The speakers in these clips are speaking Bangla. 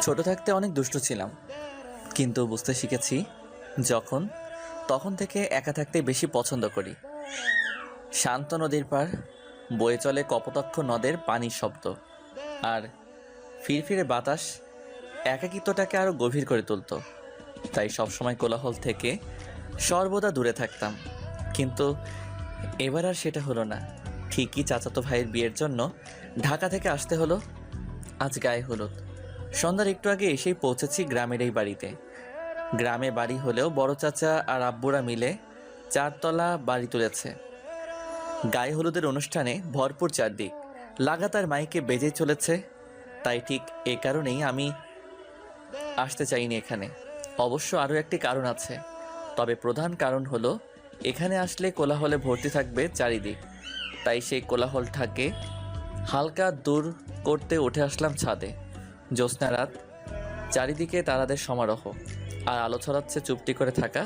ছোট থাকতে অনেক দুষ্ট ছিলাম, কিন্তু বুঝতে শিখেছি যখন তখন থেকে একা থাকতে বেশি পছন্দ করি। শান্ত নদীর পার, বয়ে চলে কপোতাক্ষ নদের পানির শব্দ, আর ফিরফিরে বাতাস একাকিত্বটাকে আরও গভীর করে তুলত। তাই সবসময় কোলাহল থেকে সর্বদা দূরে থাকতাম। কিন্তু এবার আর সেটা হলো না। ঠিকই চাচাতো ভাইয়ের বিয়ের জন্য ঢাকা থেকে আসতে হলো। আজ গায়ে হলুদ, সন্ধ্যার একটু আগে এসেই পৌঁছেছি গ্রামের এই বাড়িতে। গ্রামে বাড়ি হলেও বড় চাচা আর আব্বুরা মিলে 4 তলা বাড়ি তুলেছে। গায়ে হলুদের অনুষ্ঠানে ভরপুর চারদিক, লাগাতার মাইকে বেজেই চলেছে। তাই ঠিক এ কারণেই আমি আসতে চাইনি এখানে। অবশ্য আরও একটি কারণ আছে, তবে প্রধান কারণ হলো এখানে আসলে কোলাহলে ভর্তি থাকবে চারিদিক। তাই সেই কোলাহলটাকে হালকা দূর করতে উঠে আসলাম ছাদে। জ্যোৎস্না রাত, চারিদিকে তারাদের সমারোহ, আর আলো ছড়াচ্ছে চুপটি করে থাকা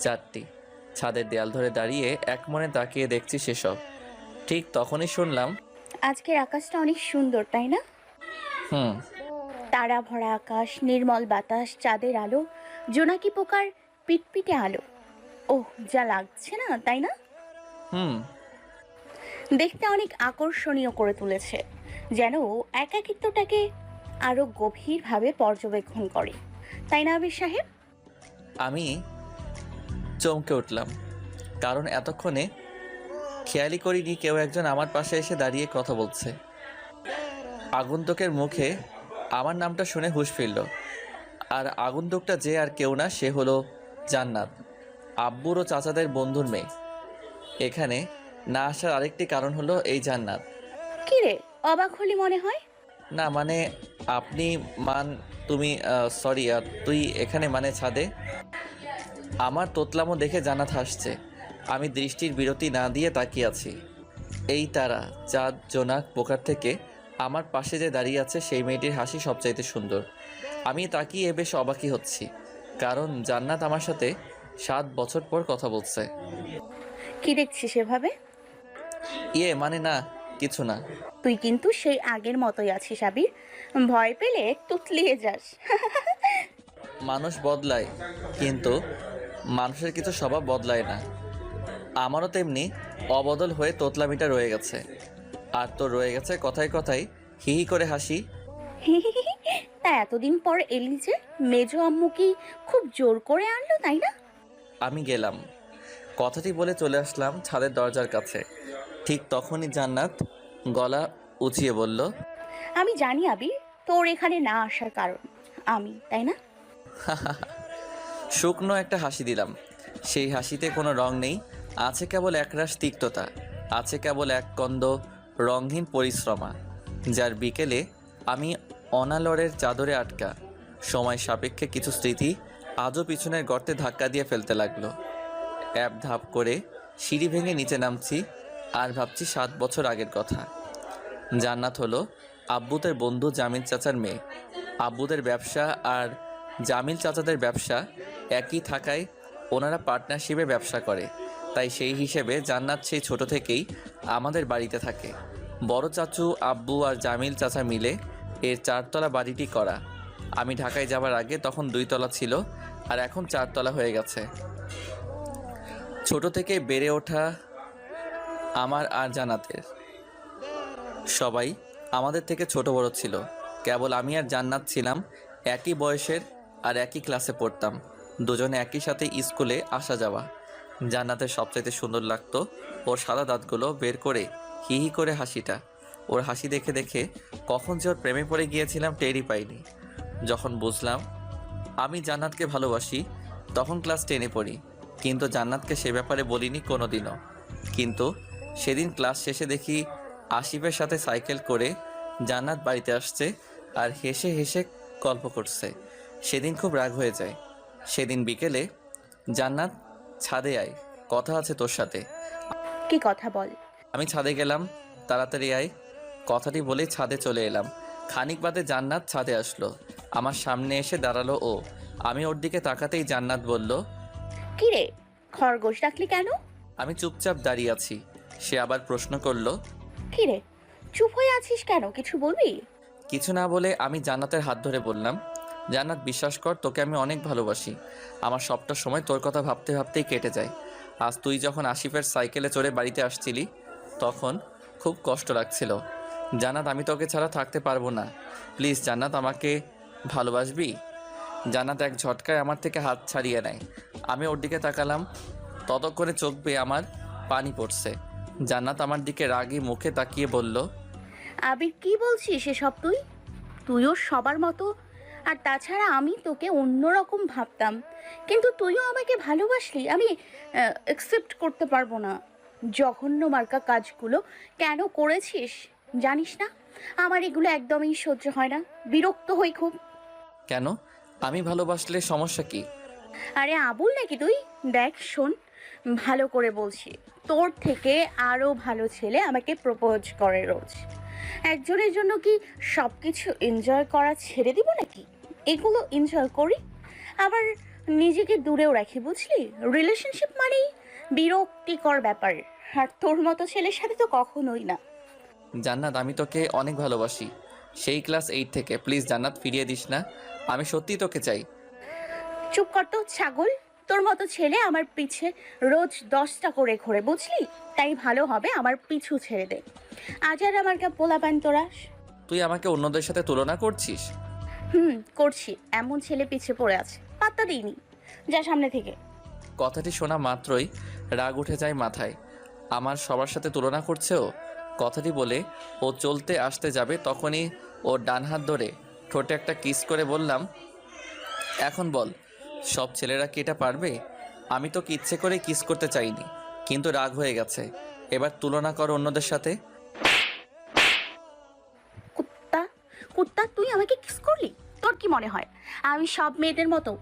চারটি। ছাদের দেয়াল ধরে দাঁড়িয়ে একমনে তাকিয়ে দেখছি সেসব। ঠিক তখনই শুনলাম, আজকের আকাশটা অনেক সুন্দর, তাই না? হুম। তারা ভরা আকাশ, নির্মল বাতাস, চাঁদের আলো, জোনাকি পোকার পিটপিটে আলো। ওহ, যা লাগছে না, তাই না? হুম। দেখতে অনেক আকর্ষণীয় করে তুলেছে, যেন একাকিত্বটাকে আরো গভীরভাবে পর্যবেক্ষণ করে, তাই না আবির সাহেব? আমি চমকে উঠলাম, কারণ এতক্ষণে খেয়ালই করিনি কেউ একজন আমার পাশে এসে দাঁড়িয়ে কথা বলছে। আগন্তুকের মুখে আমার নামটা শুনে হুঁশ ফিরল। আর আগন্তুকটা যে আর কেউ না, সে হলো জান্নাত, আব্বুর ও চাচাদের বন্ধুর মেয়ে। এখানে না আসার আরেকটি কারণ হলো এই জান্নাত। কি রে, অবাক হলি মনে হয়? না মানে আপনি তুমি সরি, তুই এখানে মানে ছাদে। আমার তোতলামো দেখে জান্নাত হাসছে। আমি দৃষ্টির বিরতি না দিয়ে তাকিয়ে আছি। এই তারা, চাঁদ, জোনাক, পোকার থেকে আমার পাশে যে দাঁড়িয়ে আছে সেই মেয়েটির হাসি সবচাইতে সুন্দর। আমি তাকিয়ে বেশ অবাকই হচ্ছি, কারণ জান্নাত আমার সাথে 7 বছর পর কথা বলছে। কি দেখছিস সেভাবে? মানে না, কিছু না। তুই কিন্তু সেই আগের মতোই আছিস আবির, ভয় পেলে তুতলিয়ে যাস। মানুষ বদলায়, কিন্তু মানুষের কিছু স্বভাব বদলায় না। আমারও তেমনি অবদল হয়ে তোতলামিটা রয়ে গেছে। আর তো রয়ে গেছে কথায় কথায় হি হি করে হাসি। তা এতদিন পর এলি যে, মেজো আম্মু কি খুব জোর করে আনলো, তাই না? আমি গেলাম, কথাটি বলে চলে আসলাম ছাদের দরজার কাছে। ঠিক তখনই জান্নাত গলা উঁচিয়ে বলল, আমি জানি আবির, তোর এখানে না আসার কারণ আমি, তাই না? শুকনো একটা হাসি দিলাম। সেই হাসিতে কোনো রং নেই, আছে কেবল একরাশ তিক্ততা, আছে কেবল এক কন্দ রঙহীন পরিশ্রমা, যার বিকেলে আমি অনালরের চাদরে আটকা সময় সাপেক্ষে কিছু স্মৃতি আজও পিছনের গর্তে ধাক্কা দিয়ে ফেলতে লাগলো। অ্যাপ ধাপ করে সিঁড়ি ভেঙে নিচে নামছি, আর ভাবছি 7 বছর আগের কথা। জান্নাত হলো আব্বুদের বন্ধু জামিল চাচার মেয়ে। আব্বুদের ব্যবসা আর জামিল চাচাদের ব্যবসা একই থাকায় ওনারা পার্টনারশিপে ব্যবসা করে। তাই সেই হিসেবে জান্নাত সেই ছোট থেকেই আমাদের বাড়িতে থাকে। বড় চাচু, আব্বু আর জামিল চাচা মিলে এর 4 তলা বাড়িটি করা। আমি ঢাকায় যাবার আগে তখন 2 তলা ছিল, আর এখন 4 তলা হয়ে গেছে। ছোট থেকে বেড়ে ওঠা আমার আর জান্নাতের, সবাই আমাদের থেকে ছোট বড় ছিল। কেবল আমি আর জান্নাত ছিলাম একই বয়সের আর একই ক্লাসে পড়তাম। দুজনে একই সাথে স্কুলে আসা যাওয়া। জান্নাতের সবচাইতে সুন্দর লাগতো ওর সাদা দাঁতগুলো বের করে হি হি করে হাসিটা। ওর হাসি দেখে দেখে কখন যে ওর প্রেমে পড়ে গিয়েছিলাম টেরই পাইনি। যখন বুঝলাম আমি জান্নাতকে ভালোবাসি, তখন ক্লাস 10-এ পড়ি, কিন্তু জান্নাতকে সে ব্যাপারে বলিনি কোনো দিনও। কিন্তু সেদিন ক্লাস শেষে দেখি আসিফের সাথে সাইকেল করে জান্নাত বাড়িতে আসছে আর হেসে হেসে গল্প করছে। সেদিন খুব রাগ হয়ে যায়। সেদিন বিকেলে, জান্নাত ছাদে আয়, কথা আছে তোর সাথে। কি কথা বল? আমি ছাদে গেলাম, তাড়াতাড়ি আয়, কথাটি বলেই ছাদে চলে এলাম। খানিক বাদে জান্নাত ছাদে আসলো, আমার সামনে এসে দাঁড়ালো ও। আমি ওর দিকে তাকাতেই জান্নাত বলল, কি রে, খরগোশ ডাকলি কেন? আমি চুপচাপ দাঁড়িয়ে আছি। সে আবার প্রশ্ন করলো, কি রে, চুপ হয়ে আছিস কেন, কিছু বলবি? কিছু না বলে আমি জান্নাতের হাত ধরে বললাম, জান্নাত বিশ্বাস কর, তোকে আমি অনেক ভালোবাসি। আমার সবটা সময় তোর কথা ভাবতে ভাবতেই কেটে যায়। আজ তুই যখন আসিফের সাইকেলে চড়ে বাড়িতে আসছিলি তখন খুব কষ্ট লাগছিল। জান্নাত, আমি তোকে ছাড়া থাকতে পারবো না। প্লিজ জান্নাত, আমাকে ভালোবাসবি? জান্নাত এক ঝটকায় আমার থেকে হাত ছাড়িয়ে নেয়। আমি ওর দিকে তাকালাম, ততক্ষণে চোখ বেয়ে আমার পানি পড়ছে। জান্নাত আমার দিকে রাগী মুখে তাকিয়ে বলল, আবির কি বলছিস এসব তুইও সবার মতো। আর তাছাড়া আমি তোকে অন্যরকম ভাবতাম, কিন্তু তুইও আমাকে ভালোবাসলি। আমি অ্যাকসেপ্ট করতে পারবো না। জঘন্য মার্কা কাজগুলো কেন করেছিস জানিস না? আমার এগুলো একদমই সহ্য হয় না, বিরক্ত হই খুব। কেন? আমি ভালোবাসলে সমস্যা কি? আরে আবুল নাকি তুই? দেখ শোন, ভালো করে বলছি, তোর থেকে আরও ভালো ছেলে আমাকে প্রপোজ করে রোজ। একজনের জন্য কি সব কিছু এনজয় করা ছেড়ে দিব নাকি? এগুলো এনজয় করি, আবার নিজেকে দূরেও রাখি, বুঝলি? রিলেশনশিপ মানেই বিরক্তিকর ব্যাপার, আর তোর মতো ছেলের সাথে তো কখনোই না। জান্নাত, আমি তোকে অনেক ভালোবাসি, সেই ক্লাস 8 থেকে। প্লিজ জান্নাত, ফিরিয়ে দিস না। আমি সত্যিই তোকে চাই। চুপ কর তো ছাগল, তোর মতো ছেলে আমার পিছে রোজ 10টা করে ঘোরে, বুঝলি? তাই ভালো হবে আমার পিছু ছেড়ে দে। আজ আর আমার কা পোলাপান তোরা। তুই আমাকে অন্যদের সাথে তুলনা করছিস? করছি, এমন ছেলে পিছে পড়ে আছে, পাত্তা দিইনি। যা সামনে থেকে। কথাটি শোনা মাত্রই রাগ উঠে যায় মাথায়। আমার সবার সাথে তুলনা করছে ও। কথাটি বলে ও চলতে আসতে যাবে, তখনই ওর ডান হাত ধরে ঠোঁটে একটা কিস করে বললাম, এখন বল, সব ছেলেরা কি এটা পারবে? আমি তোকে ইচ্ছে করে কিস করতে চাইনি, কিন্তু রাগ হয়ে গেছে। এবার তুলনা কর অন্যদের সাথে। কুত্তা, কুত্তা, তুই আমাকে কিস করলি? তোর কি মনে হয় আমি সব মেয়েদের মতো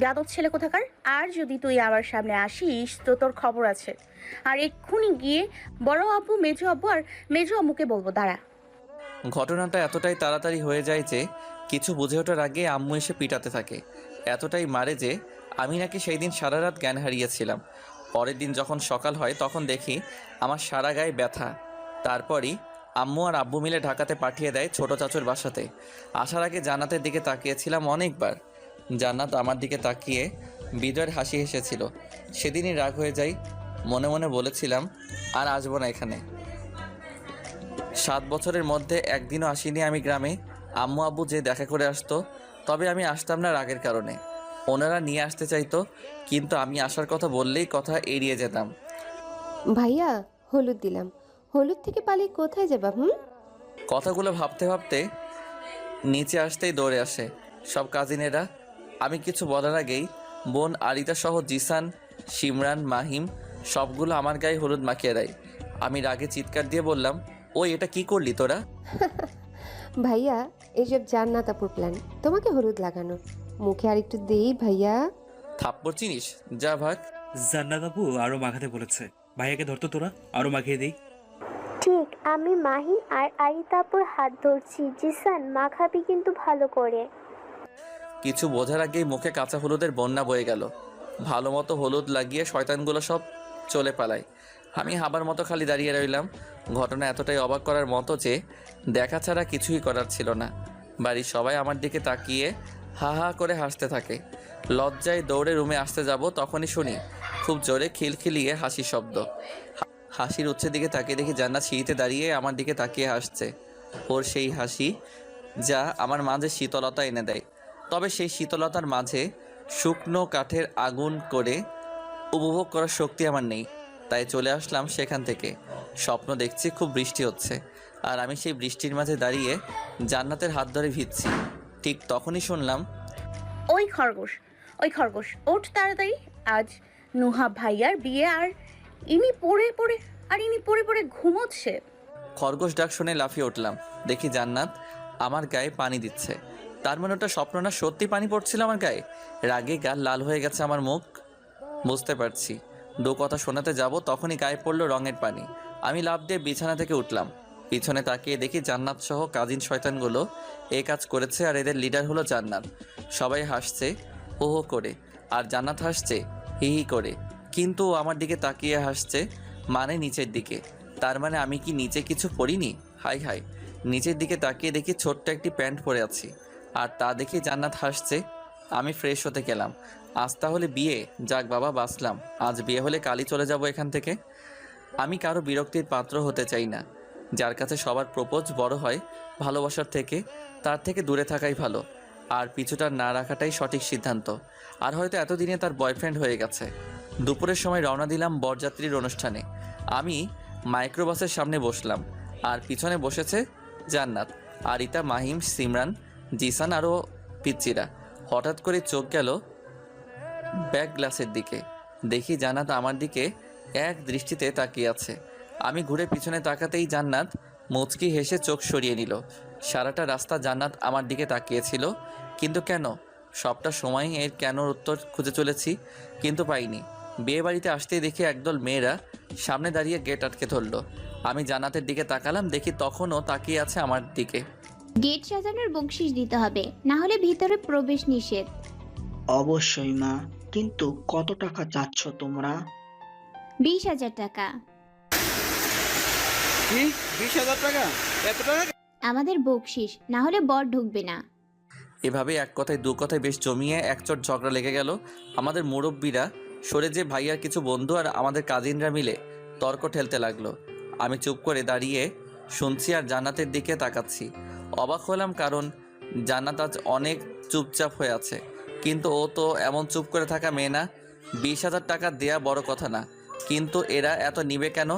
যাদব ছেলে কোথাকার? আর যদি তুই আমার সামনে আসিস তো তোর খবর আছে। আর এক্ষুনি গিয়ে বড় আব্বু, মেজো আব্বু আর মেজো আম্মুকে বলবো, দাঁড়া। ঘটনাটা এতটাই তাড়াতাড়ি হয়ে যায় যে কিছু বুঝে ওঠার আগে আম্মু এসে পিটাতে থাকে। এতটাই মারে যে আমি নাকি সেই দিন সারা রাত জ্ঞান হারিয়েছিলাম। পরের দিন যখন সকাল হয় তখন দেখি আমার সারা গায়ে ব্যথা। তারপরই আম্মু আর আব্বু মিলে ঢাকাতে পাঠিয়ে দেয় ছোট চাচুর বাসাতে। আসার আগে জান্নাতের দিকে তাকিয়েছিলাম অনেকবার। জান্নাত আমার দিকে তাকিয়ে বিজয়ের হাসি হেসেছিল। সেদিনই রাগ হয়ে যাই, মনে মনে বলেছিলাম আর আসবো না এখানে। 7 বছরের মধ্যে একদিনও আসিনি আমি গ্রামে। আম্মু আব্বু যে দেখা করে আসতো, তবে আমি আসতাম না রাগের কারণে। ওনারা নিয়ে আসতে চাইতো, কিন্তু আমি আসার কথা বললেই কথা এড়িয়ে যেতাম। ভাইয়া, হলুদ দিলাম। হলুদ থেকে পালিয়ে কোথায় যাবা? কথাগুলো ভাবতে ভাবতে নিচে আসতেই দৌড়ে আসে সব কাজিনেরা। আমি কিছু বলার আগেই বোন আরিতা সহ জিসান, শিমরান, মাহিম সবগুলো আমার গায়ে হলুদ মাখিয়ে দেয়। আমি রাগে চিৎকার দিয়ে বললাম, ওই এটা কি করলি তোরা? ভাইয়া, এসব জান্নাত আপুর প্ল্যান, তোমাকে হলুদ লাগানো। মুখে আর একটু দেই ভাইয়া। থাপ্পড় চিনিস? যা ভাগ। জান্নাত আপু আরো মাখাতে বলেছে, ভাইয়াকে ধরতো তোরা, আরো মাখিয়ে দেই। ঠিক, আমি মাহিন আর আরিতাপুর হাত ধরছি। জিসান, মাখাবি কিন্তু ভালো করে। কিছু বোঝার আগেই মুখে কাঁচা হলুদের বন্যা বয়ে গেল। ভালো মতো হলুদ লাগিয়ে শয়তানগুলো সব চলে পালায়। আমি হাবার মতো খালি দাঁড়িয়ে রইলাম। ঘটনা এতটাই অবাক করার মতো যে দেখা ছাড়া কিছুই করার ছিল না। বাড়ির সবাই আমার দিকে তাকিয়ে হা হা করে হাসতে থাকে। লজ্জায় দৌড়ে রুমে আসতে যাব, তখনই শুনি খুব জোরে খিলখিলিয়ে হাসির শব্দ। হাসির উচ্চের দিকে তাকিয়ে দেখি জান্নাত সিঁড়িতে দাঁড়িয়ে আমার দিকে তাকিয়ে হাসছে। ওর সেই হাসি যা আমার মাঝে শীতলতা এনে দেয়। তবে সেই শীতলতার মাঝে শুকনো কাঠের আগুন করে উপভোগ করার শক্তি আমার নেই। তাই চলে আসলাম সেখান থেকে। স্বপ্ন দেখছি খুব বৃষ্টি হচ্ছে, আর আমি সেই বৃষ্টির মাঝে দাঁড়িয়ে জান্নাতের হাত ধরে ভিজছি। ঠিক তখনই শুনলাম, ওই খরগোশ, ওই খরগোশ, ওঠ তাড়াতাড়ি, আজ নুহা ভাইয়ার বিয়ে, আর ইনি পড়ে পড়ে ঘুমোচ্ছে। খরগোশ ডাক শুনে লাফিয়ে উঠলাম। দেখি জান্নাত আমার গায়ে পানি দিচ্ছে। তার মানে ওটা স্বপ্ন না, সত্যি পানি পড়ছিল আমার গায়ে। রাগে গাল লাল হয়ে গেছে আমার মুখ। বুঝতে পারছি দু কথা শোনাতে যাব, তখনই গায়ে পড়লো রঙের পানি। আমি লাফ দিয়ে বিছানা থেকে উঠলাম। পিছনে তাকিয়ে দেখি জান্নাত সহ কাজিন শয়তানগুলো এই কাজ করেছে, আর এদের লিডার হলো জান্নাত। সবাই হাসছে হো হো করে, আর জান্নাত হাসছে হি হি করে। কিন্তু ও আমার দিকে তাকিয়ে হাসছে, মানে নিচের দিকে। তার মানে আমি কি নিচে কিছু পড়িনি? হাই হাই, নিচের দিকে তাকিয়ে দেখি ছোট্ট একটি প্যান্ট পরে আছি, আর তা দেখে জান্নাত হাসছে। আমি ফ্রেশ হতে গেলাম। আজ তাহলে বিয়ে, যাক বাবা বাঁচলাম। আজ বিয়ে হলে কালই চলে যাব এখান থেকে। আমি কারো বিরক্তির পাত্র হতে চাই না। যার কাছে সবার প্রপোজ বড় হয় ভালোবাসার থেকে, তার থেকে দূরে থাকাই ভালো, আর পিছুটা না রাখাটাই সঠিক সিদ্ধান্ত। আর হয়তো এতদিনে তার বয়ফ্রেন্ড হয়ে গেছে। দুপুরের সময় রওনা দিলাম বরযাত্রীর অনুষ্ঠানে। আমি মাইক্রোবাসের সামনে বসলাম, আর পিছনে বসেছে জান্নাত, আরিতা, মাহিম, সিমরান, জিসান আরও পিচ্চিরা। হঠাৎ করে চোখ গেল ব্যাক গ্লাসের দিকে। দেখি জান্নাত আমার দিকে এক দৃষ্টিতে তাকিয়ে আছে। আমি ঘুরে পিছনে তাকাতেই জান্নাত মুচকি হেসে চোখ সরিয়ে নিল। সারাটা রাস্তা জান্নাত আমার দিকে তাকিয়েছিল, কিন্তু কেন? সবটা সময় এর কেনর উত্তর খুঁজে চলেছি, কিন্তু পাইনি। বিয়ে বাড়িতে আসতেই দেখি একদল মেয়েরা সামনে দাঁড়িয়ে গেট আটকে ধরলো। আমি জান্নাতের দিকে তাকালাম, দেখি তখনও তাকিয়ে আছে আমার দিকে। গেট সাজানোর বকশিশ দিতে হবে, না হলে ভিতরে প্রবেশ নিষেধ। অবশ্যই মা, কিন্তু কত টাকা চাচ্ছ তোমরা? 20,000 টাকা। কি 20,000 টাকা? এত টাকা? আমাদের বকশিশ, না হলে বর ঢুকবে না। এভাবে এক কথায় দু কথায় বেশ জমিয়ে একচোট ঝগড়া লেগে গেল। আমাদের মুরব্বীরা সরে যে ভাইয়ার কিছু বন্ধু আর আমাদের কাজিনরা মিলে তর্ক ঠেলতে লাগলো। আমি চুপ করে দাঁড়িয়ে শুনছি আর জান্নাতের দিকে তাকাচ্ছি। অবাক হলাম, কারণ জান্নাত আজ অনেক চুপচাপ হয়ে আছে, কিন্তু ও তো এমন চুপ করে থাকা মেয়ে না। 20,000 টাকা দেয়া বড় কথা না, কিন্তু এরা এত নিবে কেন?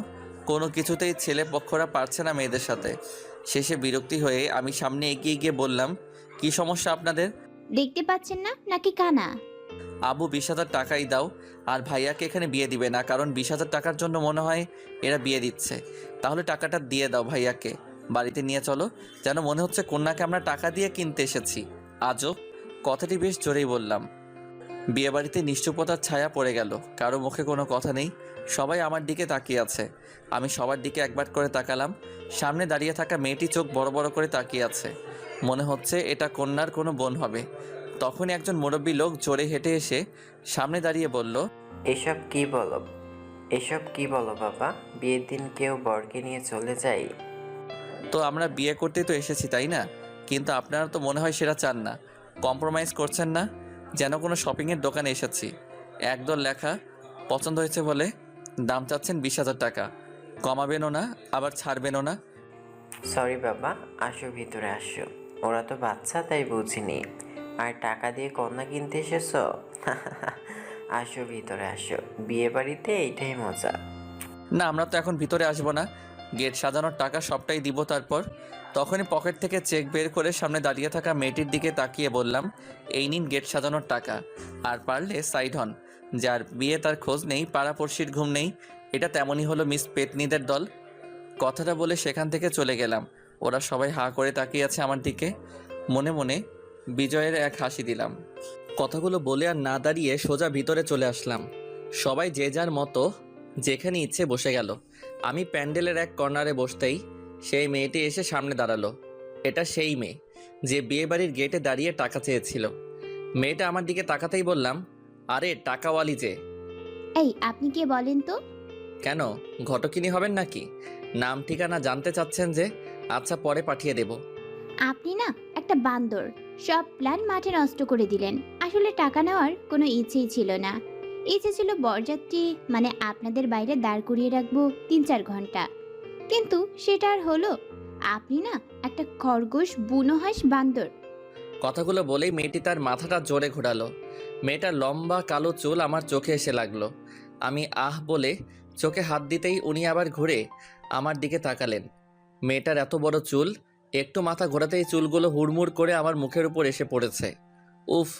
কোনো কিছুতেই ছেলে পক্ষরা পারছে না মেয়েদের সাথে। শেষে বিরক্তি হয়ে আমি সামনে এগিয়ে গিয়ে বললাম, কি সমস্যা আপনাদের? দেখতে পাচ্ছেন না নাকি কানা? আবু 20,000 টাকাই দাও, আর ভাইয়াকে এখানে বিয়ে দিবে না, কারণ 20,000 টাকার জন্য মনে হয় এরা বিয়ে দিচ্ছে। তাহলে টাকাটা দিয়ে দাও ভাইয়াকে, বাড়িতে নিয়ে চলো, যেন মনে হচ্ছে কন্যাকে আমরা টাকা দিয়ে কিনতে এসেছি। আজব। কথাটি বেশ জোরেই বললাম। বিয়ে বাড়িতে নিশ্চুপতার ছায়া পড়ে গেল। কারো মুখে কোনো কথা নেই, সবাই আমার দিকে তাকিয়ে আছে। আমি সবার দিকে একবার করে তাকালাম। সামনে দাঁড়িয়ে থাকা মেয়েটি চোখ বড় বড় করে তাকিয়ে আছে, মনে হচ্ছে এটা কন্যার কোনো বোন হবে। তখনই একজন মুরব্বী লোক জোরে হেঁটে এসে সামনে দাঁড়িয়ে বলল, এসব কি বলো বাবা? বিয়ের দিন কেউ বরকে নিয়ে চলে যায়? তো আমরা বিয়ে করতে তো এসেছি, তাই না? কিন্তু আপনারা তো মনে হয় সেটা চান না, কম্প্রোমাইজ করছেন না, যেন কোনো শপিংয়ের দোকানে এসেছি। একদল লেখা পছন্দ হয়েছে বলে দাম চাচ্ছেন 20,000 টাকা। কমাবেনও না, আবার ছাড়বেনও না। সরি বাবা, আসো ভিতরে আসো। ওরা তো বাচ্চা, তাই বুঝিনি। আর টাকা দিয়ে কন্যা কিনতে এসেছো? আসো ভিতরে আসো, বিয়ে বাড়িতে এইটাই মজা। না, আমরা তো এখন ভিতরে আসবো না, গেট সাজানোর টাকা সবটাই দিব। তারপর তখনই পকেট থেকে চেক বের করে সামনে দাঁড়িয়ে থাকা মেয়েটির দিকে তাকিয়ে বললাম, এই নিন গেট সাজানোর টাকা, আর পারলে সাইড হন। যার বিয়ে তার খোঁজ নেই, পাড়াপড়শির ঘুম নেই, এটা তেমনই হলো মিস পেতনিদের দল। কথাটা বলে সেখান থেকে চলে গেলাম। ওরা সবাই হাঁ করে তাকিয়ে আছে আমার দিকে। মনে মনে বিজয়ের এক হাসি দিলাম। কথাগুলো বলে আর না দাঁড়িয়ে সোজা ভিতরে চলে আসলাম। সবাই যে যার মতো যেখানে ইচ্ছে বসে গেল। আমি প্যান্ডেলের এক কর্নারে বসতেই সেই মেয়েটি এসে সামনে দাঁড়ালো। এটা সেই মেয়ে যে বিয়েবাড়ির গেটে দাঁড়িয়ে টাকা চেয়েছিল। মেয়েটা আমার দিকে তাকাতেই বললাম, আরে টাকাওয়ালি যে। এই, আপনি কে বলেন তো? কেন, ঘটকিনি হবেন নাকি? নাম ঠিকানা জানতে চাচ্ছেন যে? আচ্ছা, পরে পাঠিয়ে দেব। আপনি না একটা বান্দর, সব প্ল্যান মাঠে নষ্ট করে দিলেন। আসলে টাকা নেওয়ার কোনো ইচ্ছেই ছিল না। ইচ্ছে ছিল বরযাত্রী মানে আপনাদের বাইরে দাঁড় করিয়ে রাখবো 3-4 ঘন্টা, কিন্তু সেটা আর হলো? আপনি না একটা খরগোশ বুনো হাঁস বান্দর। কথাগুলো বলেই মেয়েটি তার মাথাটা জোরে ঘোরালো। মেয়েটার লম্বা কালো চুল আমার চোখে এসে লাগলো। আমি আহ বলে চোখে হাত দিতেই উনি আবার ঘুরে আমার দিকে তাকালেন। মেয়েটার এত বড় চুল, একটু মাথা ঘোরাতেই চুলগুলো হুড়মুড় করে আমার মুখের উপর এসে পড়েছে। উফ।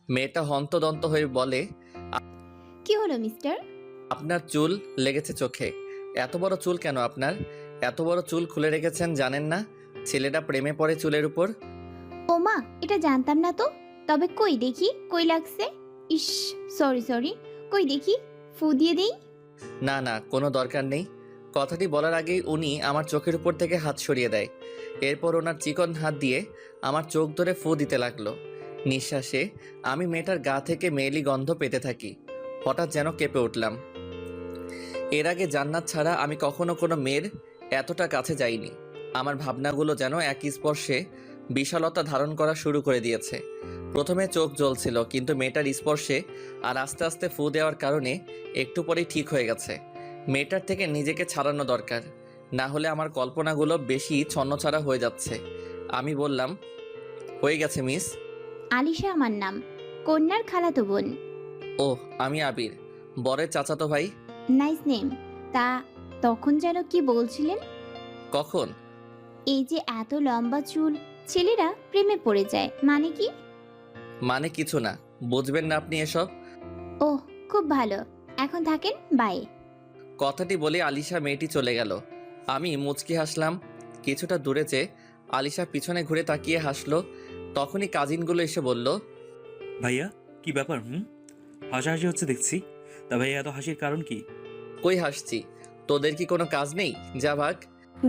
মেয়েটা হন্তদন্ত হয়ে বলে, কি হলো মিস্টার? আপনার চুল লেগেছে চোখে। এত বড় চুল কেন আপনার? এত বড় চুল খুলে রেখেছেন, জানেন না ছেলেটা প্রেমে পড়ে চুলের উপর? ও মা, এটা জানতাম না তো। তবে কই দেখি, কই লাগছে? ইস, সরি, কই দেখি, ফু দিয়ে দেই। না না, কোনো দরকার নেই। কথাটি বলার আগেই উনি আমার চোখের উপর থেকে হাত সরিয়ে দেয়। এরপর ওনার চিকন হাত দিয়ে আমার চোখ ধরে ফু দিতে লাগলো। নিঃশ্বাসে আমি মেয়েটার গা থেকে মেয়েলি গন্ধ পেতে থাকি। হঠাৎ যেন কেঁপে উঠলাম। এর আগে জান্নাত ছাড়া আমি কখনো কোনো মেয়ের এতটা কাছে যাইনি। আমার ভাবনাগুলো যেন এক স্পর্শে বিশালতা ধারণ করা শুরু করে দিয়েছে। প্রথমে চোখ জ্বলছিল, কিন্তু মেয়েটার স্পর্শে আর আস্তে আস্তে ফু দেওয়ার কারণে একটু পরেই ঠিক হয়ে গেছে। মেয়েটার থেকে নিজেকে ছাড়ানো দরকার, না হলে আমার কল্পনাগুলো বেশি ছন্নছাড়া হয়ে যাচ্ছে। আমি বললাম, হয়ে গেছে মিস। আলিশা আমার নাম, কন্যার খালাতো বোন। ও, আমি আবির, বরের চাচাতো ভাই। Nice name. তা তখন যেন কি বলছিলেন? কখন? এই যে এত লম্বা চুল, ছেলেরা প্রেমে পড়ে যায় মানে কি? মানে কিছু না, বুঝবেন না আপনি এসব। ওহ, খুব ভালো, এখন থাকেন, বাই। কথাটি বলে আলিশা মেয়েটি চলে গেল। আমি মুচকি হাসলাম। কিছুটা দূরে যে আলিশা পিছনে ঘুরে তাকিয়ে হাসলো, তখনই কাজিনগুলো এসে বলল, ভাইয়া কি ব্যাপার? হাসাহাসি হচ্ছে দেখছি। তা ভাইয়া এত হাসির কারণ কি? কই হাসছি? তোদের কি কোনো কাজ নেই? যা ভাগ।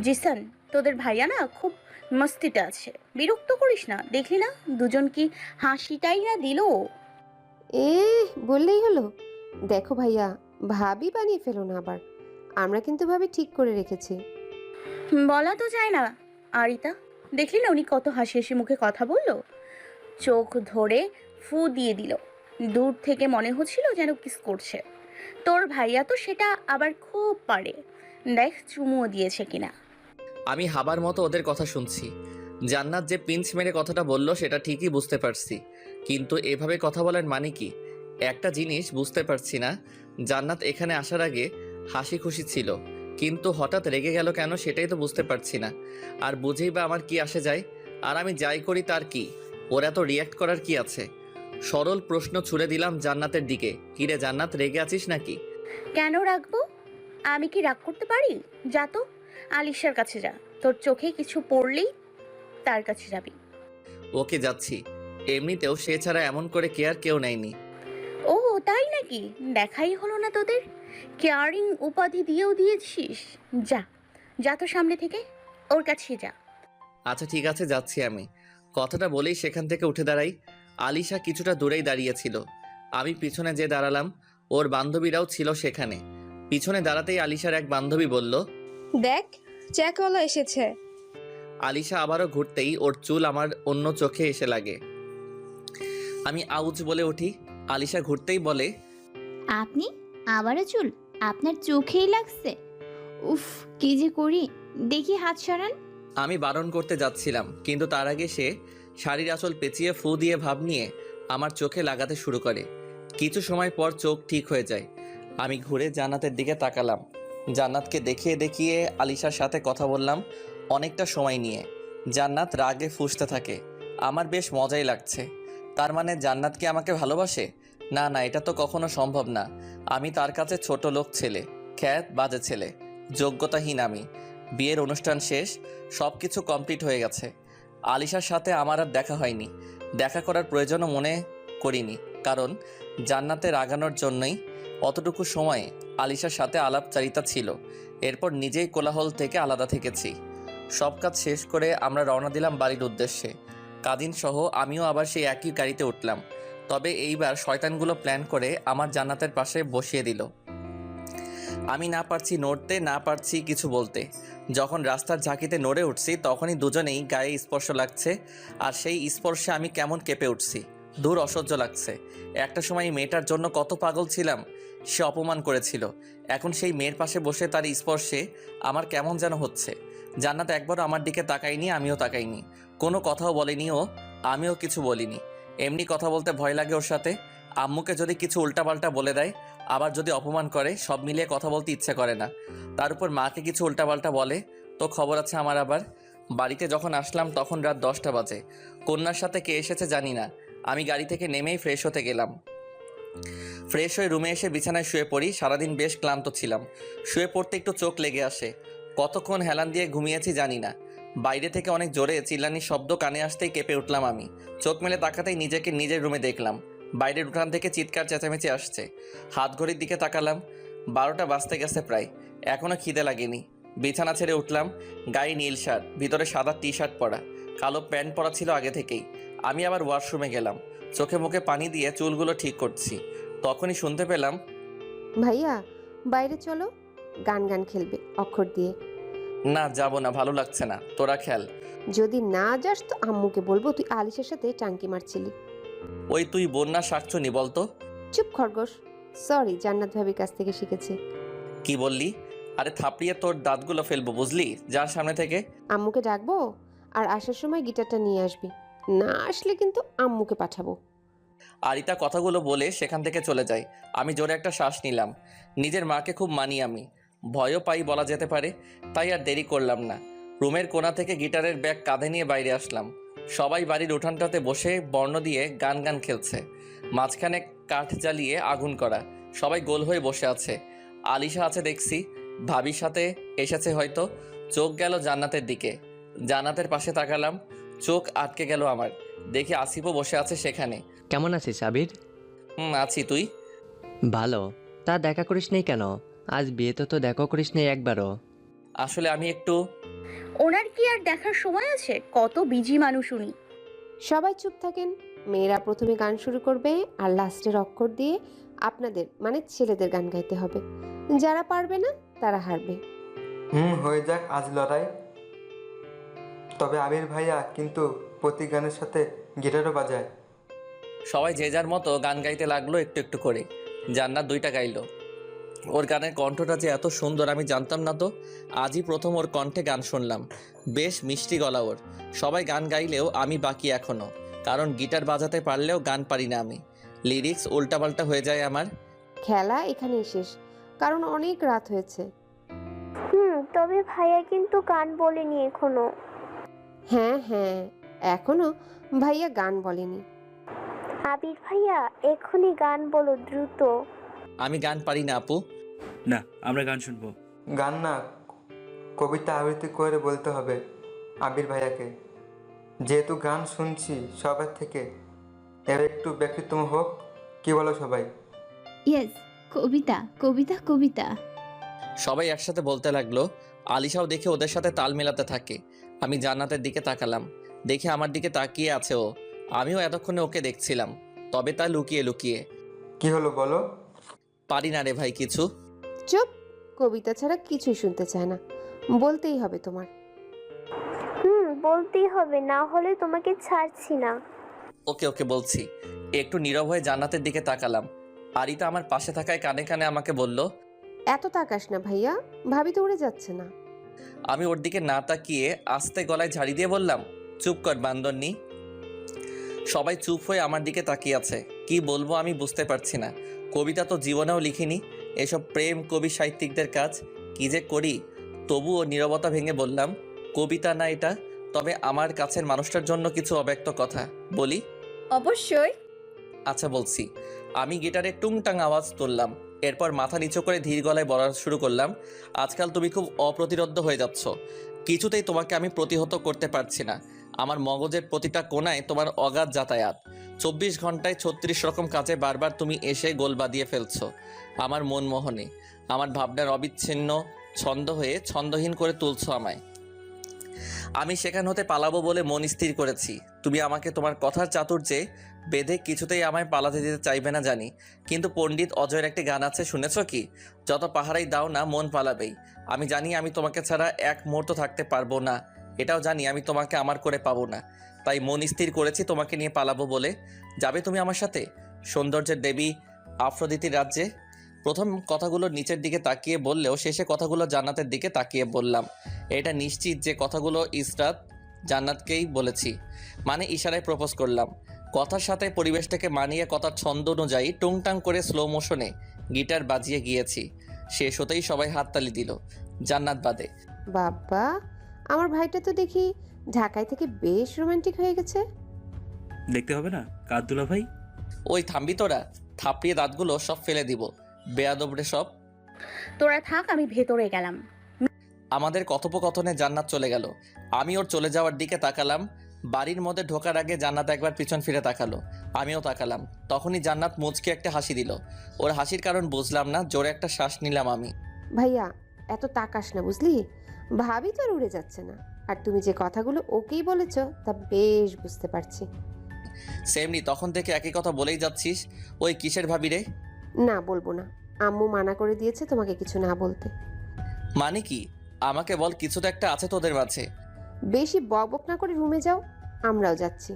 জিসান, তোদের ভাইয়া না খুব মস্তিতে আছে, বিরক্ত করিস না। দেখলি না দুজন কি হাসিটাই না দিল। এ বললেই হলো। দেখো ভাইয়া, ভাবি বানিয়ে ফেলো না আবার। আমরা কিন্তু ভাবি ঠিক করে রেখেছি। বলা তো যায় না। আরিতা, দেখলি না উনি কত হাসি হাসি মুখে কথা বললো, চোখ ধরে ফু দিয়ে দিল। দূর থেকে মনে হচ্ছিল যেন কিস করছে। তোর ভাইয়া তো সেটা আবার খুব পারে, দেখ চুমুও দিয়েছে কিনা। আমি হাবার মতো ওদের কথা শুনছি। জান্নাত যে পিঞ্চ মেরে কথাটা বলল সেটা ঠিকই বুঝতে পারছি, কিন্তু এভাবে কথা বলার মানে কি? একটা জিনিস বুঝতে পারছি না, জান্নাত এখানে আসার আগে হাসি খুশি ছিল, কিন্তু হঠাৎ রেগে গেল কেন সেটাই তো বুঝতে পারছি না। আর বুঝেই বা আমার কি আসে যায়? আর আমি যাই করি তার কি? ওর এত রিয়্যাক্ট করার কি আছে? সরল প্রশ্ন ছুড়ে দিলাম জান্নাতের দিকে, কিরে জান্নাত, রেগে আছিস নাকি? কেন রাখবো? আমি কি রাগ করতে পারি? যা তো আলিশার কাছে যা, তোর চোখে কিছু পড়লেই তার কাছে যাবি। ওকে, যাচ্ছি। এমনিতেও সে ছাড়া এমন করে কেয়ার কেউ নেয়নি। ও তাই নাকি? দেখাই হলো না তোদের। কেয়ারিং উপাধি দিয়েও দিয়েছিস। যা, যা তো সামনে থেকে, ওর কাছে যা। আচ্ছা ঠিক আছে, যাচ্ছি আমি। কথাটা বলেই সেখান থেকে উঠে দাঁড়াই। আলিশা কিছুটা দূরেই দাঁড়িয়েছিল। আমি পিছনে যে দাঁড়ালাম, ওর বান্ধবীরাও ছিল সেখানে। পিছনে দাঁড়াতেই আলিশার এক বান্ধবী বলল, দেখ, চ্যাকওয়ালা এসেছে। আলিশা আবারও ঘুরতেই ওর চুল আমার অন্য চোখে এসে লাগে। আমি আউজ বলে উঠি। আলিশা ঘুরতেই বলে, আপনি আবারও চুল? আপনার চোখেই লাগছে? উফ, কি যে করি, দেখি হাত সরান। আমি বারণ করতে যাচ্ছিলাম, কিন্তু তার আগে সে শাড়ির আঁচল পেঁচিয়ে ফু দিয়ে ভাব নিয়ে আমার চোখে লাগাতে শুরু করে। কিছু সময় পর চোখ ঠিক হয়ে যায়। আমি ঘুরে জান্নাতের দিকে তাকালাম। জান্নাতকে দেখিয়ে দেখিয়ে আলিশার সাথে কথা বললাম অনেকটা সময় নিয়ে। জান্নাত রাগে ফুঁসতে থাকে। আমার বেশ মজাই লাগছে। তার মানে জান্নাত কি আমাকে ভালোবাসে? না না, এটা তো কখনো সম্ভব না। আমি তার কাছে ছোট লোক ছেলে, খ্যাত বাজে ছেলে, যোগ্যতাহীন আমি। বিয়ের অনুষ্ঠান শেষ, সব কিছু কমপ্লিট হয়ে গেছে। আলিশার সাথে আমার আর দেখা হয়নি, দেখা করার প্রয়োজনও মনে করিনি, কারণ জান্নাতে রাগানোর জন্যই অতটুকু সময়ে আলিশার সাথে আলাপচারিতা ছিল। এরপর নিজেই কোলাহল থেকে আলাদা থেকেছি। সব কাজ শেষ করে আমরা রওনা দিলাম বাড়ির উদ্দেশ্যে। কাজিন সহ আমিও আবার সেই একই গাড়িতে উঠলাম। তবে এইবার শয়তানগুলো প্ল্যান করে আমার জান্নাতের পাশে বসিয়ে দিল। আমি না পারছি নড়তে, না পারছি কিছু বলতে। যখন রাস্তার ঝাঁকিতে নড়ে উঠছি তখনই দুজনেই গায়ে স্পর্শ লাগছে, আর সেই স্পর্শে আমি কেমন কেঁপে উঠছি। দূর, অসহ্য লাগছে। একটা সময় মেয়েটার জন্য কত পাগল ছিলাম। সে অপমান করেছিল, এখন সেই মেয়ের পাশে বসে তার স্পর্শে আমার কেমন যেন হচ্ছে। জান্নাত একবারও আমার দিকে তাকায়নি, আমিও তাকাইনি। কোনো কথাও বলেনি ও, আমিও কিছু বলিনি। এমনি কথা বলতে ভয় লাগে ওর সাথে। আম্মুকে যদি কিছু উল্টাপাল্টা বলে দেয়, আবার যদি অপমান করে, সব মিলিয়ে কথা বলতে ইচ্ছে করে না। তার উপর মাকে কিছু উল্টাপাল্টা বলে তো খবর আছে আমার। আবার বাড়িতে যখন আসলাম তখন রাত 10টা বাজে। কন্যার সাথে কে এসেছে জানি না। আমি গাড়ি থেকে নেমেই ফ্রেশ হতে গেলাম। ফ্রেশ হয়ে রুমে এসে বিছানায় শুয়ে পড়ি। সারাদিন বেশ ক্লান্ত ছিলাম। শুয়ে পড়তে একটু চোখ লেগে আসে। কতক্ষণ হেলান দিয়ে ঘুমিয়েছি জানি না। বাইরে থেকে অনেক জোরে চিল্লানির শব্দ কানে আসতেই কেঁপে উঠলাম আমি। চোখ মেলে তাকাতেই নিজেকে নিজের রুমে দেখলাম। বাইরের উঠান থেকে চিৎকার চেঁচামেচি আসছে। হাত ঘড়ির দিকে তাকালাম, 12টা বাজতে গেছে প্রায়। এখনও খিদে লাগেনি। বিছানা ছেড়ে উঠলাম। গায়ে নীল শার্ট, ভিতরে সাদা টি শার্ট পরা, কালো প্যান্ট পরা ছিল আগে থেকেই। আমি আবার ওয়াশরুমে গেলাম। চোখে মুখে পানি দিয়ে চুলগুলো ঠিক করছি। তখনই শুনতে পেলাম, ভাইয়া বাইরে চলো, গান গান খেলবে অক্ষর দিয়ে। না যাবো না, ভালো লাগছে না, তোরা খেল। যদি না যাস তো আম্মুকে বলবো তুই আলিশের সাথে টাঙ্কি মারছিলি। ওই তুই বন্যা শাকচুনি বলতো। চুপ খরগোশ। সরি, জান্নাত ভাবির কাছ থেকে শিখেছি। কি বললি? আরে থাপড়িয়ে তোর দাঁতগুলো ফেলবো, বুঝলি? যার সামনে থেকে। আম্মুকে ডাকবো আর আসার সময় গিটারটা নিয়ে আসবি, না আসলে কিন্তু আম্মুকে পাঠাবো। আরিতা কথাগুলো বলে সেখান থেকে চলে যায়। আমি জোরে একটা শ্বাস নিলাম। নিজের মাকে খুব মানি আমি, ভয়ও পাই বলা যেতে পারে। তাই আর দেরি করলাম না, রুমের কোণা থেকে গিটারের ব্যাগ কাঁধে নিয়ে বাইরে আসলাম। সবাই বাড়ির উঠানটাতে বসে বর্ণ দিয়ে গান গান খেলছে। মাঝখানে কাঠ জ্বালিয়ে আগুন করা, সবাই গোল হয়ে বসে আছে। আলিশা আছে দেখছি, ভাবির সাথে এসেছে হয়তো। চোখ গেল জান্নাতের দিকে, জান্নাতের পাশে তাকালাম, চোখ আটকে গেল আমার। দেখি আসিফও বসে আছে সেখানে। কেমন আছিস আবির? আছি, তুই? ভালো। তা দেখা করিস নেই কেন? আজ বিয়েতে তো দেখা করিস নেই একবারও। আসলে আমি একটু। ওনার কি আর দেখার সময় আছে? কত বিজি মানুষ উনি। সবাই চুপ থাকেন। মেয়েরা প্রথমে গান শুরু করবে আর লাস্টের অক্ষর দিয়ে আপনাদের মানে ছেলেদের গান গাইতে হবে। যারা পারবে না তারা হারবে। হয়ে যাক আজ লড়াই। তবে আবির ভাইয়া কিন্তু প্রতি গানের সাথে গিটারও বাজায়। সবাই যে যার মতো গান গাইতে লাগলো একটু একটু করে। জান্নাত 2টা গাইলো। ওর গানের কণ্ঠটা যে এত সুন্দর আমি জানতাম না তো। আজই প্রথম ওর কণ্ঠে গান শুনলাম। বেশ মিষ্টি গলা ওর। সবাই গান গাইলেও আমি বাকি এখনো, কারণ গিটার বাজাতে পারলেও গান পারি না আমি। লিরিক্স উল্টাপাল্টা হয়ে যায় আমার। খেলা এখানেই শেষ, কারণ অনেক রাত হয়েছে। তবে ভাইয়া কিন্তু গান বলেনি এখনো। হ্যাঁ হ্যাঁ, এখনো ভাইয়া গান বলেনি। আবির ভাইয়া এখনই গান বলো দ্রুত। আমি গান পারি না আপু। না, আমরা গান শুনবো। গান না, কবিতা আবৃত্তি করে বলতে হবে আবির ভাইয়াকে। যেহেতু গান শুনছি সবার থেকে, এর একটু ব্যক্তিত্ব হোক। কি বলো সবাই? ইয়েস, কবিতা কবিতা কবিতা। সবাই একসাথে বলতে লাগলো। আলিশাও দেখে ওদের সাথে তাল মেলাতে থাকে। আমি জান্নাতের দিকে তাকালাম, দেখে আমার দিকে তাকিয়ে আছে ও। আমিও এতক্ষণে ওকে দেখছিলাম, তবে তা লুকিয়ে লুকিয়ে। কি হলো বলো? পারি না রে ভাই কিছু। চুপ, কবিতা ছাড়া কিছুই শুনতে চায় না। বলতেই হবে তোমার। বলতেই হবে, না হলে তোমাকে ছাড়ছি না। ওকে ওকে বলছি। একটু নীরব হয়ে জান্নাতের দিকে তাকালাম। আরিতা আমার পাশে থাকায় কানে কানে আমাকে বলল, এত তাকাস না ভাইয়া, ভাবি তো উড়ে যাচ্ছে না। আমি ওর দিকে না তাকিয়ে আস্তে গলায় ঝাড়ি দিয়ে বললাম, চুপ কর বান্দরনি। সবাই চুপ হয়ে আমার দিকে তাকিয়ে আছে। কি বলবো আমি বুঝতে পারছি না। কবিতা তো জীবনেও লিখিনি, এসব প্রেম কবি সাহিত্যিকদের কাজ। কি যে করি। তবুও নীরবতা ভেঙে বললাম, কবিতা না এটা, তবে আমার কাছের মানুষটার জন্য কিছু অব্যক্ত কথা বলি। অবশ্যই। আচ্ছা বলছি। আমি গিটারে টুংটাং আওয়াজ তুললাম, এরপর মাথা নিচু করে ধীর গলায় বলা শুরু করলাম, আজকাল তুমি খুব অপ্রতিরোধ্য হয়ে যাচ্ছ। কিছুতেই তোমাকে আমি প্রতিহত করতে পারছি না। আমার মগজের প্রতিটা কোণায় তোমার অগাধ যাতায়াত। 24 ঘন্টায় 36 রকম কাজে বারবার তুমি এসে গোল বাঁধিয়ে ফেলছো আমার মনমোহনে। আমার ভাবনার অবিচ্ছিন্ন ছন্দ হয়ে ছন্দহীন করে তুলছো আমায়। আমি সেখান হতে পালাবো বলে মন স্থির করেছি। তুমি আমাকে তোমার কথার চাতুর্যে বেঁধে কিছুতেই আমায় পালাতে দিতে চাইবে না জানি, কিন্তু পণ্ডিত অজয়ের একটি গান আছে, শুনেছ কি? যত পাহারাই দাও না মন পালাবেই। আমি জানি আমি তোমাকে ছাড়া এক মুহূর্ত থাকতে পারবো না, এটাও জানি আমি তোমাকে আমার করে পাবো না। তাই মন স্থির করেছি তোমাকে নিয়ে পালাবো বলে। যাবে তুমি আমার সাথে সৌন্দর্যের দেবী আফ্রোদিতির রাজ্যে? প্রথম কথাগুলো নিচের দিকে তাকিয়ে বললেও শেষে কথাগুলো জান্নাতের দিকে তাকিয়ে বললাম। এটা নিশ্চিত যে কথাগুলো ইসরাত জান্নাতকেই বলেছি, মানে ইশারায় প্রপোজ করলাম। কথার সাথে পরিবেশটাকে মানিয়ে কথার ছন্দ অনুযায়ী টুংটাং করে স্লো মোশনে গিটার বাজিয়ে গিয়েছি। শেষ হতেই সবাই হাততালি দিল, জান্নাত বাদে। বাবা, আমার ভাইটা তো দেখি ঢাকায় থেকে বেশ রোমান্টিক হয়ে গেছে। দেখতে হবে না কাদুলা ভাই? ওই থামবি তোরা, থাপড়িয়ে দাঁতগুলো সব ফেলে দিব, বেয়াদবরে সব। তোরা থাক, আমি ভেতরে গেলাম। আমাদের কথোপকথনে জান্নাত চলে গেল। আমি ওর চলে যাওয়ার দিকে তাকালাম। বাড়ির মধ্যে ঢোকার আগে জান্নাত একবার পিছন ফিরে তাকালো, আমিও তাকালাম। তখনই জান্নাত মুচকে একটা হাসি দিল। ওর হাসির কারণ বুঝলাম না, জোরে একটা শ্বাস নিলাম আমি। ভাইয়া এত তাকাস না বুঝলি, ভাবি তো আর উড়ে যাচ্ছে না। আর তুমি যে কথাগুলো ওকেই বলেছ তা বেশ বুঝতে পারছি। সেমনি তখন থেকে একই কথা বলেই যাচ্ছিস। ওই কিসের ভাবি রে? না বলবো না, আম্মু মানা করে দিয়েছে তোমাকে কিছু না বলতে। মানে কি? আমাকে বল, কিছু তো একটা আছে তোদের মাঝে। বেশি বকবক না করে রুমে যাও, আমরাও যাচ্ছি।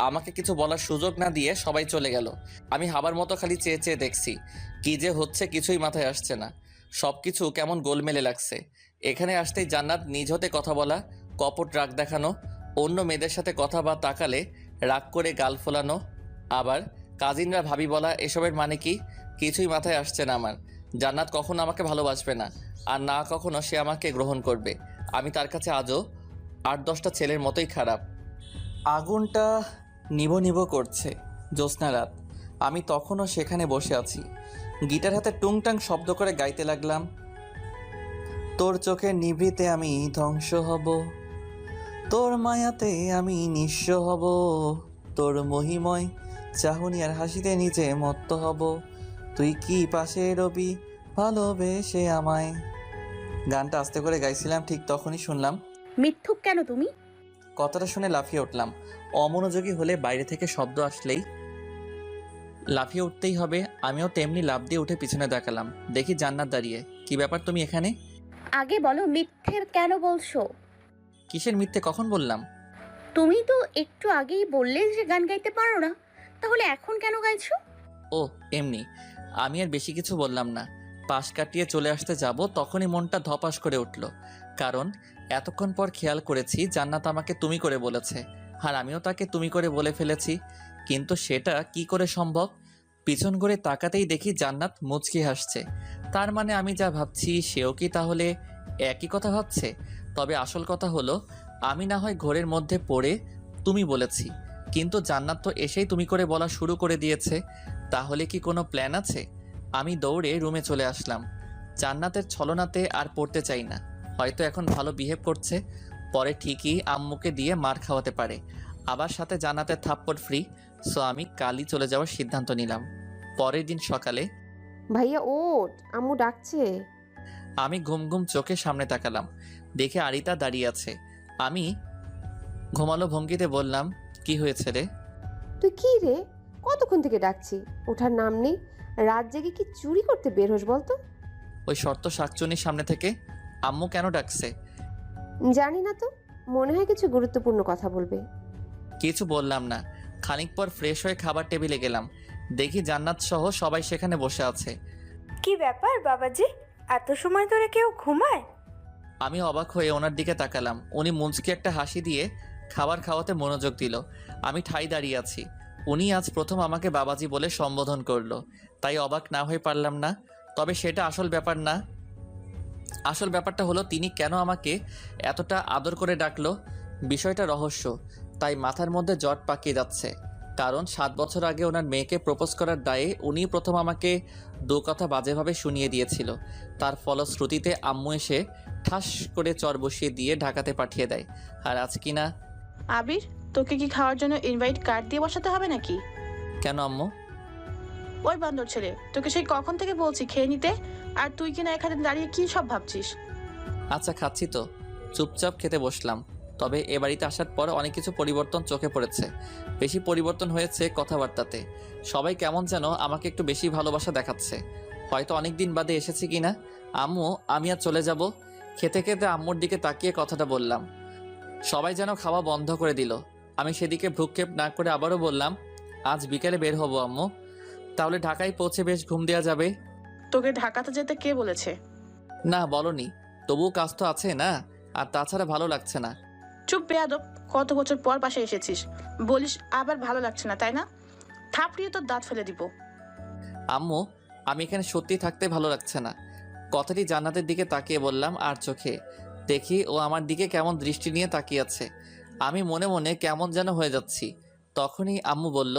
আমাকে কিছু বলার সুযোগ না দিয়ে সবাই চলে গেল। আমি হাবার মতো খালি চেয়ে চেয়ে দেখছি, কি যে হচ্ছে কিছুই মাথায় আসছে না। সব কিছু কেমন গোলমেলে লাগছে। এখানে আসতেই জান্নাত নিজ হতে কথা বলা, কপট রাগ দেখানো, অন্য মেয়েদের সাথে কথা বা তাকালে রাগ করে গাল ফোলানো, আবার কাজিনরা ভাবি বলা, এসবের মানে কি কিছুই মাথায় আসছে না আমার। জান্নাত কখনো আমাকে ভালোবাসবে না, আর না কখনো সে আমাকে গ্রহণ করবে। আমি তার কাছে আজও 8-10টা ছেলের মতোই খারাপ। আগুনটা নিভো নিভো করছে জ্যোৎস্না রাত। আমি তখনও সেখানে বসে আছি, গিটার হাতে টুংটাং শব্দ করে গাইতে লাগলাম। তোর চোখের নিভৃতে আমি ধ্বংস হব, তোর মায়াতে আমি নিঃস্ব হব, তোর মহিময় চাহনি আর হাসিতে নিজে মত্ত হব, তুই কি পাশে রবি ভালোবেসে আমায়। গানটা আস্তে করে গাইছিলাম, ঠিক তখনই শুনলাম। মিথ্যুক কেন তুমি? কথাটা শুনে লাফিয়ে উঠলাম। অমনোযোগী হলে বাইরে থেকে শব্দ আসলেই লাফিয়ে উঠতেই হবে। আমিও তেমনি লাফ দিয়ে উঠে পিছনে দেখালাম, দেখি জান্নাত দাঁড়িয়ে। কি ব্যাপার, তুমি এখানে? আগে বলো, মিথ্যের কেন বলছো? কিসের মিথ্যে, কখন বললাম? তুমি তো একটু আগেই বললে যে গান গাইতে পারো না, তাহলে এখন কেন গাইছো? ও এমনি, আমি আর বেশি কিছু বললাম না। পাশ কাটিয়ে চলে আসতে যাব, তখনই মনটা ধপাস করে উঠল। কারণ এতক্ষণ পর খেয়াল করেছি জান্নাত আমাকে তুমি করে বলেছে, আর আমিও তাকে তুমি করে বলে ফেলেছি। কিন্তু সেটা কি করে সম্ভব? পিছন করে তাকাতেই দেখি জান্নাত মুচকি হাসছে। তার মানে আমি যা ভাবছি সেও কি তাহলে একই কথা ভাবছে? তবে আসল কথা হলো, আমি না হয় ঘোরের মধ্যে পড়ে তুমি বলেছি, কিন্তু জান্নাত তো এসেই তুমি করে বলা শুরু করে দিয়েছে। তাহলে কি কোনো প্ল্যান আছে? আমি দৌড়ে রুমে চলে আসলাম। জান্নাতের ছলনাতে আর পড়তে চাই না। হয়তো এখন ভালো বিহেভ করছে, পরে ঠিকই আম্মুকে দিয়ে মার খাওয়াতে পারে। আবার সাথে জান্নাতের থাপ্পড় ফ্রি। সো আমি কালই চলে যাওয়ার সিদ্ধান্ত নিলাম। পরের দিন সকালে ভাইয়া ওঠ, আম্মু ডাকছে। আমি ঘুম ঘুম চোখে সামনে তাকালাম, দেখে আরিতা দাঁড়িয়ে আছে। আমি ঘুমালো ভঙ্গিতে বললাম, কি হয়েছে রে? তুই কি রে, কতক্ষণ থেকে ডাকছি, ওঠার নাম নেই। রাত জেগে কি চুরি করতে বের হোস বলতো? ওই শর্ত শাকচুনির সামনে থেকে আম্মু কেন ডাকছে? জানি না তো, মনে হয় কিছু গুরুত্বপূর্ণ কথা বলবে। কিছু বললাম না। খানিক পর ফ্রেশ হয়ে খাবার টেবিলে গেলাম, দেখি জান্নাত সহ সবাই সেখানে বসে আছে। কি ব্যাপার বাবাজি, এত সময় ধরে কেউ ঘুমায়? আমি অবাক হয়ে ওনার দিকে তাকালাম। উনি মুচকি একটা হাসি দিয়ে খাবার খাওয়াতে মনোযোগ দিল। আমি ঠাই দাঁড়িয়ে আছি। উনি আজ প্রথম আমাকে বাবাজি বলে সম্বোধন করলো, তাই অবাক না হয়ে পারলাম না। তবে সেটা আসল ব্যাপার না। আসল ব্যাপারটা হলো তিনি কেন আমাকে এতটা আদর করে ডাকলো। বিষয়টা রহস্য, তাই মাথার মধ্যে জট পাকিয়ে যাচ্ছে। কারণ 7 বছর আগে ওনার মেয়েকে প্রপোজ করার দায়ে উনি প্রথম আমাকে দু কথা বাজেভাবে শুনিয়ে দিয়েছিল। তার ফলশ্রুতিতে আম্মু এসে ঠাস করে চর বসিয়ে দিয়ে ঢাকাতে পাঠিয়ে দেয়। আর আজ কিনা আবির, তোকে কি খাওয়ার জন্য ইনভাইট কার্ড দিয়ে বসাতে হবে নাকি? কেন আম্মু? ওই বান্দর ছেলে তোকে সেই কখন থেকে বলছি খেয়ে নিতে, আর তুই কিনা এখানে দাঁড়িয়ে কি সব ভাবছিস? আচ্ছা খাচ্ছি তো। চুপচাপ খেতে বসলাম। তবে এ বাড়িতে আসার পর অনেক কিছু পরিবর্তন চোখে পড়েছে। বেশি পরিবর্তন হয়েছে কথাবার্তাতে। সবাই কেমন যেন আমাকে একটু বেশি ভালোবাসা দেখাচ্ছে। হয়তো অনেক দিন বাদে এসেছি কিনা। আম্মু, আমি আর চলে যাব। খেতে খেতে আম্মুর দিকে তাকিয়ে কথাটা বললাম। সবাই যেন খাওয়া বন্ধ করে দিল। আমি সেদিকে ভ্রুক্ষেপ না করে আবারও বললাম, আজ বিকেলে বের হব আম্মু। তাহলে ঢাকায় পৌঁছে বেশ ঘুম দেওয়া যাবে। তোকে ঢাকাতে যেতে কে বলেছে? না বলনি, তবুও কাজ তো আছে না। আর তাছাড়া ভালো লাগছে না। চুপ বেয়াদব, কত বছর পর পাশে এসেছিস, বলিস আবার ভালো লাগছে না, তাই না? থাপড়িয়ে তোর দাঁত ফেলে দিব। আম্মু, আমি এখানে সত্যি থাকতে ভালো লাগছে না। কথাটি জান্নাতের দিকে তাকিয়ে বললাম আর চোখে। দেখি ও আমার দিকে কেমন দৃষ্টি নিয়ে তাকিয়ে আছে। আমি মনে মনে কেমন যেন হয়ে যাচ্ছি। তখনই আম্মু বলল,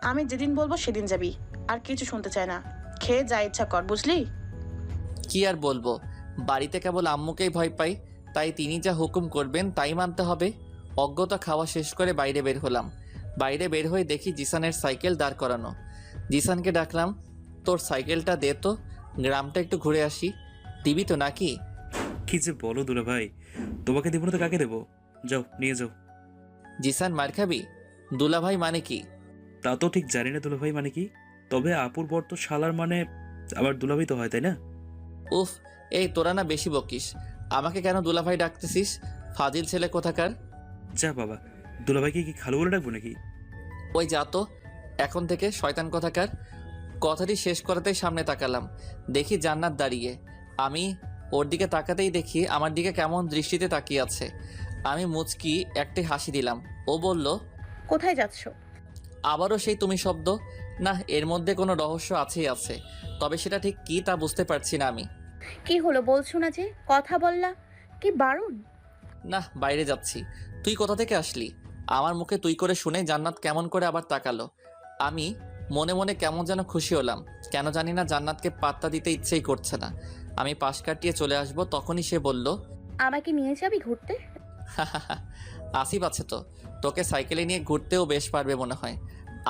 আমি যেদিন বলবো সেদিন যাবি, আর কিছু শুনতে চাই না। খেয়ে যা ইচ্ছা কর, বুঝলি? কি আর বলবো, বাড়িতে কেবল আম্মুকেই ভয় পাই, তাই তিনি যা হুকুম করবেন তাই মানতে হবে। অজ্ঞতা খাওয়া শেষ করে বাইরে বের হলাম। বাইরে বের হয়ে দেখি জিসানের সাইকেল দাঁড় করানো। জিসানকে ডাকলাম, তোর সাইকেলটা দে তো, গ্রামটা একটু ঘুরে আসি। দিবি তো নাকি? কি যে বলো দুলা ভাই, তোমাকে দেবো না তো কাকে দেবো? যাও নিয়ে যাও। জিসান, মার খাবি? দুলাভাই মানে কি? তা তো ঠিক জানি না দুলা ভাই মানে কি, তবে আপুর বর তো শালার মানে আবার দুলাভাই তো হয়, তাই না? উফ, এই তোরা না বেশি বকিস, আমাকে কেন দুলাভাই ডাকতেছিস? ফাজিল ছেলে কোথাকার। যা বাবা, দুলাভাইকে কি খালু বলে ডাকবো নাকি? ওই যা তো এখন থেকে, শয়তান কোথাকার। কথাটি শেষ করাতেই সামনে তাকালাম, দেখি জান্নাত দাঁড়িয়ে। আমি ওর দিকে তাকাতেই দেখি আমার দিকে কেমন দৃষ্টিতে তাকিয়ে আছে। আমি মুচকি একটি হাসি দিলাম। ও বলল, কোথায় যাচ্ছ? আবারও সেই তুমি শব্দ। না, এর মধ্যে কোনো রহস্য আছেই আছে, তবে সেটা ঠিক কি তা বুঝতে পারছি না আমি। কি হলো বলছো না যে? কথা বললা কি বারণ? না, বাইরে যাচ্ছি। তুই কোথা থেকে আসলি? আমার মুখে তুই করে শুনে জান্নাত কেমন করে আবার তাকালো। আমি মনে মনে কেমন যেন খুশি হলাম, কেন জানি না জান্নাতকে পাত্তা দিতে ইচ্ছেই করছে না। আমি পাশ কাটিয়ে চলে আসবো, তখনই সে বলল, আমাকে নিয়ে যাবি ঘুরতে? আসিফ আছে তো, তোকে সাইকেলে নিয়ে ঘুরতেও বেশ পারবে মনে হয়।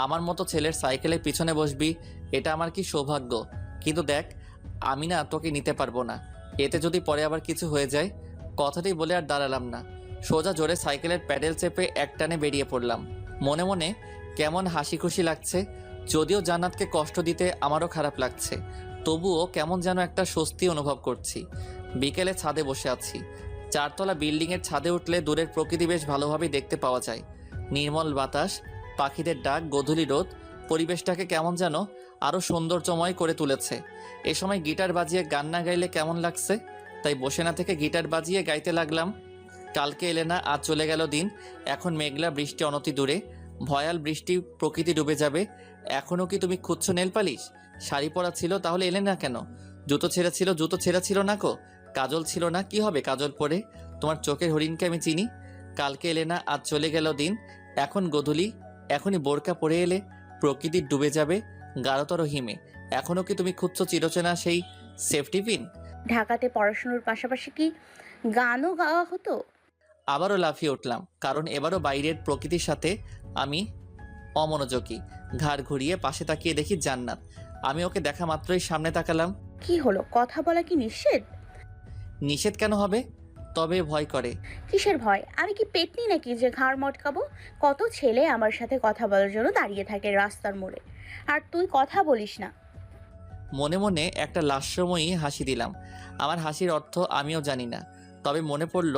আমার মতো ছেলের সাইকেলের পিছনে বসবি, এটা আমার কি সৌভাগ্য। কিন্তু দেখ, আমি না তোকে নিতে পারবো না, এতে যদি পরে আবার কিছু হয়ে যায়। কথাটি বলে আর দাঁড়ালাম না, সোজা জোরে সাইকেলের প্যাডেল চেপে একটানে বেরিয়ে পড়লাম। মনে মনে কেমন হাসি খুশি লাগছে, যদিও জান্নাতকে কষ্ট দিতে আমারও খারাপ লাগছে, তবুও কেমন যেন একটা স্বস্তি অনুভব করছি। বিকেলে ছাদে বসে আছি। 4 তলা বিল্ডিংয়ের ছাদে উঠলে দূরের প্রকৃতি বেশ ভালোভাবেই দেখতে পাওয়া যায়। নির্মল বাতাস, পাখিদের ডাক, গোধূলি রোদ পরিবেশটাকে কেমন যেন আরও সৌন্দর্যময় করে তুলেছে। এ সময় গিটার বাজিয়ে গান না গাইলে কেমন লাগছে, তাই বসে না থেকে গিটার বাজিয়ে গাইতে লাগলাম। কালকে এলে না, আজ চলে গেল দিন। এখন মেঘলা বৃষ্টি অনতি দূরে, ভয়াল বৃষ্টি, প্রকৃতি ডুবে যাবে। এখনও কি তুমি খুঁজছো নেল পালিশ? শাড়ি পরা ছিল, তাহলে এলে না কেন? জুতো ছেঁড়া ছিল, জুতো ছেঁড়া ছিল না কো? কাজল ছিল না, কি হবে কাজল পরে? তোমার চোখের হরিণকে আমি চিনি। কালকে এলে না, আজ চলে গেল দিন। এখন গোধূলি, এখনই বোরকা পরে এলে, প্রকৃতি ডুবে যাবে গাঢ়তর হিমে। এখনও কি তুমি খুঁজছো চিরচেনা সেই সেফটি পিন? ঢাকাতে পড়াশোনার পাশাপাশি কি গানও গাওয়া হতো? আবারও লাফিয়ে উঠলাম, কারণ এবারও বাইরের প্রকৃতির সাথে আমি অমনোযোগী। ঘাড় ঘুরিয়ে পাশে তাকিয়ে দেখি জান্নাত। আমি ওকে দেখা মাত্রই সামনে তাকালাম। কি হলো, কথা বলা কি নিষেধ? নিষেধ কেন হবে? তবে ভয় করে। কিসের ভয়? আমি কি পেতনি নাকি যে ঘাড় মটকাবো? কত ছেলে আমার সাথে কথা বলার জন্য দাঁড়িয়ে থাকে রাস্তার মোড়ে, আর তুই কথা বলিস না। মনে মনে একটা লাস্যময়ী হাসি দিলাম। আমার হাসির অর্থ আমিও জানি না, তবে মনে পড়ল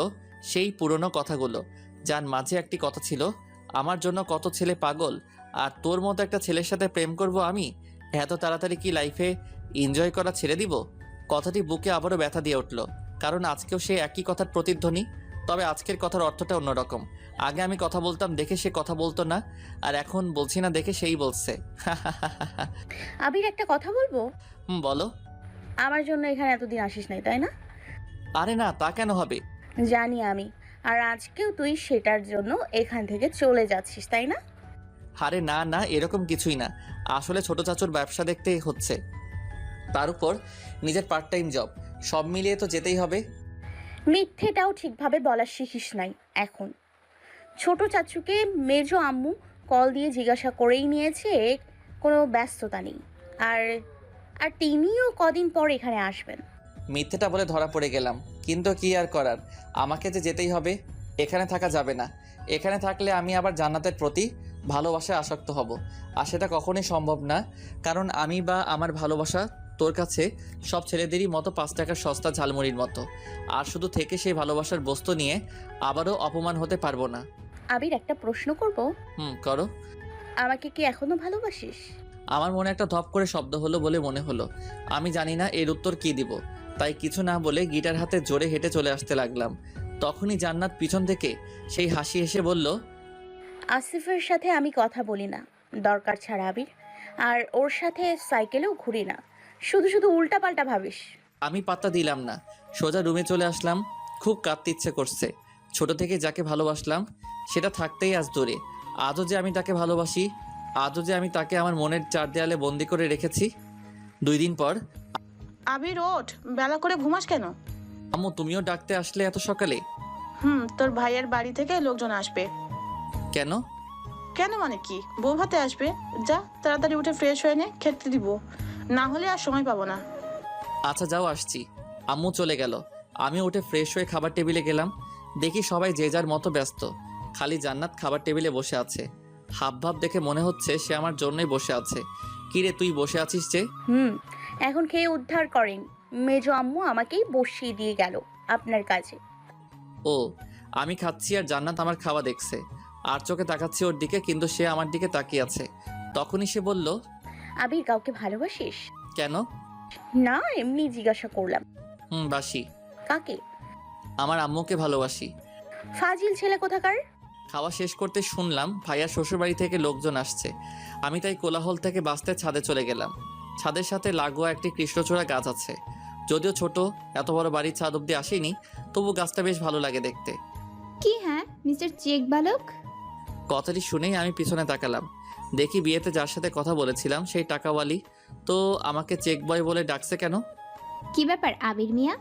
সেই পুরনো কথাগুলো, যার মাঝে একটি কথা ছিল, আমার জন্য কত ছেলে পাগল, আর তোর মতো একটা ছেলের সাথে প্রেম করব আমি? এত তাড়াতাড়ি কি লাইফে এনজয় করা ছেড়ে দিব? কথাটি বুকে আবারও ব্যথা দিয়ে উঠল, কারণ আজকেও সে একই কথার প্রতিধ্বনি। তবে আজকের কথার অর্থটা অন্যরকম। আগে আমি কথা বলতাম দেখে সে কথা বলতো না, আর এখন বলছি না দেখে সেই বলছে। আবির, একটা কথা বলবো? বলো। আমার জন্য এখানে এতদিন আসিস নাই, তাই না? আরে না, তা কেন হবে? জানি আমি, আর আজকেও তুই সেটার জন্য এখান থেকে চলে যাচ্ছিস, তাই না? আরে না না, এরকম কিছুই না। আসলে ছোট চাচুর ব্যবসা দেখতে হচ্ছে, তার উপর নিজের পার্ট টাইম জব, সব মিলিয়ে তো যেতেই হবে। মিথ্যেটাও ঠিকভাবে বলা শিখিস নাই এখন। ছোট চাচুকে মেজো আম্মু কল দিয়ে জিজ্ঞাসা করেই নিয়েছে, কোনো ব্যস্ততা নেই, আর আর তিনিও কদিন পর এখানে আসবেন। মিথ্যেটা বলে ধরা পড়ে গেলাম, কিন্তু কি আর করার, আমাকে যে যেতেই হবে। এখানে থাকা যাবে না। এখানে থাকলে আমি আবার জান্নাতের প্রতি ভালোবাসায় আসক্ত হব, আর সেটা কখনোই সম্ভব না। কারণ আমি বা আমার ভালোবাসা তোর কাছে সব ছেলেদেরই মতো 5 টাকার সস্তা ঝালমুড়ির মতো, আর শুধু থেকে সেই ভালোবাসার বস্তু নিয়ে আবারও অপমান হতে পারবো না। আবির, একটা প্রশ্ন করব? করো। আমাকে কি এখনো ভালোবাসিস? আমার মনে একটা ধপ করে শব্দ হলো বলে মনে হলো। আমি জানি না এর উত্তর কি দিব, তাই কিছু না বলে গিটার হাতে জোরে হেঁটে চলে আসতে লাগলাম। তখনই জান্নাত পিছন থেকে সেই হাসি হেসে বলল, আসিফের সাথে আমি কথা বলি না দরকার ছাড়া আবির, আর ওর সাথে সাইকেলেও ঘুরি না, শুধু শুধু উল্টাপাল্টা ভাবিস। আমি পাত্তা দিলাম না, সোজা রুমে চলে আসলাম। খুব কাঁদতে ইচ্ছে করছে। ছোট থেকে যাকে ভালোবাসলাম সেটা থাকতেই আজ দূরে। আজও যে আমি তাকে ভালোবাসি, আজও যে আমি তাকে আমার মনের 4 দেয়ালে বন্দি করে রেখেছি। 2 দিন পর। আবির ওঠ, বেলা করে ঘুমাস কেন? আম্মু, তুমিও ডাকতে আসলে এত সকালে? তোর ভাইয়ের বাড়ি থেকে লোকজন আসবে। কেন? কেন মানে কি, বউ ভাতে আসবে। যা তাড়াতাড়ি উঠে ফ্রেশ হয়ে নে, খেতে দিব, না হলে আর সময় পাবো না। আচ্ছা যাও, আসছি। আম্মু চলে গেল। আমি উঠে ফ্রেশ হয়ে খাবার টেবিলে গেলাম। দেখি সবাই যে যার মতো ব্যস্ত, খালি জান্নাত খাবার টেবিলে বসে আছে। হাবভাব দেখে মনে হচ্ছে সে আমার জন্যই বসে আছে। কিরে, তুই বসে আছিস যে? এখন খেয়ে উদ্ধার করেন, মেজো আম্মু আমাকেই বসিয়ে দিয়ে গেল আপনার কাছে। ও, আমি খাচ্ছি আর জান্নাত আমার খাওয়া দেখছে, আর চোখে তাকাচ্ছি ওর দিকে, কিন্তু সে আমার দিকে তাকিয়ে আছে। তখনই সে বলল, আবির, কাউকে ভালোবাসিস? কেন? না, এমনি জিজ্ঞাসা করলাম। বাসি। কাকে? আমার আম্মুকে ভালোবাসি। ফাজিল ছেলে কোথাকার। খাওয়া শেষ করতে শুনলাম ভাইয়ার শ্বশুরবাড়ি থেকে লোকজন আসছে। আমি তাই কোলাহল থেকে বাঁচতে ছাদে চলে গেলাম। ছাদের সাথে লাগোয়া একটি কৃষ্ণচূড়া গাছ আছে। যদিও ছোট, এত বড় বাড়ির ছাদ অব্দি আসেনি, তবু গাছটা বেশ ভালো লাগে দেখতে। কি হ্যাঁ মিস্টার চেক বালক? কথাটি শুনেই আমি পিছনে তাকালাম। দেখি বিয়েতে যার সাথে কথা বলেছিলাম সেই টাকাওয়ালি, তো আমাকে চেক বয় বলে ডাকছে কেন? কি ব্যাপার আবির মিয়া,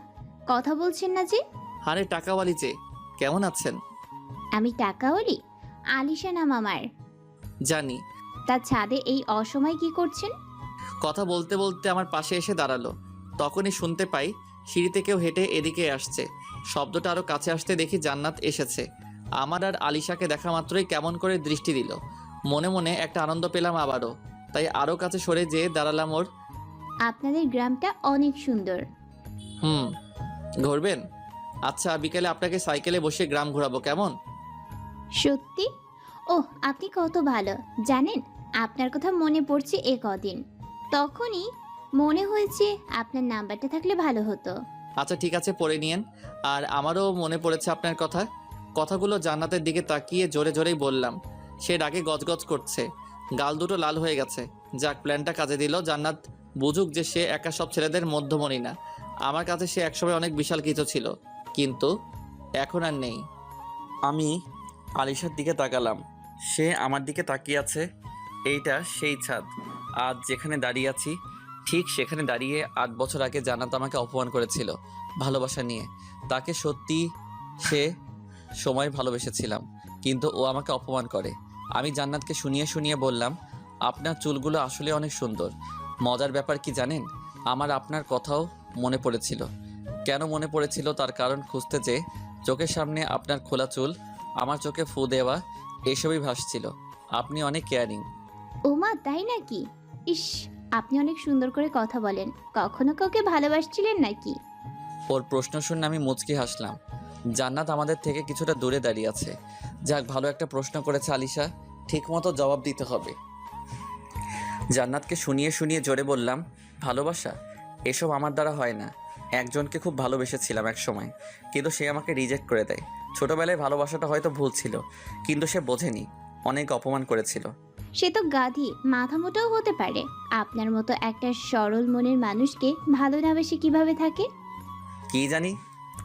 কথা বলছেন না যে? আরে টাকাওয়ালি যে, কেমন আছেন? আমি টাকাওয়ালি? আলিশা নাম আমার। জানি। তার ছাদে এই অসময় কি করছেন? কথা বলতে বলতে আমার পাশে এসে দাঁড়ালো। তখনই শুনতে পাই সিঁড়িতে কেউ হেঁটে এদিকে আসছে। শব্দটা আরও কাছে আসতে দেখি জান্নাত এসেছে। আমার আর আলিশাকে দেখা মাত্রই কেমন করে দৃষ্টি দিল। মনে মনে একটা আনন্দ পেলাম আবারও, তাই আরও কাছে সরে যেয়ে দাঁড়ালাম ওর। আপনাদের গ্রামটা অনেক সুন্দর। ঘুরবেন? আচ্ছা, বিকেলে আপনাকে সাইকেলে বসে গ্রাম ঘোরাবো, কেমন? সত্যি? ওহ, আপনি কত ভালো। জানেন, আপনার কথা মনে পড়ছে এ কদিন। তখনই মনে হয়েছে আপনার নাম্বারটা থাকলে ভালো হতো। আচ্ছা ঠিক আছে, পড়ে নিয়েন। আর আমারও মনে পড়েছে আপনার কথা। কথাগুলো জান্নাতের দিকে তাকিয়ে জোরে জোরেই বললাম। সে রাগে গজগজ করছে, গাল দুটো লাল হয়ে গেছে। যাক, প্ল্যানটা কাজে দিল। জান্নাত বুঝুক যে সে একা সব ছেলেদের মধ্যমণি না। আমার কাছে সে একসময় অনেক বিশাল কিছু ছিল, কিন্তু এখন আর নেই। আমি আলিশার দিকে তাকালাম, সে আমার দিকে তাকিয়ে আছে। এইটা সেই ছাদ। আজ যেখানে দাঁড়িয়ে আছি ঠিক সেখানে দাঁড়িয়ে 8 বছর আগে জান্নাত আমাকে অপমান করেছিল ভালোবাসা নিয়ে। তাকে সত্যি সে সময় ভালোবেসেছিলাম, কিন্তু ও আমাকে অপমান করে। আমি জান্নাতকে শুনিয়ে শুনিয়ে বললাম, আপনার চুলগুলো আসলে অনেক সুন্দর। মজার ব্যাপার কি জানেন, আমার আপনার কথাও মনে পড়েছিল। কেন মনে পড়েছিল তার কারণ খুঁজতে যে চোখের সামনে আপনার খোলা চুল, আমার চোখে ফু দেওয়া, এসবই ভাসছিল। আপনি অনেক কেয়ারিং। ওমা, তাই নাকি? ইস, আপনি অনেক সুন্দর করে কথা বলেন। কখনো কাউকে ভালোবাসছিলেন নাকি? ওর প্রশ্ন শুনে আমি মুচকি হাসলাম। জান্নাত আমাদের থেকে কিছুটা দূরে দাঁড়িয়ে আছে। যাক, ভালো একটা প্রশ্ন করেছে আলিশা, ঠিকমতো জবাব দিতে হবে। জান্নাতকে শুনিয়ে শুনিয়ে জোরে বললাম, ভালোবাসা এসব আমার দ্বারা হয় না। একজনকে খুব ভালোবেসেছিলাম এক সময়, কিন্তু সে আমাকে রিজেক্ট করে দেয়। ছোটবেলায় ভালোবাসাটা হয়তো ভুল ছিল, কিন্তু সে বোঝেনি, অনেক অপমান করেছিল। সে তো গাধি, মাথা মোটাও হতে পারে। আপনার মতো একটা সরল মনের মানুষকে ভালো না বেশি কিভাবে থাকে? কি জানি,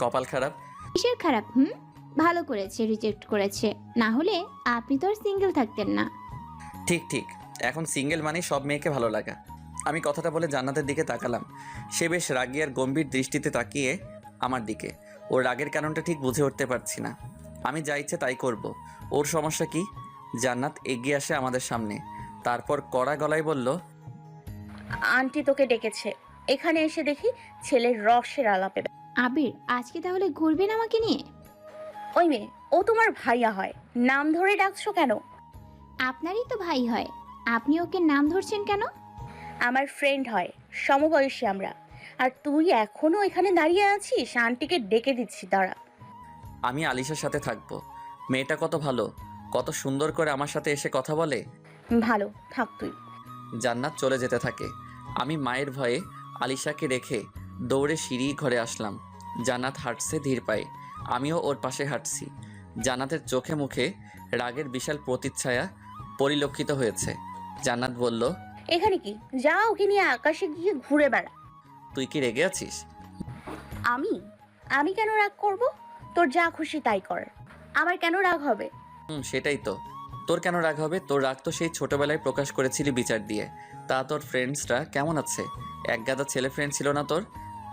কপাল খারাপ। কিসের খারাপ? ভালো করেছে রিজেক্ট করেছে, না হলে আপনি তো আর সিঙ্গেল থাকতেন না। ঠিক ঠিক, এখন সিঙ্গেল মানে সব মেয়েকে ভালো লাগা। আমি কথাটা বলে জান্নাতের দিকে তাকালাম। সে বেশ রাগী আর গম্ভীর দৃষ্টিতে তাকিয়ে আমার দিকে। ওর রাগের কারণটা ঠিক বুঝে উঠতে পারছি না। আমি যা ইচ্ছে তাই করব, ওর সমস্যা কি? জান্নাত এগিয়ে আসে আমাদের সামনে, তারপর কড়া গলায় বলল, আন্টি তোকে ডেকেছে। এখানে এসে দেখি ছেলের রসের আলাপে। আবির, আজকে তাহলে ঘুরবেন আমাকে নিয়ে? ওই মেয়ে, ও তোমার ভাইয়া হয়, নাম ধরে ডাকছো কেন? আপনারই তো ভাই হয়, আপনি ওকে নাম ধরছেন কেন? আমার ফ্রেন্ড হয়, সমবয়সী আমরা। আর তুই এখনো এখানে দাঁড়িয়ে আছিস? আন্টিকে ডেকে দিচ্ছি, দাঁড়া। আমি আলিশার সাথে থাকবো। মেয়েটা কত ভালো, কত সুন্দর করে আমার সাথে এসে কথা বলে। ভালো থাক তুই। জান্নাত চলে যেতে থাকে। আমি মায়ের ভয়ে আলিশাকে রেখে দৌড়ে সিঁড়ি ঘরে আসলাম। জান্নাত হাঁটছে ধীর পায়ে, আমিও ওর পাশে হাঁটছি। জান্নাতের চোখে মুখে রাগের বিশাল প্রতিচ্ছায়া পরিলক্ষিত হয়েছে। জান্নাত বলল, এখানে কি? যা ওকে নিয়ে আকাশে গিয়ে ঘুরে বেড়া। তুই কি রেগে আছিস? আমি কেন রাগ করব? তোর যা খুশি তাই কর, আমার কেন রাগ হবে? সেটাই তো, তোর কেন রাগ হবে? তোর রাগ তো সেই ছোটবেলায় প্রকাশ করেছিলি বিচার দিয়ে। তা তোর ফ্রেন্ডসরা কেমন আছে? এক গাদা ছেলে ফ্রেন্ড ছিল না তোর?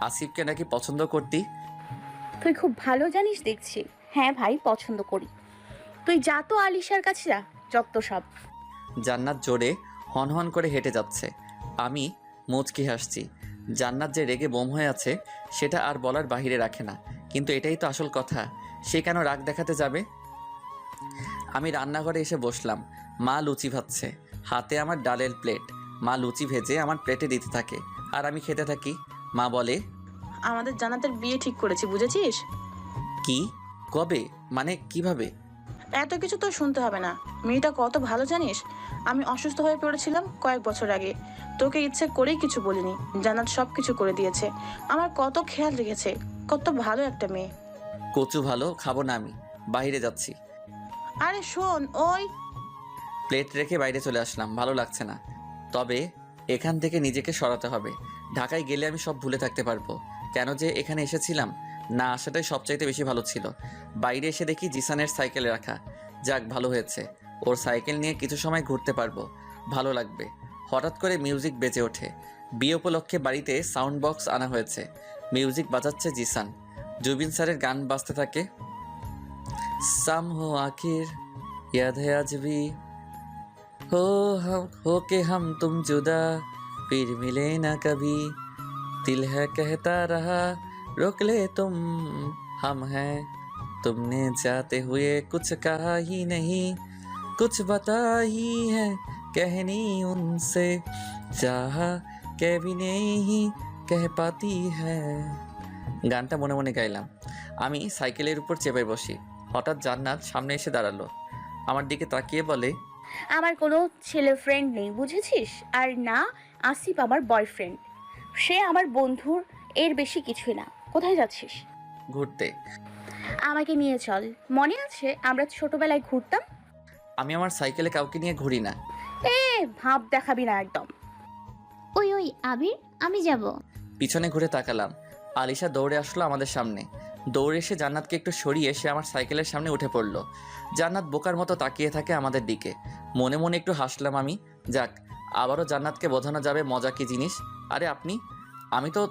আসিফকে নাকি পছন্দ করতি? তুই খুব ভালো জানিস দেখছি। হ্যাঁ ভাই, পছন্দ করি। তুই যা তো আলিশার কাছে, যা, যত সব। জান্নাত জোরে হনহন করে হেঁটে যাচ্ছে, আমি মুচকি হাসছি। জান্নাত যে রেগে বোম হয়ে আছে সেটা আর বলার বাহিরে রাখে না, কিন্তু এটাই তো আসল কথা। সে কেন রাগ দেখাতে যাবে? আমি রান্নাঘরে এসে বসলাম। মা লুচি ভাজছে, হাতে আমার ডালের প্লেট। মা লুচি ভেজে আমার প্লেটে দিতে থাকে আর আমি খেতে থাকি। মা বলে, আমাদের জান্নাতের বিয়ে ঠিক করেছি, বুঝেছিস? কি? কবে? মানে কিভাবে? এত কিছু তো শুনতে হবে না। মেয়েটা কত ভালো জানিস? আমি অসুস্থ হয়ে পড়েছিলাম কয়েক বছর আগে, তোকে ইচ্ছে করেই কিছু বলিনি। জান্নাত সব কিছু করে দিয়েছে, আমার কত খেয়াল রেখেছে। কত ভালো একটা মেয়ে। কচু ভালো খাবো না, আমি বাইরে যাচ্ছি। আরে শোন, ওই প্লেট রেখে বাইরে চলে আসলাম, ভালো লাগছে না। তবে এখান থেকে নিজেকে সরাতে হবে। ঢাকায় গেলে আমি সব ভুলে থাকতে পারবো। কেন যে এখানে এসেছিলাম, না আসাটাই সবচাইতে বেশি ভালো ছিল। বাইরে এসে দেখি জিসানের সাইকেলে রাখা। যাক, ভালো হয়েছে, ওর সাইকেল নিয়ে কিছু সময় ঘুরতে পারবো, ভালো লাগবে। হঠাৎ করে মিউজিক বেজে ওঠে। বিয়ে উপলক্ষে বাড়িতে সাউন্ড বক্স আনা হয়েছে। মিউজিক বাজাচ্ছে জিসান। জুবিন স্যারের গান বাজতে থাকে। সাম হো আখির याद है आज भी हो के हम तुम जुदा फिर मिले ना कभी दिल है कहता रहा रोक ले तुम हम हैं तुमने जाते हुए कुछ कहा ही नहीं कुछ बता ही है कहनी उनसे चाहा के भी नहीं कह पाती है। গানটা মনে মনে গাইলাম। আমি সাইকেলের উপর চেপে বসি। হঠাৎ জান্নাত সামনে এসে দাঁড়ালো। আমার দিকে তাকিয়ে বলে, আমার কোনো ছেলে ফ্রেন্ড নেই, বুঝেছিস? আর না, আসিফ আমার বয়ফ্রেন্ড। সে আমার বন্ধুর, এর বেশি কিছুই না। কোথায় যাচ্ছিস? ঘুরতে। আমাকে নিয়ে চল। মনে আছে আমরা ছোটবেলায় ঘুরতাম? আমি আমার সাইকেলে কাউকে নিয়ে ঘুরি না। ভাব দেখাবি না একদম। ওই ওই আবির, আমি যাব। পিছনে ঘুরে তাকালাম। আলিশা দৌড়ে আসলো আমাদের সামনে। দৌড়ে এসে জান্নাতকে একটু সরিয়ে সে আমার সাইকেলের সামনে উঠে পড়ল। জান্নাত বোকার মতো তাকিয়ে থাকে আমাদের দিকে। মনে মনে একটু হাসলাম আমি। যাক, আবারও জান্নাতকে বোঝানো যাবে মজা কি জিনিস। আরে আপনি, আমি তো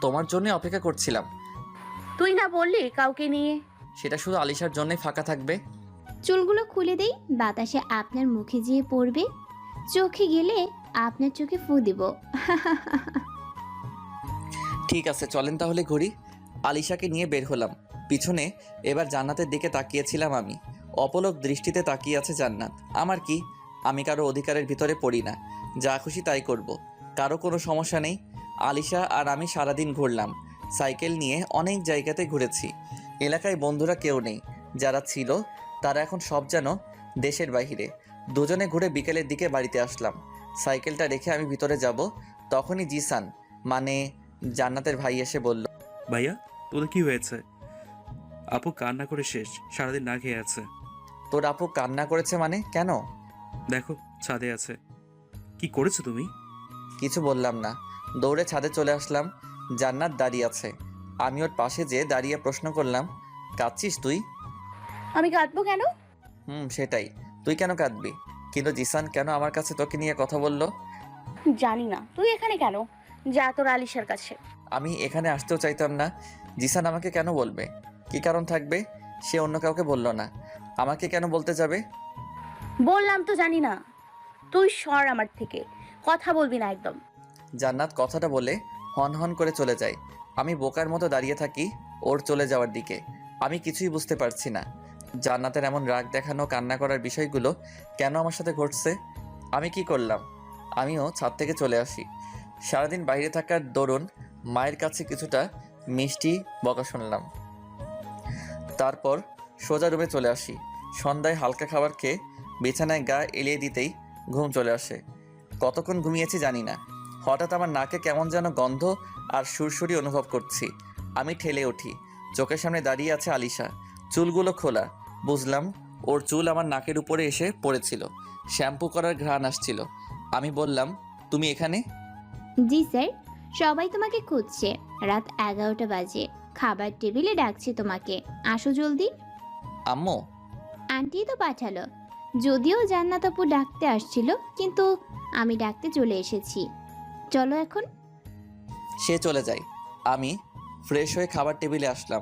তোমার জন্যই অপেক্ষা করছিলাম। তুই না বললি কাউকে নিয়ে? সেটা শুধু আলিশার জন্যই ফাঁকা থাকবে। চুলগুলো খুলে দেই, বাতাসে আপনার মুখে যেয়ে পড়বে। চোখে গেলে আপনার চোখে ফু দিব। ঠিক আছে, চলেন তাহলে ঘুরি। আলিশাকে নিয়ে বের হলাম। পিছনে এবার জান্নাতের দিকে তাকিয়েছিলাম আমি। অপলক দৃষ্টিতে তাকিয়ে আছে জান্নাত। আমার কি, আমি কারো অধিকারের ভিতরে পড়ি না, যা খুশি তাই করব, কারো কোনো সমস্যা নেই। আলিশা আর আমি সারাদিন ঘুরলাম। সাইকেল নিয়ে অনেক জায়গাতে ঘুরেছি। এলাকায় বন্ধুরা কেউ নেই, যারা ছিল তারা এখন সব যেন দেশের বাইরে। দুজনে ঘুরে বিকেলের দিকে বাড়িতে আসলাম। সাইকেলটা রেখে আমি ভিতরে যাব, তখনই জিসান মানে জান্নাতের ভাই এসে বলল, ভাইয়া তোদের কি হয়েছে? আপু কান্না করে শেষ, সারাদিন না খেয়ে আছে। তোর আপু কান্না করেছে মানে? কেন? দেখো ছাদে আছে। কি করেছো তুমি? কিছু বললাম না, দৌড়ে ছাদে চলে আসলাম। জান্নাত দাঁড়িয়ে আছে। আমি ওর পাশে যেয়ে দাঁড়িয়ে প্রশ্ন করলাম, কাঁদছিস তুই? আমি কাঁদবো কেন? সেটাই, তুই কেন কাঁদবি? কিন্তু জিসান কেন আমার কাছে তোকে নিয়ে কথা বললো? জানি না। তুই এখানে কেন? যা তোর আলিশার কাছে। আমি এখানে আসতেও চাইতাম না। জিসান আমাকে কেন বলবে? কি কারণ থাকবে? সে অন্য কাউকে বলল না, আমাকে কেন বলতে যাবে? বললাম তো জানি না। তুই সর আমার থেকে, কথা বলবি না একদম। জান্নাত কথাটা বলে হন হন করে চলে যায়। আমি বোকার মতো দাঁড়িয়ে থাকি ওর চলে যাওয়ার দিকে। আমি কিছুই বুঝতে পারছি না জান্নাতের এমন রাগ দেখানো, কান্না করার বিষয়গুলো কেন আমার সাথে ঘটছে। আমি কি করলাম? আমিও ছাদ থেকে চলে আসি। সারাদিন বাইরে থাকার দরুন মায়ের কাছে কিছুটা মিষ্টি বকা শুনলাম। তারপর সোজা রুমে চলে আসি। সন্ধ্যায় হালকা খাবার খেয়ে বিছানায় গা এলিয়ে দিতেই ঘুম চলে আসে। কতক্ষণ ঘুমিয়েছি জানি না। হঠাৎ আমার নাকে কেমন যেন গন্ধ আর সুরসুরি অনুভব করছি। আমি ঠেলে উঠি। চোখের সামনে দাঁড়িয়ে আছে আলিশা, চুলগুলো খোলা। বুঝলাম ওর চুল আমার নাকের উপরে এসে পড়েছিল। শ্যাম্পু করার ঘ্রাণ আসছিল। আমি বললাম, তুমি এখানে? জি স্যার, সবাই তোমাকে খুঁজছে। রাত 11টা বাজে, খাবার টেবিলে ডাকছে তোমাকে, আসো জলদি। আম্মু? আন্টি তো পাঠালো। যদিও জান্নাত আপু ডাকতে আসছিল, কিন্তু আমি ডাকতে চলে এসেছি। চলো এখন। সে চলে যায়। আমি ফ্রেশ হয়ে খাবার টেবিলে আসলাম।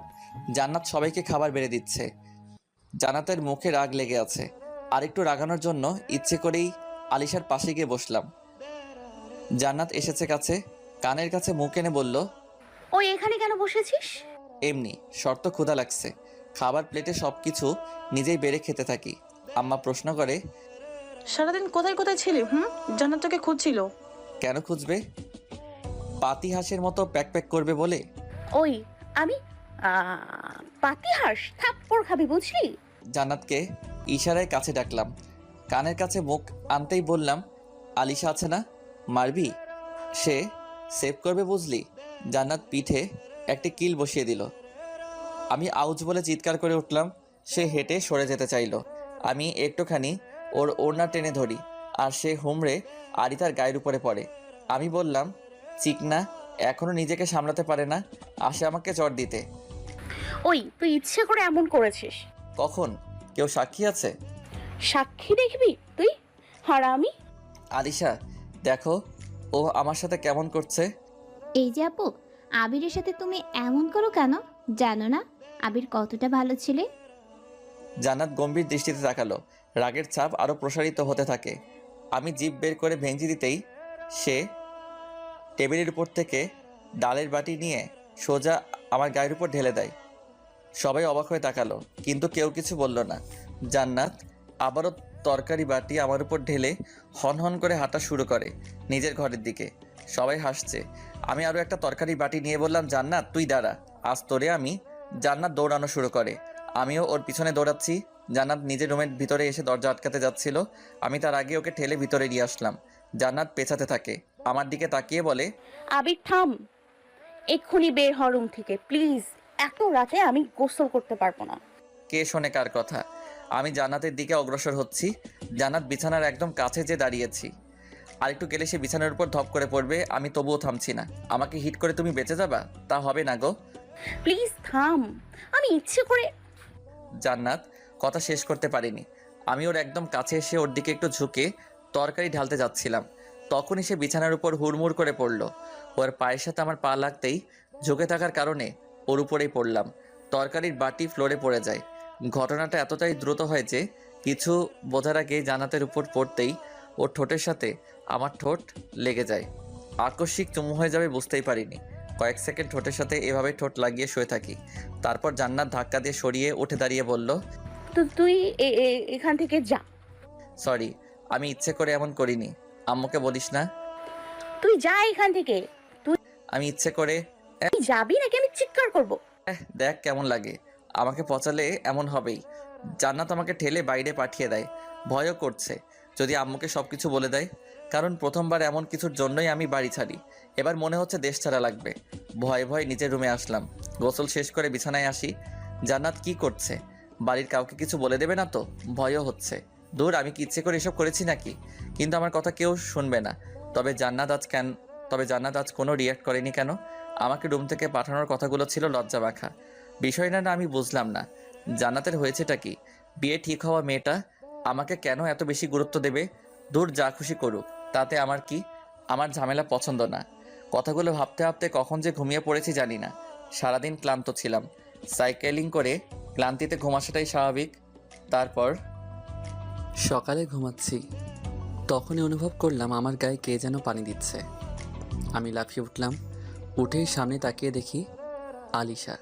জান্নাত সবাইকে খাবার বেড়ে দিচ্ছে। জান্নাতের মুখে রাগ লেগে আছে। আরেকটু রাগানোর জন্য ইচ্ছে করেই আলিশার পাশে গিয়ে বসলাম। জান্নাত এসেছে কাছে, কানের কাছে মুখ এনে বলল, ওই এখানে কেন বসেছিস? এমনি, শর্ত ক্ষুধা লাগছে। খাবার প্লেটে সব কিছু নিজেই বেড়ে খেতে থাকি। আম্মা প্রশ্ন করে, সারাদিন কোথায় কোথায় ছিলি? জান্নাত তোকে খুঁজছিল। কেন খুঁজবে? পাতি হাঁসের মতো প্যাক প্যাক করবে বলে? ওই আমি পাতিহাঁস থাপ্পড় খাবি বুঝলি? জান্নাতকে ইশারায় কাছে ডাকলাম, কানের কাছে মুখ আনতেই বললাম, আলিশা আছে না, মারবি? সে সেভ করবে বুঝলি। জান্নাত পিঠে একটি কিল বসিয়ে দিল। আমি আউজ বলে চিৎকার করে উঠলাম। সে হেঁটে সরে যেতে চাইল। আমি একটুখানি ওর ওড়না টেনে ধরি, আর সে হুমড়ে আরিতার গায়ের উপরে পড়ে। আমি বললাম, চিকনা এখনো নিজেকে সামলাতে পারে না, আসে আমাকে চড় দিতে। ওই তুই ইচ্ছে করে এমন করেছিস? কখন? কেউ সাক্ষী আছে? সাক্ষী দেখবি তুই, হারামি। আলিশা দেখো ও আমার সাথে কেমন করছে। এই যে আপু, আবিরের সাথে তুমি এমন করো কেন? জানো না আবির কতটা ভালো ছেলে? জান্নাত গম্ভীর দৃষ্টিতে তাকালো। রাগের চাপ আরো প্রসারিত হতে থাকে। আমি জিভ বের করে ভেঙচি দিতেই সে টেবিলের উপর থেকে ডালের বাটি নিয়ে সোজা আমার গায়ের উপর ঢেলে দেয়। সবাই অবাক হয়ে তাকালো, কিন্তু কেউ কিছু বলল না। জান্নাত আবারও তরকারি বাটি আমার উপর ঢেলে হনহন করে হাঁটা শুরু করে নিজের ঘরের দিকে। সবাই হাসছে। আমি আরও একটা তরকারি বাটি নিয়ে বললাম, জান্নাত তুই দাঁড়া, আজ তোরে আমি। জান্নাত দৌড়ানো শুরু করে, আমিও ওর পিছনে দৌড়াচ্ছি। জান্নাত নিজের রুমের ভিতরে এসে দরজা আটকাতে যাচ্ছিল, আমি তার আগে ওকে ঠেলে ভিতরে নিয়ে আসলাম। জান্নাত পেছাতে থাকে, আমার দিকে তাকিয়ে বলে, আবির থাম, এক্ষুনি বের হ রুম থেকে প্লিজ, এত রাতে আমি গোসল করতে পারবো না। কে শোনে কার কথা? আমি জান্নাতের দিকে অগ্রসর হচ্ছি। জান্নাত বিছানার একদম কাছে যে দাঁড়িয়েছি, আরেকটু গেলে সে বিছানার উপর ধপ করে পড়বে। আমি তবুও থামছি না। আমাকে হিট করে তুমি বেঁচে যাবা? তা হবে না গো। প্লিজ থাম, আমি ইচ্ছে করে। জান্নাত কথা শেষ করতে পারিনি। আমি ওর একদম কাছে এসে ওর দিকে একটু ঝুঁকে তরকারি ঢালতে যাচ্ছিলাম, তখনই সে বিছানার উপর হুড়মুড় করে পড়ল। ওর পায়ের সাথে আমার পা লাগতেই ঝুঁকে থাকার কারণে ওর উপরেই পড়লাম। তরকারির বাটি ফ্লোরে পড়ে যায়। ঘটনাটা এতটাই দ্রুত হয় যে কিছু বোঝার আগে জান্নাতের উপর পড়তেই ওর ঠোঁটের সাথে আমার ঠোঁট লেগে যায়। আকস্মিক চুমু হয়ে যাবে বুঝতেই পারিনি। কয়েক সেকেন্ড ঠোঁটের সাথে এভাবে ঠোঁট লাগিয়ে শুয়ে থাকি। তারপর জান্নাত ধাক্কা দিয়ে সরিয়ে উঠে দাঁড়িয়ে বলল, তো তুই এখান থেকে যা। সরি, আমি ইচ্ছে করে এমন করিনি। আম্মুকে বলিস না। তুই যা এখান থেকে। আমি ইচ্ছে করে। তুই যাবি নাকি আমি চিৎকার করব? দেখ কেমন লাগে, আমাকে পচালে এমন হবেই। জান্নাত আমাকে ঠেলে বাইরে পাঠিয়ে দেয়। ভয়ও করছে যদি আম্মুকে সব কিছু বলে দেয়, কারণ প্রথমবার এমন কিছুর জন্যই আমি বাড়ি ছাড়ি। এবার মনে হচ্ছে দেশ ছাড়া লাগবে। ভয়ে ভয়ে নিজের রুমে আসলাম। গোসল শেষ করে বিছানায় আসি। জান্নাত কি করছে? বাড়ির কাউকে কিছু বলে দেবে না তো? ভয়ও হচ্ছে। দূর, আমি কি ইচ্ছে করে এসব করেছি নাকি? কিন্তু আমার কথা কেউ শুনবে না। তবে জান্নাত আজ কোনো রিয়াক্ট করেনি কেন? আমাকে রুম থেকে পাঠানোর কথাগুলো ছিল লজ্জা মাখা। বিষয়টা না আমি বুঝলাম না। জান্নাতের হয়েছেটা কি? বিয়ে ঠিক হওয়া মেয়েটা আমাকে কেন এত বেশি গুরুত্ব দেবে? দূর, যা খুশি করুক, তাতে আমার কি? আমার ঝামেলা পছন্দ না। কথাগুলো ভাবতে ভাবতে কখন যে ঘুমিয়ে পড়েছি জানি না। সারাদিন ক্লান্ত ছিলাম। সাইকেলিং করে ক্লান্তিতে ঘুম আসাটাই স্বাভাবিক। তারপর সকালে ঘুমাচ্ছি, তখনই অনুভব করলাম আমার গায়ে কে যেন পানি দিচ্ছে। আমি লাফিয়ে উঠলাম। উঠেই সামনে তাকিয়ে দেখি আলিশা।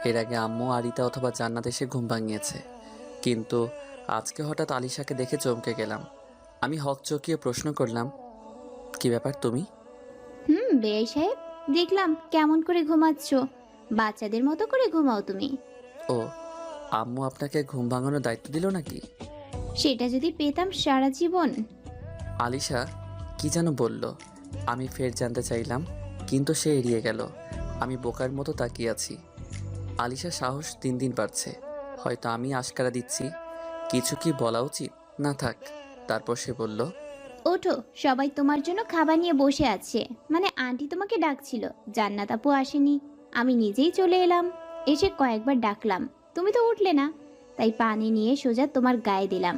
এর আগে আম্মু, আরিতা অথবা জান্নাত এসে ঘুম ভাঙিয়েছে, কিন্তু আজকে হঠাৎ আলিশাকে দেখে চমকে গেলাম। আমি হকচকিয়ে প্রশ্ন করলাম, কি ব্যাপার তুমি? বেয়াই সাহেব, দেখলাম কেমন করে ঘুমাচ্ছ, বাচ্চাদের মতো করে ঘুমাও তুমি। ও, আম্মু আপনাকে ঘুম ভাঙানোর দায়িত্ব দিল নাকি? সেটা যদি পেতাম সারা জীবন। আলিশা কি যেন বলল। আমি ফের জানতে চাইলাম, কিন্তু সে এড়িয়ে গেল। আমি বোকার মতো তাকিয়ে আছি। আলিশা সাহস দিন দিন বাড়ছে। হয়তো আমি আশকারা দিচ্ছি। কিছু কি বলা উচিত? না থাক। তারপর সে বলল, ওঠো, সবাই তোমার জন্য খাবার নিয়ে বসে আছে। মানে আন্টি তোমাকে ডাকছিল, জান্নাত আপু আসেনি, আমি নিজেই চলে এলাম। এসে কয়েকবার ডাকলাম, তুমি তো উঠলে না, তাই পানি নিয়ে সোজা তোমার গায়ে দিলাম।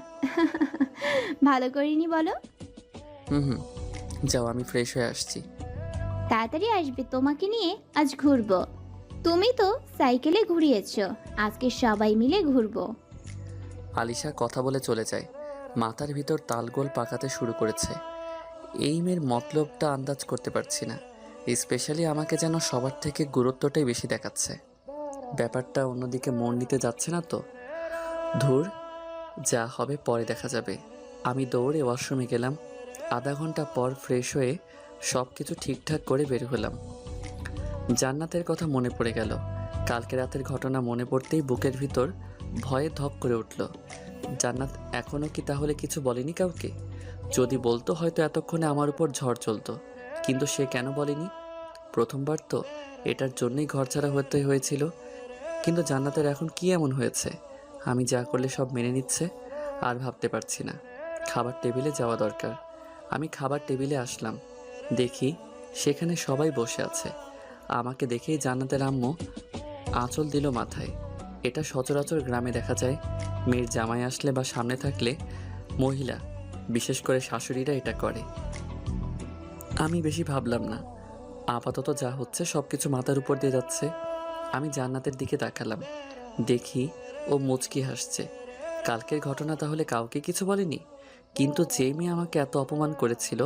ভালো করিনি বলো? হুম, যাও, আমি ফ্রেশ হয়ে আসছি। তাড়াতাড়ি আসবে, তোমাকে নিয়ে আজ ঘুরবো। তুমি তো সাইকেলে ঘুরিয়েছ, আজকে সবাই মিলে ঘুরবো। আলিশা কথা বলে চলে যায়। মাথার ভিতর তালগোল পাকাতে শুরু করেছে। এই মেয়ের মতলবটা আন্দাজ করতে পারছি না। স্পেশালি আমাকে যেন সবার থেকে গুরুত্বটাই বেশি দেখাচ্ছে। ব্যাপারটা অন্যদিকে মন নিতে যাচ্ছে না তো? ধুর, যা হবে পরে দেখা যাবে। আমি দৌড়ে ওয়াশরুমে গেলাম। আধা ঘন্টা পর ফ্রেশ হয়ে সব কিছু ঠিকঠাক করে বের হলাম। জান্নাতের কথা মনে পড়ে গেল। কালকে রাতের ঘটনা মনে পড়তেই বুকের ভিতর ভয়ে ধক করে উঠল। জান্নাত এখনও কি তাহলে কিছু বলেনি কাউকে? যদি বলতো হয়তো এতক্ষণে আমার উপর ঝড় চলতো, কিন্তু সে কেন বলেনি? প্রথমবার তো, এটার জন্যই ঘরছাড়া হতে হয়েছিল। কিন্তু জান্নাতের এখন কি এমন হয়েছে? আমি যা করলে সব মেনে নিচ্ছে। আর ভাবতে পারছি না। খাবার টেবিলে যাওয়া দরকার। আমি খাবার টেবিলে আসলাম, দেখি সেখানে সবাই বসে আছে। আমাকে দেখেই জান্নাতের আম্মু আঁচল দিল মাথায়। এটা সচরাচর গ্রামে দেখা যায়। মেয়ের জামাই আসলে বা সামনে থাকলে মহিলা, বিশেষ করে শাশুড়িরা এটা করে। আমি বেশি ভাবলাম না। আপাতত যা হচ্ছে সব কিছু মাথার উপর দিয়ে যাচ্ছে। আমি জান্নাতের দিকে তাকালাম, দেখি ও মুচকি হাসছে। কালকের ঘটনা তাহলে কাউকে কিছু বলেনি? কিন্তু যে মেয়ে আমাকে এত অপমান করেছিল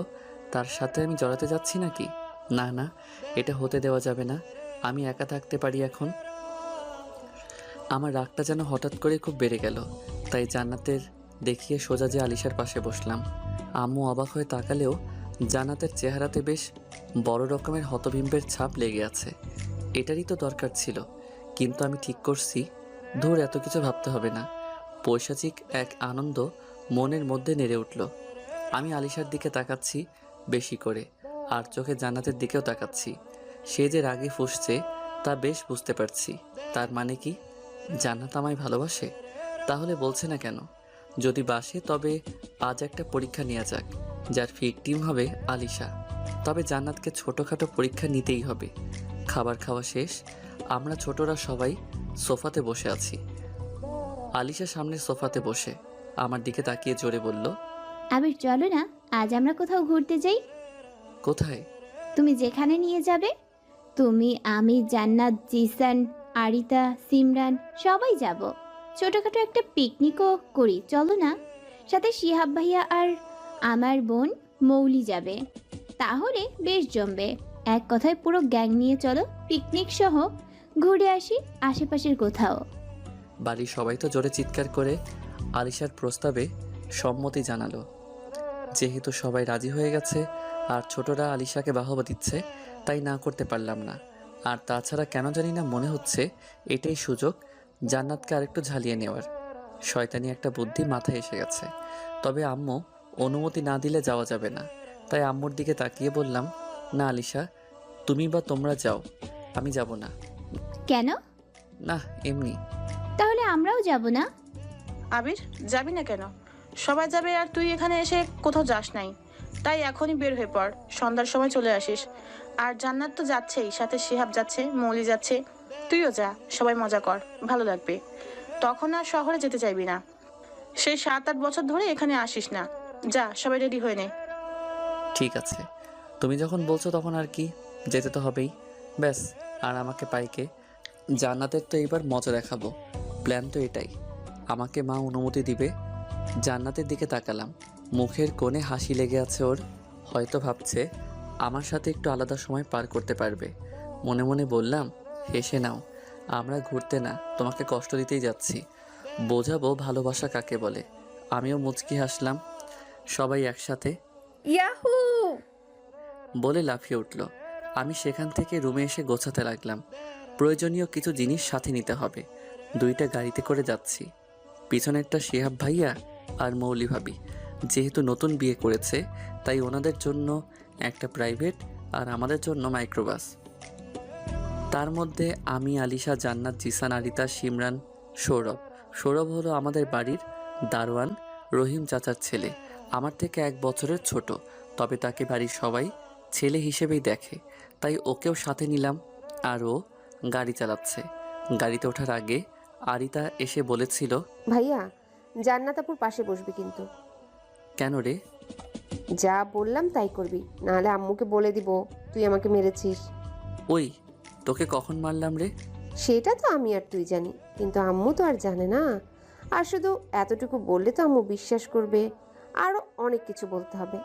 তার সাথে আমি জড়াতে যাচ্ছি নাকি? না না, এটা হতে দেওয়া যাবে না। আমি একা থাকতে পারি এখন। আমার রাগটা যেন হঠাৎ করে খুব বেড়ে গেল। তাই জান্নাতের দেখিয়ে সোজা যে আলিশার পাশে বসলাম। আম্মু অবাক হয়ে তাকালেও জান্নাতের চেহারাতে বেশ বড় রকমের হতবিম্বের ছাপ লেগে আছে। এটারই তো দরকার ছিল। কিন্তু আমি ঠিক করছি, ধুর, এত কিছু ভাবতে হবে না। পৈশাচিক এক আনন্দ মনের মধ্যে নেড়ে উঠল। আমি আলিশার দিকে তাকাচ্ছি বেশি করে, আর চোখে জান্নাতের দিকেও তাকাচ্ছি। সে যে রাগে ফুঁসছে তা বেশ বুঝতে পারছি। তার মানে কি জান্নাত আমায় ভালোবাসে? তাহলে বলছে না কেন? যদি বাসে তবে আজ একটা পরীক্ষা নেওয়া যাক, যার ভিকটিম হবে আলিশা। তবে জান্নাতকে ছোটোখাটো পরীক্ষা নিতেই হবে। খাবার খাওয়া শেষ, আমরা ছোটরা সবাই সোফাতে বসে আছি। আলিশা সামনের সোফাতে বসে আমার দিকে তাকিয়ে জোরে বলল, আবির চলো না, আজ আমরা কোথাও ঘুরতে যাই। কোথায়? তুমি যেখানে নিয়ে যাবে। তুমি, আমি, জান্নাত, জিসান, আরিতা, সিমরান সবাই যাব। ছোটখাটো একটা পিকনিকও করি, চলো না। সাথে শিহাব ভাইয়া আর আমার বোন মৌলি যাবে। তাহলে বেশ জমবে। এক কথায় পুরো গ্যাং নিয়ে চলো, পিকনিক সহ ঘুরে আসি আশেপাশের কোথাও। বাড়ির সবাই তো জোরে চিৎকার করে আলিশার প্রস্তাবে সম্মতি জানালো। যেহেতু সবাই রাজি হয়ে গেছে আর ছোটরা আলিশাকে বাহবা দিচ্ছে, তাই না করতে পারলাম না। আর তাছাড়া কেন জানি না মনে হচ্ছে এটাই সুযোগ জান্নাতকে আরেকটু ঝালিয়ে নেওয়ার। শয়তানি একটা বুদ্ধি মাথায় এসে গেছে। তবে আম্মু অনুমতি না দিলে যাওয়া যাবে না। তাই আম্মুর দিকে তাকিয়ে বললাম, না আলিশা, তুমি বা তোমরা যাও, আমি যাব না। কেন? না, এমনি। তাহলে আমরাও যাব না। আবির, যাবি না কেন? সবাই যাবে আর তুই এখানে এসে কোথাও যাস নাই। তাই এখনই বের হয়ে পড়, সন্ধ্যার সময় চলে আসিস। আর জান্নাত তো যাচ্ছেই, সাথে শিহাব যাচ্ছে, মৌলি যাচ্ছে। তুইও যা, সবাই মজা কর, ভালো লাগবে। তখন আর শহরে যেতে চাইবি না। সেই 7-8 বছর ধরে এখানে আসিস না। যা, সবাই রেডি হয়ে নে। ঠিক আছে, তুমি যখন বলছো তখন আর কি, যেতে তো হবেই। ব্যাস, আর আমাকে পাইকে। জান্নাতের তো এইবার মজা দেখাবো। প্ল্যান তো এটাই। আমাকে মা অনুমতি দিবে। জান্নাতের দিকে তাকালাম, মুখের কোণে হাসি লেগে আছে ওর। হয়তো ভাবছে আমার সাথে একটু আলাদা সময় পার করতে পারবে। মনে মনে বললাম, হেসে নাও, আমরা ঘুরতে না, তোমাকে কষ্ট দিতেই যাচ্ছি। বোঝাবো ভালোবাসা কাকে বলে। আমিও মুচকি হাসলাম। সবাই একসাথে ইয়াহু বলে লাফিয়ে উঠল। আমি সেখান থেকে রুমে এসে গোছাতে লাগলাম। প্রয়োজনীয় কিছু জিনিস সাথে নিতে হবে। 2টা গাড়িতে করে যাচ্ছি। পিছনেরটা শিহাব ভাইয়া আর মৌলি ভাবি। যেহেতু নতুন বিয়ে করেছে তাই ওনাদের জন্য একটা প্রাইভেট আর আমাদের জন্য মাইক্রোবাস। তার মধ্যে আমি, আলিশা, জান্নাত, জিসান, আরিতা, সিমরান, সৌরভ। সৌরভ হলো আমাদের বাড়ির দারোয়ান রহিম চাচার ছেলে। আমার থেকে 1 বছরের ছোট, তবে তাকে বাড়ির সবাই ছেলে হিসেবেই দেখে, তাই ওকেও সাথে নিলাম। আর ও গাড়ি চালাচ্ছে। গাড়িতে ওঠার আগে আরিতা এসে বলেছিল, ভাইয়া, জান্নাতাপুর পাশে বসবি কিন্তু। কেন রে? যা বললাম তাই করবি, নাহলে আম্মুকে বলে দিব তুই আমাকে মেরেছিস। ওই, তোকে কখন মারলাম রে? সেটা তো আমি আর তুই জানি, কিন্তু আম্মু তো আর জানে না। আর শুধু এতটুকু বললে তো আম্মু বিশ্বাস করবে। আরও অনেক কিছু বলতে হবে।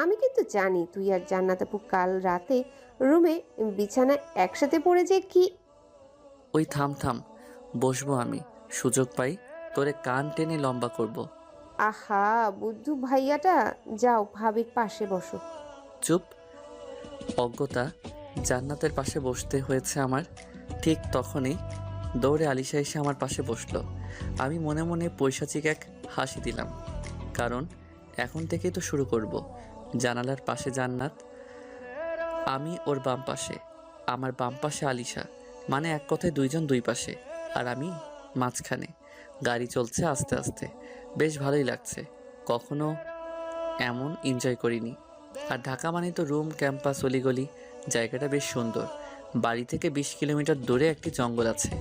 আমি কিন্তু জানি তুই আর জান্নাতাপু কাল রাতে রুমে বিছানায় একসাথে পড়ে যে কি। ওই থাম থাম, বসবো আমি। সুযোগ পাই তোরে কান টেনে লম্বা করব। আহা বুদ্ধু ভাইয়াটা, যাও ভাবির পাশে বসো। চুপ। অজ্ঞতা জান্নাতের পাশে বসতে হয়েছে আমার। ঠিক তখনই দৌড়ে আলিশা এসে আমার পাশে বসলো। আমি মনে মনে পৈশাচিক এক হাসি দিলাম, কারণ এখন থেকেই তো শুরু করব। জানালার পাশে জান্নাত, আমি ওর বাম পাশে, আমার বাম পাশে আলিশা, মানে এক কথায় দুইজন দুই পাশে, আর আমি মাঝখানে। গাড়ি চলছে আস্তে আস্তে, বেশ ভালোই লাগছে। কখনো এমন এনজয় করিনি। আর ঢাকা মানে তো রুম, ক্যাম্পাস, অলিগলি। জায়গাটা বেশ সুন্দর। বাড়ি থেকে 20 কিলোমিটার দূরে একটি জঙ্গল আছে।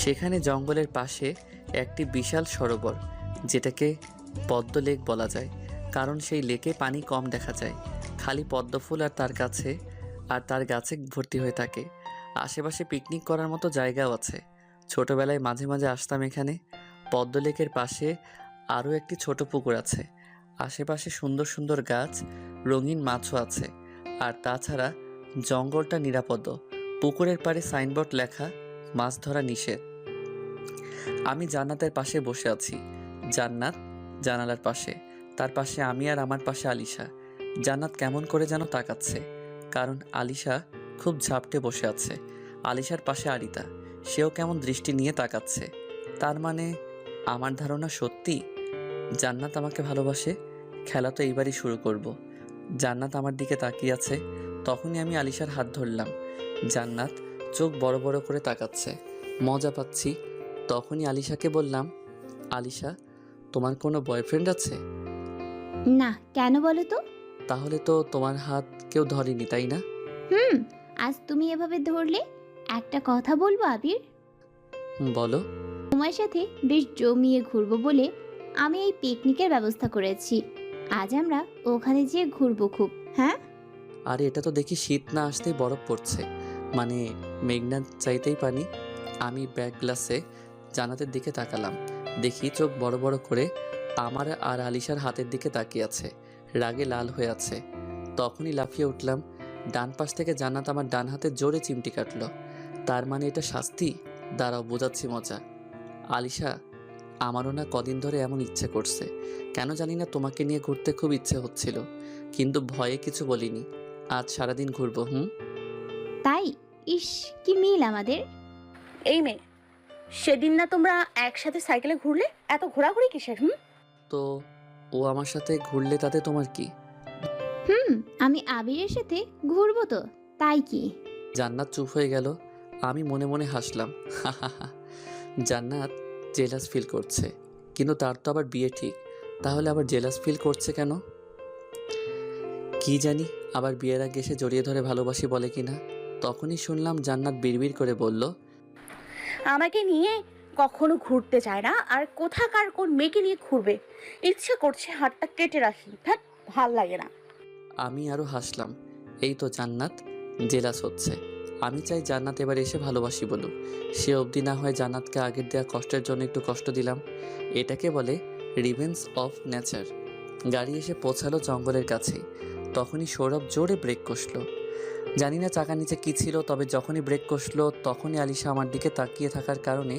সেখানে জঙ্গলের পাশে একটি বিশাল সরোবর, যেটাকে পদ্ম লেক বলা যায়, কারণ সেই লেকে পানি কম দেখা যায়, খালি পদ্ম ফুল আর তার গাছে ভর্তি হয়ে থাকে। আশেপাশে পিকনিক করার মতো জায়গাও আছে। ছোটবেলায় মাঝে মাঝে আসতাম এখানে। পদ্ম লেকের পাশে আরও একটি ছোট পুকুর আছে। আশেপাশে সুন্দর সুন্দর গাছ, রঙিন মাছও আছে। আর তাছাড়া জঙ্গলটা নিরাপদ। পুকুরের পাড়ে সাইনবোর্ড লেখা, মাছ ধরা নিষেধ। আমি জান্নাতের পাশে বসে আছি। জান্নাত জানালার পাশে, তার পাশে আমি, আর আমার পাশে আলিশা। জান্নাত কেমন করে যেন তাকাচ্ছে, কারণ আলিশা খুব ঝাপটে বসে আছে। আলিশার পাশে আরিতা, সেও কেমন দৃষ্টি নিয়ে তাকাচ্ছে। তার মানে আমার ধারণা সত্যি, জান্নাত আমাকে ভালোবাসে। খেলা তো এইবারই শুরু করব। জান্নাত আমার দিকে তাকিয়ে আছে। তখনই আমি আলিশার হাত ধরলাম। জান্নাত চোখ বড় বড় করে তাকাচ্ছে, মজা পাচ্ছি। তখনই আলিশাকে বললাম, আলিশা, তোমার কোনো বয়ফ্রেন্ড আছে? না, কেন বলো তো? তাহলে তো তোমার হাত কেউ ধরেনি, তাই না? আজ তুমি এভাবে ধরলে। একটা কথা বলবো আবির? বলো। তোমার সাথে বেশ জমিয়ে ঘুরবো বলে আমি এই পিকনিকের ব্যবস্থা করেছি। আজ আমরা ওখানে যেয়ে ঘুরবো খুব। হ্যাঁ, আরে এটা তো দেখি শীত না আসতেই বরফ পড়ছে, মানে মেঘনা চাইতেই পানি। আমি ব্যাগ গ্লাসে জান্নাতের দিকে তাকালাম। দেখি চোখ বড় বড় করে আমার আর আলিশার হাতের দিকে তাকিয়ে আছে, রাগে লাল হয়ে আছে। তখনই লাফিয়ে উঠলাম। ডান পাশ থেকে জান্নাত আমার ডান হাতে জোরে চিমটি কাটলো। তার মানে এটা শাস্তি? দাঁড়াও, বোঝাচ্ছি মজা। আলিশা, আমারও না কদিন ধরে এমন ইচ্ছে করছে, কেন জানি না। তোমাকে নিয়ে ঘুরতে খুব ইচ্ছে হচ্ছিল, কিন্তু ভয়ে কিছু বলিনি। আজ সারাদিন ঘুরবো। তাই? ইস, কি মিল আমাদের। এই মেয়ে, সেদিন না তোমরা একসাথে সাইকেলে ঘুরলে? এত ঘোরাঘুরি কিসের? তো ও আমার সাথে ঘুরলে তাতে তোমার কি? আমি আবিরের সাথে ঘুরবো তো, তাই কি? জান্নাত চুপ হয়ে গেল। আমি মনে মনে হাসলাম। জান্নাত জেলাস ফিল করছে, কিন্তু তার তো আবার বিয়ে ঠিক। তাহলে আবার জেলাস ফিল করছে কেন? কি জানি, আবার বিয়ের আগে এসে জড়িয়ে ধরে ভালোবাসি বলে কিনা। তখনই শুনলাম জান্নাত বিড়বিড় করে বলল, আমাকে নিয়ে কখনো ঘুরতে চায় না, আর কোথাকার কোন মেয়েকে নিয়ে ঘুরবে? ইচ্ছে করছে হাতটা কেটে রাখি। ভাল লাগে না। আমি আরও হাসলাম। এই তো জান্নাত জেলাস হচ্ছে। আমি চাই জান্নাত এবার এসে ভালোবাসি বলুক। সে অবধি না হয় জান্নাতকে আগের দেওয়া কষ্টের জন্য একটু কষ্ট দিলাম। এটাকে বলে রিভেঞ্জ অফ নেচার। গাড়ি এসে পৌঁছালো জঙ্গলের কাছেই। তখনই সৌরভ জোরে ব্রেক কষলো। জানি না চাকার নিচে কী ছিল, তবে যখনই ব্রেক কষলো তখনই আলিশা আমার দিকে তাকিয়ে থাকার কারণে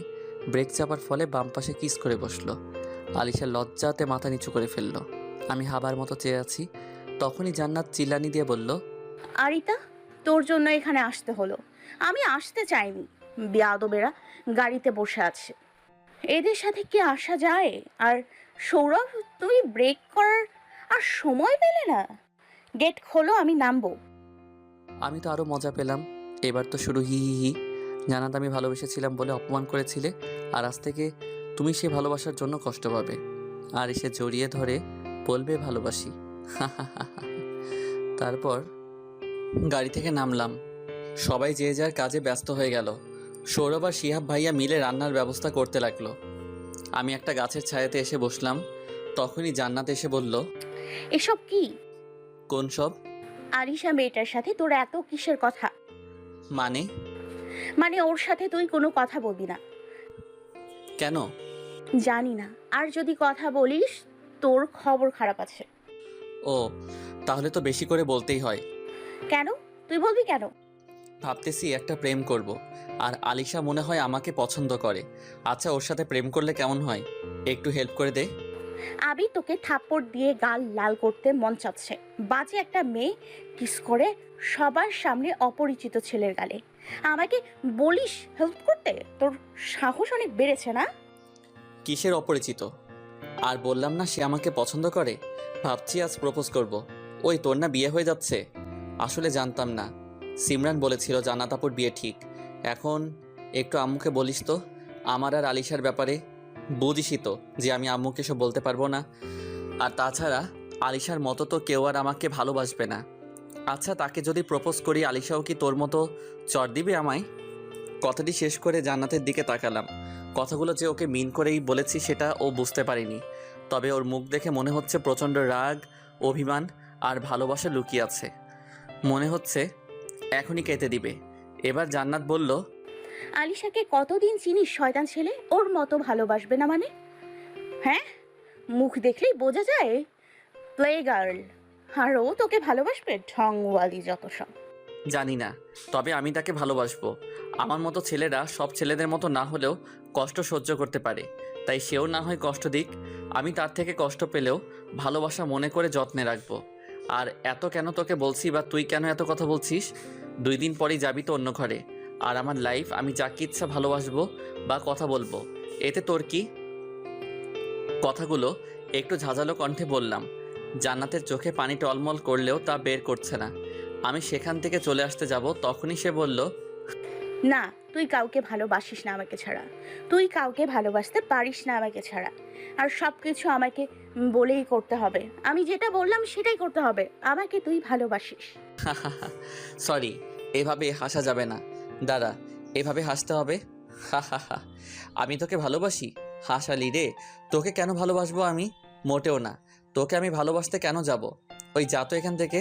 ব্রেক চাপার ফলে বাম পাশে কিস করে বসলো। আলিশা লজ্জাতে মাথা নিচু করে ফেললো। আমি হাবার মতো চেয়ে আছি। তখনই জান্নাত চিল্লানি দিয়ে বলল, আরিতা, তোর জন্য এখানে আসতে হলো। আমি আসতে চাইনি। বেয়াদবেরা গাড়িতে বসে আছে, এদের সাথে কি আসা যায়? আর সৌরভ, তুমি ব্রেক করার আর সময় পেলে না? গেট খোলো, আমি নামবো। আমি তো আরও মজা পেলাম। এবার তো শুরু হি হি হি। জানাত আমি ভালোবেসেছিলাম বলে অপমান করেছিলে, আর আজ থেকে তুমি সে ভালোবাসার জন্য কষ্ট পাবে, আর এসে জড়িয়ে ধরে বলবে ভালোবাসি। তারপর গাড়ি থেকে নামলাম। সবাই যে যার কাজে ব্যস্ত হয়ে গেল। সৌরভ আর শিহাব ভাইয়া মিলে রান্নার ব্যবস্থা করতে লাগলো। আমি একটা গাছের ছায়াতে এসে বসলাম। তখনই জান্নাত এসে বলল, এসব কি? কোন সব? আরিশা মেয়েটার সাথে তোর এত কিসের কথা? মানে ওর সাথে তুই কোনো কথা বলবি না। কেন? জানি না, আর যদি কথা বলিস তোর খবর খারাপ আছে। ও, তাহলে তো বেশি করে বলতেই হয়। কেন? তুই বলবি কেন? ভাবতেছি একটা প্রেম করব, আর আলিশা মনে হয় আমাকে পছন্দ করে। আচ্ছা, ওর সাথে প্রেম করলে কেমন হয়? একটু হেল্প করে দে। আমি তোকে থাপ্পড় দিয়ে গাল লাল করতে মন চাচ্ছে। বাজে একটা মেয়ে কিস করে সবার সামনে অপরিচিত ছেলের গালে। আমাকে বলিস হেল্প করতে? তোর সাহস অনেক বেড়েছে না? কিসের অপরিচিত? আর বললাম না সে আমাকে পছন্দ করে। ভাবছি আজ প্রপোজ করব। ওই তোর না বিয়ে হয়ে যাচ্ছে? আসলে জানতাম না, সিমরান বলেছিল জান্নাত আপুর বিয়ে ঠিক। এখন একটু আম্মুকে বলিস তো আমার আর আলিশার ব্যাপারে। বুঝিসই তো যে আমি আম্মুকে সব বলতে পারবো না। আর তাছাড়া আলিশার মতো তো কেউ আর আমাকে ভালোবাসবে না। আচ্ছা, তাকে যদি প্রপোজ করি আলিশাও কি তোর মতো চর দিবে আমায়? কথাটি শেষ করে জান্নাতের দিকে তাকালাম। কথাগুলো যে ওকে মিন করেই বলেছি সেটা ও বুঝতে পারেনি, তবে ওর মুখ দেখে মনে হচ্ছে প্রচণ্ড রাগ, অভিমান আর ভালোবাসা লুকিয়ে আছে। মনে হচ্ছে এখনই কেটে দিবে। এবার জান্নাত বলল, আলিশাকে কতদিন চিনিস শয়তান ছেলে? ওর মতো ভালোবাসবে না মানে? হ্যাঁ, মুখ দেখলেই বোঝা যায় প্লে গার্ল। আর ও তোকে ভালোবাসবে? ঢংওয়ালি যত সব। জানি না, তবে আমি তাকে ভালোবাসবো। আমার মতো ছেলেরা সব ছেলেদের মতো না হলেও কষ্ট সহ্য করতে পারে, তাই সেও না হয় কষ্ট দিক। আমি তার থেকে কষ্ট পেলেও ভালোবাসা মনে করে যত্নে রাখবো। আর এত কেন তোকে বলছি বা তুই কেন এত কথা বলছিস? 2 দিন পরেই যাবি তো অন্য ঘরে। আর আমার লাইফ, আমি যাকে ইচ্ছা ভালোবাসবো বা কথা বলবো, এতে তোর কি? কথাগুলো একটু ঝাঁঝালো কণ্ঠে বললাম। জান্নাতের চোখে পানি টলমল করলেও তা বের করছে না। আমি সেখান থেকে চলে আসতে যাব, তখনই সে বলল, না, তুই কাউকে ভালোবাসিস না আমাকে ছাড়া। তুই কাউকে ভালোবাসতে পারিস না আমাকে ছাড়া। আর সব কিছু আমাকে বলেই করতে হবে। আমি যেটা বললাম সেটাই করতে হবে। আমাকে তুই ভালোবাসিস। সরি, এভাবে হাসা যাবে না। দাঁড়া, এভাবে হাসতে হবে। আমি তোকে ভালোবাসি? হাসালি রে। তোকে কেন ভালোবাসবো আমি? মোটেও না। তোকে আমি ভালোবাসতে কেন যাব? ওই যা তো এখান থেকে।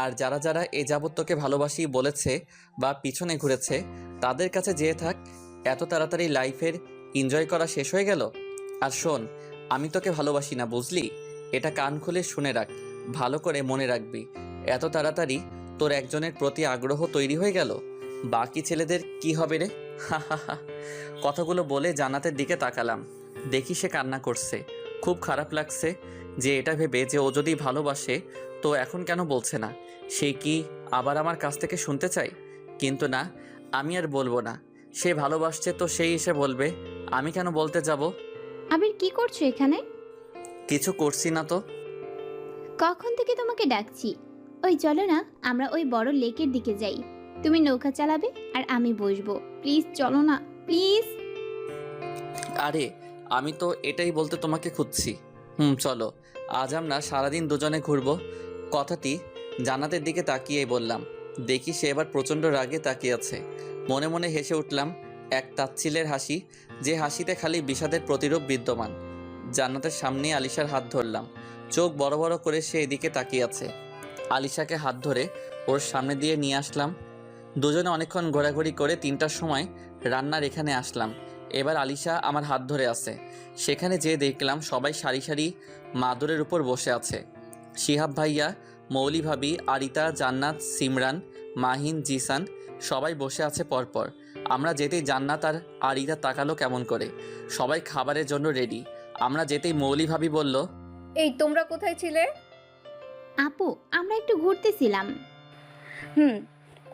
আর যারা যারা এ যাবৎ তোকে ভালোবাসি বলেছে বা পিছনে ঘুরেছে, তাদের কাছে যেয়ে থাক। এত তাড়াতাড়ি লাইফের এনজয় করা শেষ হয়ে গেল? আর শোন, আমি তোকে ভালোবাসি না, বুঝলি? এটা কান খুলে শুনে রাখ, ভালো করে মনে রাখবি। এত তাড়াতাড়ি তোর একজনের প্রতি আগ্রহ তৈরি হয়ে গেল, বাকি ছেলেদের কি হবে রে? কথাগুলো বলে জান্নাতের দিকে তাকালাম। দেখি সে কান্না করছে। খুব খারাপ লাগছে যে এটা ভেবে যে ও যদি ভালোবাসে তো এখন কেন বলছে না। সে কি আবার আমার কাছ থেকে শুনতে চাই? কিন্তু না, আমি আর বলবো না। সে ভালোবাসছে তো সেই এসে বলবে, আমি কেন বলতে যাব? আবির কি করছো এখানে? কিছু করছি না তো। কখন থেকে তোমাকে ডাকছি। ওই চলো না, আমরা ওই বড় লেকের দিকে যাই। তুমি নৌকা চালাবে আর আমি বসবো। প্লিজ চলো না, প্লিজ। আরে আমি তো এটাই বলতে তোমাকে খুঁজছি। চলো, আজ আমরা সারাদিন দুজনে ঘুরবো। কথাটি জান্নাতের দিকে তাকিয়েই বললাম। দেখি সে এবার প্রচণ্ড রাগে তাকিয়ে আছে। মনে মনে হেসে উঠলাম, এক তাচ্ছিলের হাসি, যে হাসিতে খালি বিষাদের প্রতিরূপ বিদ্যমান। জান্নাতের সামনে আলিশার হাত ধরলাম। চোখ বড় বড় করে সে এদিকে তাকিয়ে আছে। আলিশাকে হাত ধরে ওর সামনে দিয়ে নিয়ে আসলাম। দুজনে অনেকক্ষণ ঘোরাঘুরি করে 3টার সময় রান্নার এখানে আসলাম। এবার আলিশা আমার হাত ধরে আছে। সেখানে যেয়ে দেখলাম সবাই সারি সারি মাদুরের উপর বসে আছে। শিহাব ভাইয়া, মৌলি ভাবি, আরিতা, জান্নাত, সিমরান, মাহিন, জিসান সবাই বসে আছে পরপর। আমরা যেতেই জান্নাত আর আরিতা তাকালো কেমন করে। সবাই খাবারের জন্য রেডি। আমরা যেতেই মৌলি ভাবি বলল, এই তোমরা কোথায় ছিলে? আপু, আমরা একটু ঘুরতেছিলাম।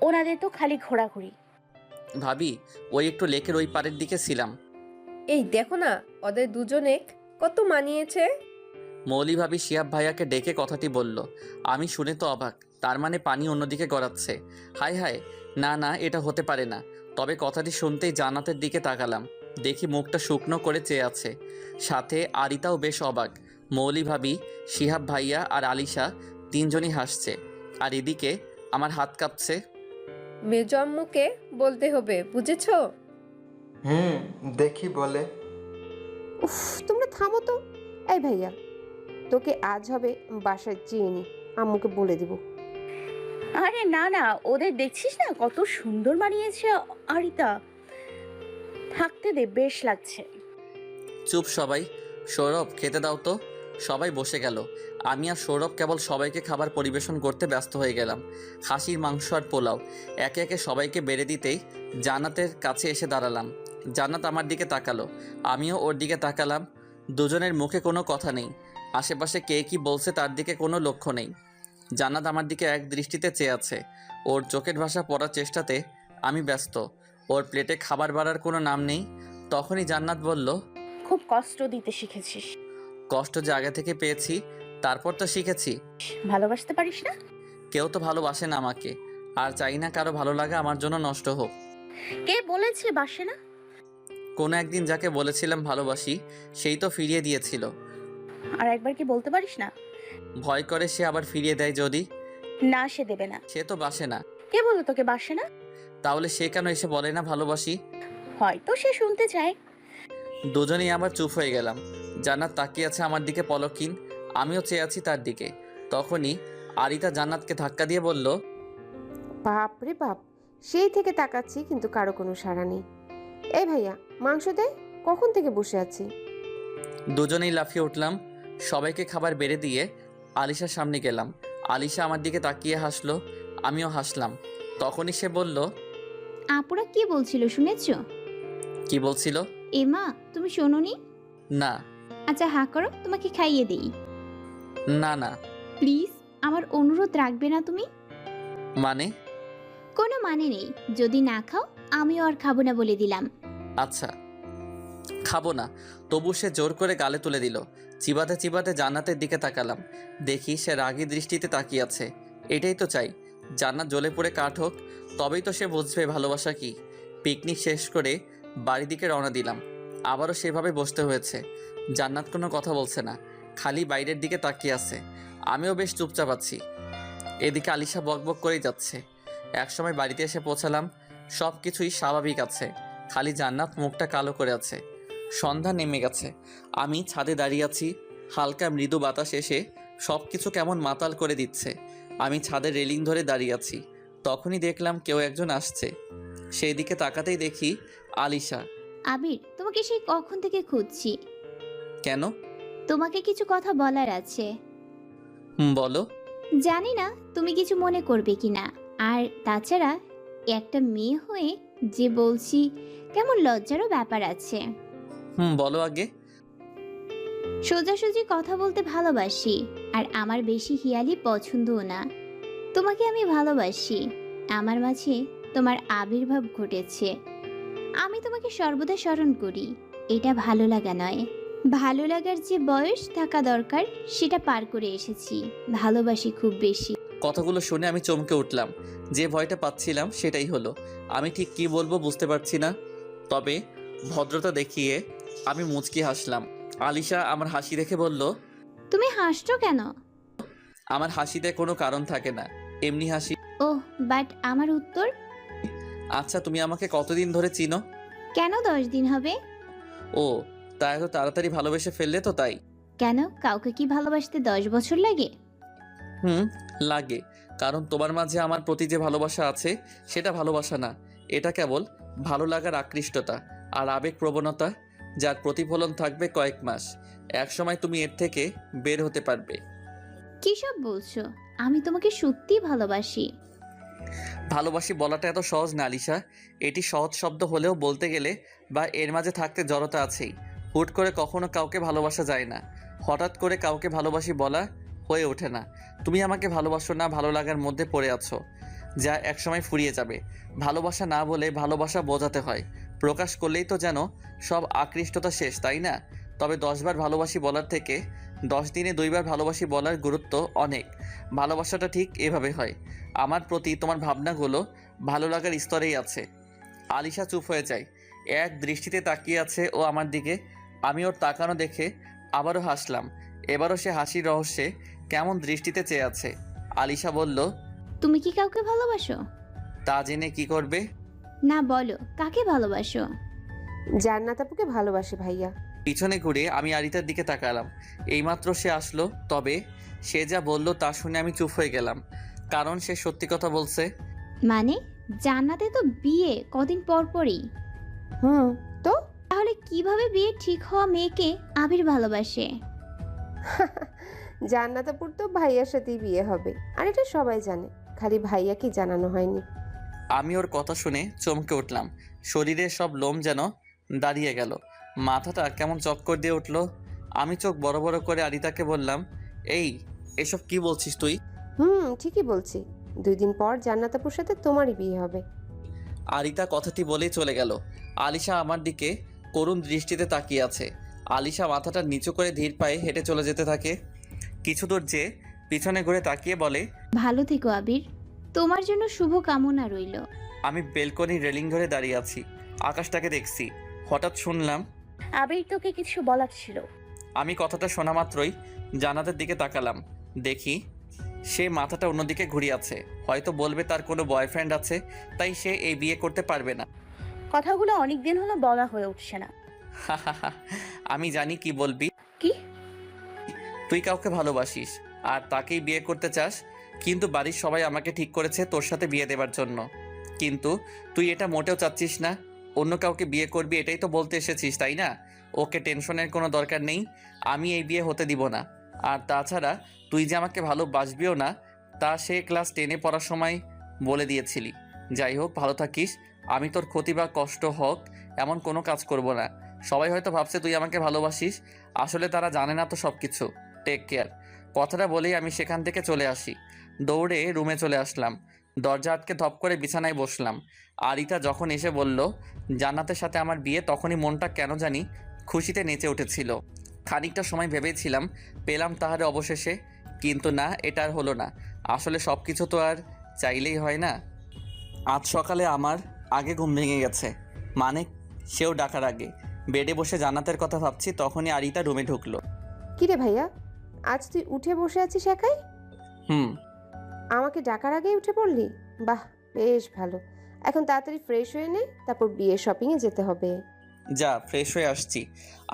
ওনাদের তো খালি ঘোরাঘুরি। ভাবি, ওই একটু লেকের ওই পাড়ের দিকে ছিলাম। এই দেখো না, ওদের দুজনে কত মানিয়েছে। মৌলি ভাবি শিহাব ভাইয়াকে ডেকে কথাটি বলল। আমি শুনে তো অবাক। তার মানে পানি অন্যদিকে গড়াচ্ছে। হায় হায়, না না, এটা হতে পারে না। তবে কথাটি শুনতেই জান্নাতের দিকে তাকালাম। দেখি মুখটা শুকনো করে চেয়ে আছে। সাথে আরিতাও বেশ অবাক। মৌলি ভাবি, শিহাব ভাইয়া আর আলিশা 3জনই হাসছে। আর এদিকে আমার হাত কাঁপছে। মেজো আম্মুকে বলতে হবে, বুঝেছো? দেখি বলে। উফ, তোমরা থামো তো। এই ভাইয়া, তোকে আজ হবে বাসায় যেয়ে নি, আম্মুকে বলে দিব। আরে না না, ওদের দেখছিস না কত সুন্দর মানিয়েছে আরিতা। থাকতে দে, বেশ লাগছে। চুপ সবাই। সৌরভ, খেতে দাও তো। সবাই বসে গেল। আমি আর সৌরভ কেবল সবাইকে খাবার পরিবেশন করতে ব্যস্ত হয়ে গেলাম। খাসির মাংস আর পোলাও একে একে সবাইকে বেড়ে দিতেই জান্নাতের কাছে এসে দাঁড়ালাম। জান্নাত আমার দিকে তাকালো, আমিও ওর দিকে তাকালাম। দুজনের মুখে কোনো কথা নেই, আশেপাশে কে কি বলছে তার দিকে কোনো লক্ষ্য নেই। জান্নাত আমার দিকে এক দৃষ্টিতে চেয়ে আছে, ওর চোখের ভাষা পড়ার চেষ্টাতে আমি ব্যস্ত। ওর প্লেটে খাবার বাড়ার কোনো নাম নেই। তখনই জান্নাত বলল, খুব কষ্ট দিতে শিখেছিস। কষ্ট যে আগে থেকে পেয়েছি, তারপর তো শিখেছি। ভালোবাসতে পারিস না? কেউ তো ভালোবাসে না আমাকে, আর চাই না কারো ভালো লাগা আমার জন্য নষ্ট হোক। কে বলেছে বাসে না? কোনো একদিন যাকে বলেছিলাম ভালোবাসি, সেই তো ফিরিয়ে দিয়েছিল। আর একবার কি বলতে পারিস না? ভয় করে সে আবার ফিরিয়ে দেয় যদি। না, সে দেবে না। সে তো বাসে না। কে বললো তোকে বাসে না? তাহলে সে কেন এসে বলে না ভালোবাসি? হয়তো সে শুনতে চায়। দুজনেই আবার চুপ হয়ে গেলাম। জান্নাত তাকিয়ে আছে আমার দিকে পলকহীন, আমিও চেয়ে আছি তার দিকে। তখনই আরিতা জান্নাতকে ধাক্কা দিয়ে বলল, বাপ রে বাপ, সেই থেকে তাকাচ্ছি কিন্তু কারো কোনো সাড়া নেই। এই ভাইয়া, মাংস দে, কখন থেকে বসে আছি। দুজনেই লাফিয়ে উঠলাম। সবাইকে খাবার বেড়ে দিয়ে আলিশার সামনে গেলাম। আলিশা আমার দিকে তাকিয়ে হাসলো, আমিও হাসলাম। তখনই সে বলল, আপুরা কি বলছিল শুনেছো? কি বলছিল? এমা, তুমি শোনোনি? না। আচ্ছা হা করো, তোমাকে খাইয়ে দেই। না না। প্লিজ, আমার অনুরোধ রাখবে না তুমি? মানে? কোনো মানে নেই, যদি না খাও আমিও আর খাবো না বলে দিলাম। আচ্ছা খাবো না। তবু সে জোর করে গালে তুলে দিল। চিবাতে চিবাতে জান্নাতের দিকে তাকালাম, দেখি সে রাগী দৃষ্টিতে তাকিয়ে আছে। এটাই তো চাই, জান্নাত জ্বলে পড়ে কাঠ হোক, তবেই তো সে বুঝবে ভালোবাসা কি। পিকনিক শেষ করে বাড়ির দিকে রওনা দিলাম। আবারও সেভাবে বসতে হয়েছে। জান্নাত কোনো কথা বলছে না, খালি বাইরের দিকে তাকিয়ে আছে। আমিও বেশ চুপচাপ আছি। এদিকে আলিশা বকবক করেই যাচ্ছে। একসময় বাড়িতে এসে পৌঁছালাম, সব কিছুই স্বাভাবিক আছে, খালি জান্নাত মুখটা কালো করে আছে। সন্ধ্যা নেমে গেছে, আমি ছাদে দাঁড়িয়ে আছি। হালকা মৃদু বাতাস এসে সব কিছু কেমন মাতাল করে দিচ্ছে। আমি ছাদের রেলিং ধরে দাঁড়িয়ে আছি। তখনই দেখলাম কেউ একজন আসছে। সেই দিকে তাকাতেই দেখি আলিশা। আবির, তোমাকে সেই কখন থেকে খুঁজছি। কেন? তোমাকে কিছু কথা বলার আছে। বলো। জানি না তুমি কিছু মনে করবে কিনা, আর তাছাড়া একটা মেয়ে হয়ে যে বলছি, কেমন লজ্জারও ব্যাপার আছে। বলো আগে। সোজাসুজি কথা বলতে ভালোবাসি, আর আমার বেশি হিয়ালি পছন্দও না। তোমাকে আমি ভালোবাসি, আমার মাঝে তোমার আবির্ভাব ঘটেছে। আমি তোমাকে সর্বদা স্মরণ করি। এটা ভালো লাগা নয়, ভালো লাগার যে বয়স থাকা দরকার সেটা পার করে এসেছি। ভালোবাসি খুব বেশি। কথাগুলো শুনে আমি চমকে উঠলাম। যে ভয়টা পাচ্ছিলাম সেটাই হলো। আমি ঠিক কি বলবো বুঝতে পারছি না, তবে ভদ্রতা দেখিয়ে আমি মুচকি হাসলাম। আলিশা আমার হাসি দেখে বলল, তুমি হাসছো কেন? আমার হাসিতে কোনো কারণ থাকে না, এমনি হাসি। ওহ, বাট আমার উত্তর? আচ্ছা তুমি আমাকে কতদিন ধরে চিনো? কেন 10 দিন হবে? ও, তাই এত তাড়াতাড়ি ভালোবেসে ফেললে তো তাই? কেন, কাউকে কি ভালোবাসতে 10 বছর লাগে? লাগে, কারণ তোমার মাঝে আমার প্রতি যে ভালোবাসা আছে সেটা ভালোবাসা না, এটা কেবল ভালো লাগার আকৃষ্টতা আর আবেগ প্রবণতা, যার প্রতিফলন থাকবে কয়েক মাস। একসময় তুমি এর থেকে বের হতে পারবে। কি সব বলছো? আমি তোমাকে সত্যি ভালোবাসি। ভালোবাসি বলাটা এত সহজ না আলিশা। এটি সহজ শব্দ হলেও বলতে গেলে বা এর মাঝে থাকতে জড়তা আছেই। হুট করে কখনো কাউকে ভালোবাসা যায় না, হঠাৎ করে কাউকে ভালোবাসি বলা হয়ে ওঠে না। তুমি আমাকে ভালোবাসো না, ভালো লাগার মধ্যে পড়ে আছো, যা একসময় ফুরিয়ে যাবে। ভালোবাসা না বলে ভালোবাসা বোঝাতে হয়, প্রকাশ করলেই তো যেন সব আকৃষ্টতা শেষ, তাই না? তবে 10 বার ভালোবাসি বলার থেকে 10 দিনে 2 বার ভালোবাসি বলার গুরুত্ব অনেক। ভালোবাসাটা ঠিক এভাবে হয়। আমার প্রতি তোমার ভাবনাগুলো ভালো লাগার স্তরেই আছে। আলিশা চুপ হয়ে যায়, এক দৃষ্টিতে তাকিয়ে আছে ও আমার দিকে। আমি ওর তাকানো দেখে আবারও হাসলাম। এবারও সে হাসির রহস্যে কেমন দৃষ্টিতে চেয়ে আছে। আলিশা বলল, তুমি কি কাউকে ভালোবাসো? তা জেনে কি করবে? না, বলো কাকে ভালোবাসো? জান্নাত আপুকে ভালোবাসি ভাইয়া। পিছনে ঘুরে আমি আরিতার দিকে তাকালাম। এইমাত্র সে আসলো, তবে সে যা বলল তা শুনে আমি চুপ হয়ে গেলাম, কারণ সে সত্যি কথা বলছে। মানে জান্নাতে তো বিয়ে কদিন পর পরই। তো তাহলে কিভাবে বিয়ে ঠিক হওয়া মেয়েকে আবির ভালোবাসে? জান্নাত আপুর তো ভাইয়ার সাথেই বিয়ে হবে, আর এটা সবাই জানে, খালি ভাইয়াকে জানানো হয়নি। আমি ওর কথা শুনে চমকে উঠলাম। শরীরের সব লোম যেন দাঁড়িয়ে গেল, মাথাটা কেমন চক্কর দিয়ে উঠল। আমি চোখ বড় বড় করে আরিতাকে বললাম, এসব কি বলছিস তুই? ঠিকই বলছি। 2 দিন পর জান্নাত আপুর সাথে তোমারই বিয়ে হবে। আরিতা কথাটি বলেই চলে গেল। আলিশা আমার দিকে করুণ দৃষ্টিতে তাকিয়ে আছে। আলিশা মাথাটা নিচু করে ধীর পায়ে হেঁটে চলে যেতে থাকে। কিছু দূর যেয়ে পিছনে ঘুরে তাকিয়ে বলে, ভালো থেকো আবির, তোমার জন্য শুভ কামনা রইল। আমি বেলকনি রেলিং ধরে দাঁড়িয়ে আছি, আকাশটাকে দেখছি। হঠাৎ শুনলাম, আবির তোকে কিছু বলার ছিল। আমি কথাটা শোনা মাত্রই জান্নাতের দিকে তাকালাম। দেখি সে মাথাটা অন্যদিকে ঘুরিয়ে আছে। হয়তো বলবে তার কোনো বয়ফ্রেন্ড আছে, তাই সে এই বিয়ে করতে পারবে না। কথাগুলো অনেকদিন হলো বলা হয়ে উঠছে না। আমি জানি কি বলবি। কি? তুই কাউকে ভালোবাসিস আর তাকেই বিয়ে করতে চাস, কিন্তু বাড়ির সবাই আমাকে ঠিক করেছে তোর সাথে বিয়ে দেবার জন্য। কিন্তু তুই এটা মোটেও চাচ্ছিস না, অন্য কাউকে বিয়ে করবি, এটাই তো বলতে এসেছিস, তাই না? ওকে, টেনশনের কোনো দরকার নেই, আমি এই বিয়ে হতে দিব না। আর তাছাড়া তুই যে আমাকে ভালোবাসবিও না, তা সে ক্লাস 10-এ পড়ার সময় বলে দিয়েছিলি। যাই হোক, ভালো থাকিস। আমি তোর ক্ষতি বা কষ্ট হোক এমন কোনো কাজ করব না। সবাই হয়তো ভাবছে তুই আমাকে ভালোবাসিস, আসলে তারা জানে না তো সব কিছু। Take care. কথাটা বলেই আমি সেখান থেকে চলে আসি। দৌড়ে রুমে চলে আসলাম, দরজা আটকে ধপ করে বিছানায় বসলাম। আরিতা যখন এসে বলল জান্নাতের সাথে আমার বিয়ে, তখনই মনটা কেন জানি খুশিতে নেচে উঠেছিল। খানিকটা সময় ভেবেছিলাম পেলাম তাহারে অবশেষে, কিন্তু না, এটা আর হলো না। আসলে সব কিছু তো আর চাইলেই হয় না। আজ সকালে আমার আগে ঘুম ভেঙে গেছে, মানে সেও ডাকার আগে। বেডে বসে জান্নাতের কথা ভাবছি, তখনই আরিতা রুমে ঢুকলো। কিরে ভাইয়া, আজ তুই উঠে বসে আছিস একাই? আমাকে ডাকার আগেই উঠে পড়লি? বাহ, বেশ ভালো। এখন তাড়াতাড়ি ফ্রেশ হয়ে নে, তারপর বিয়ে শপিংয়ে যেতে হবে। যা, ফ্রেশ হয়ে আসছি।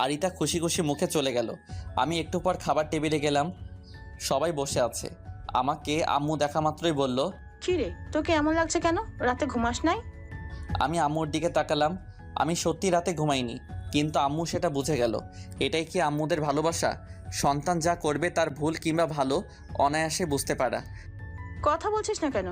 আরিতা খুশি খুশি মুখে চলে গেল। আমি একটু পর খাবার টেবিলে গেলাম, সবাই বসে আছে। আমাকে আম্মু দেখা মাত্রই বলল, কিরে তোকে এমন লাগছে কেন? রাতে ঘুমাস নাই? আমি আম্মুর দিকে তাকালাম। আমি সত্যি রাতে ঘুমাইনি, কিন্তু আম্মু সেটা বুঝে গেল। এটাই কি আম্মুদের ভালোবাসা? সন্তান যা করবে তার ভুল কিংবা ভালো অনায়াসে বুঝতে পারা। কথা বলছিস না কেন?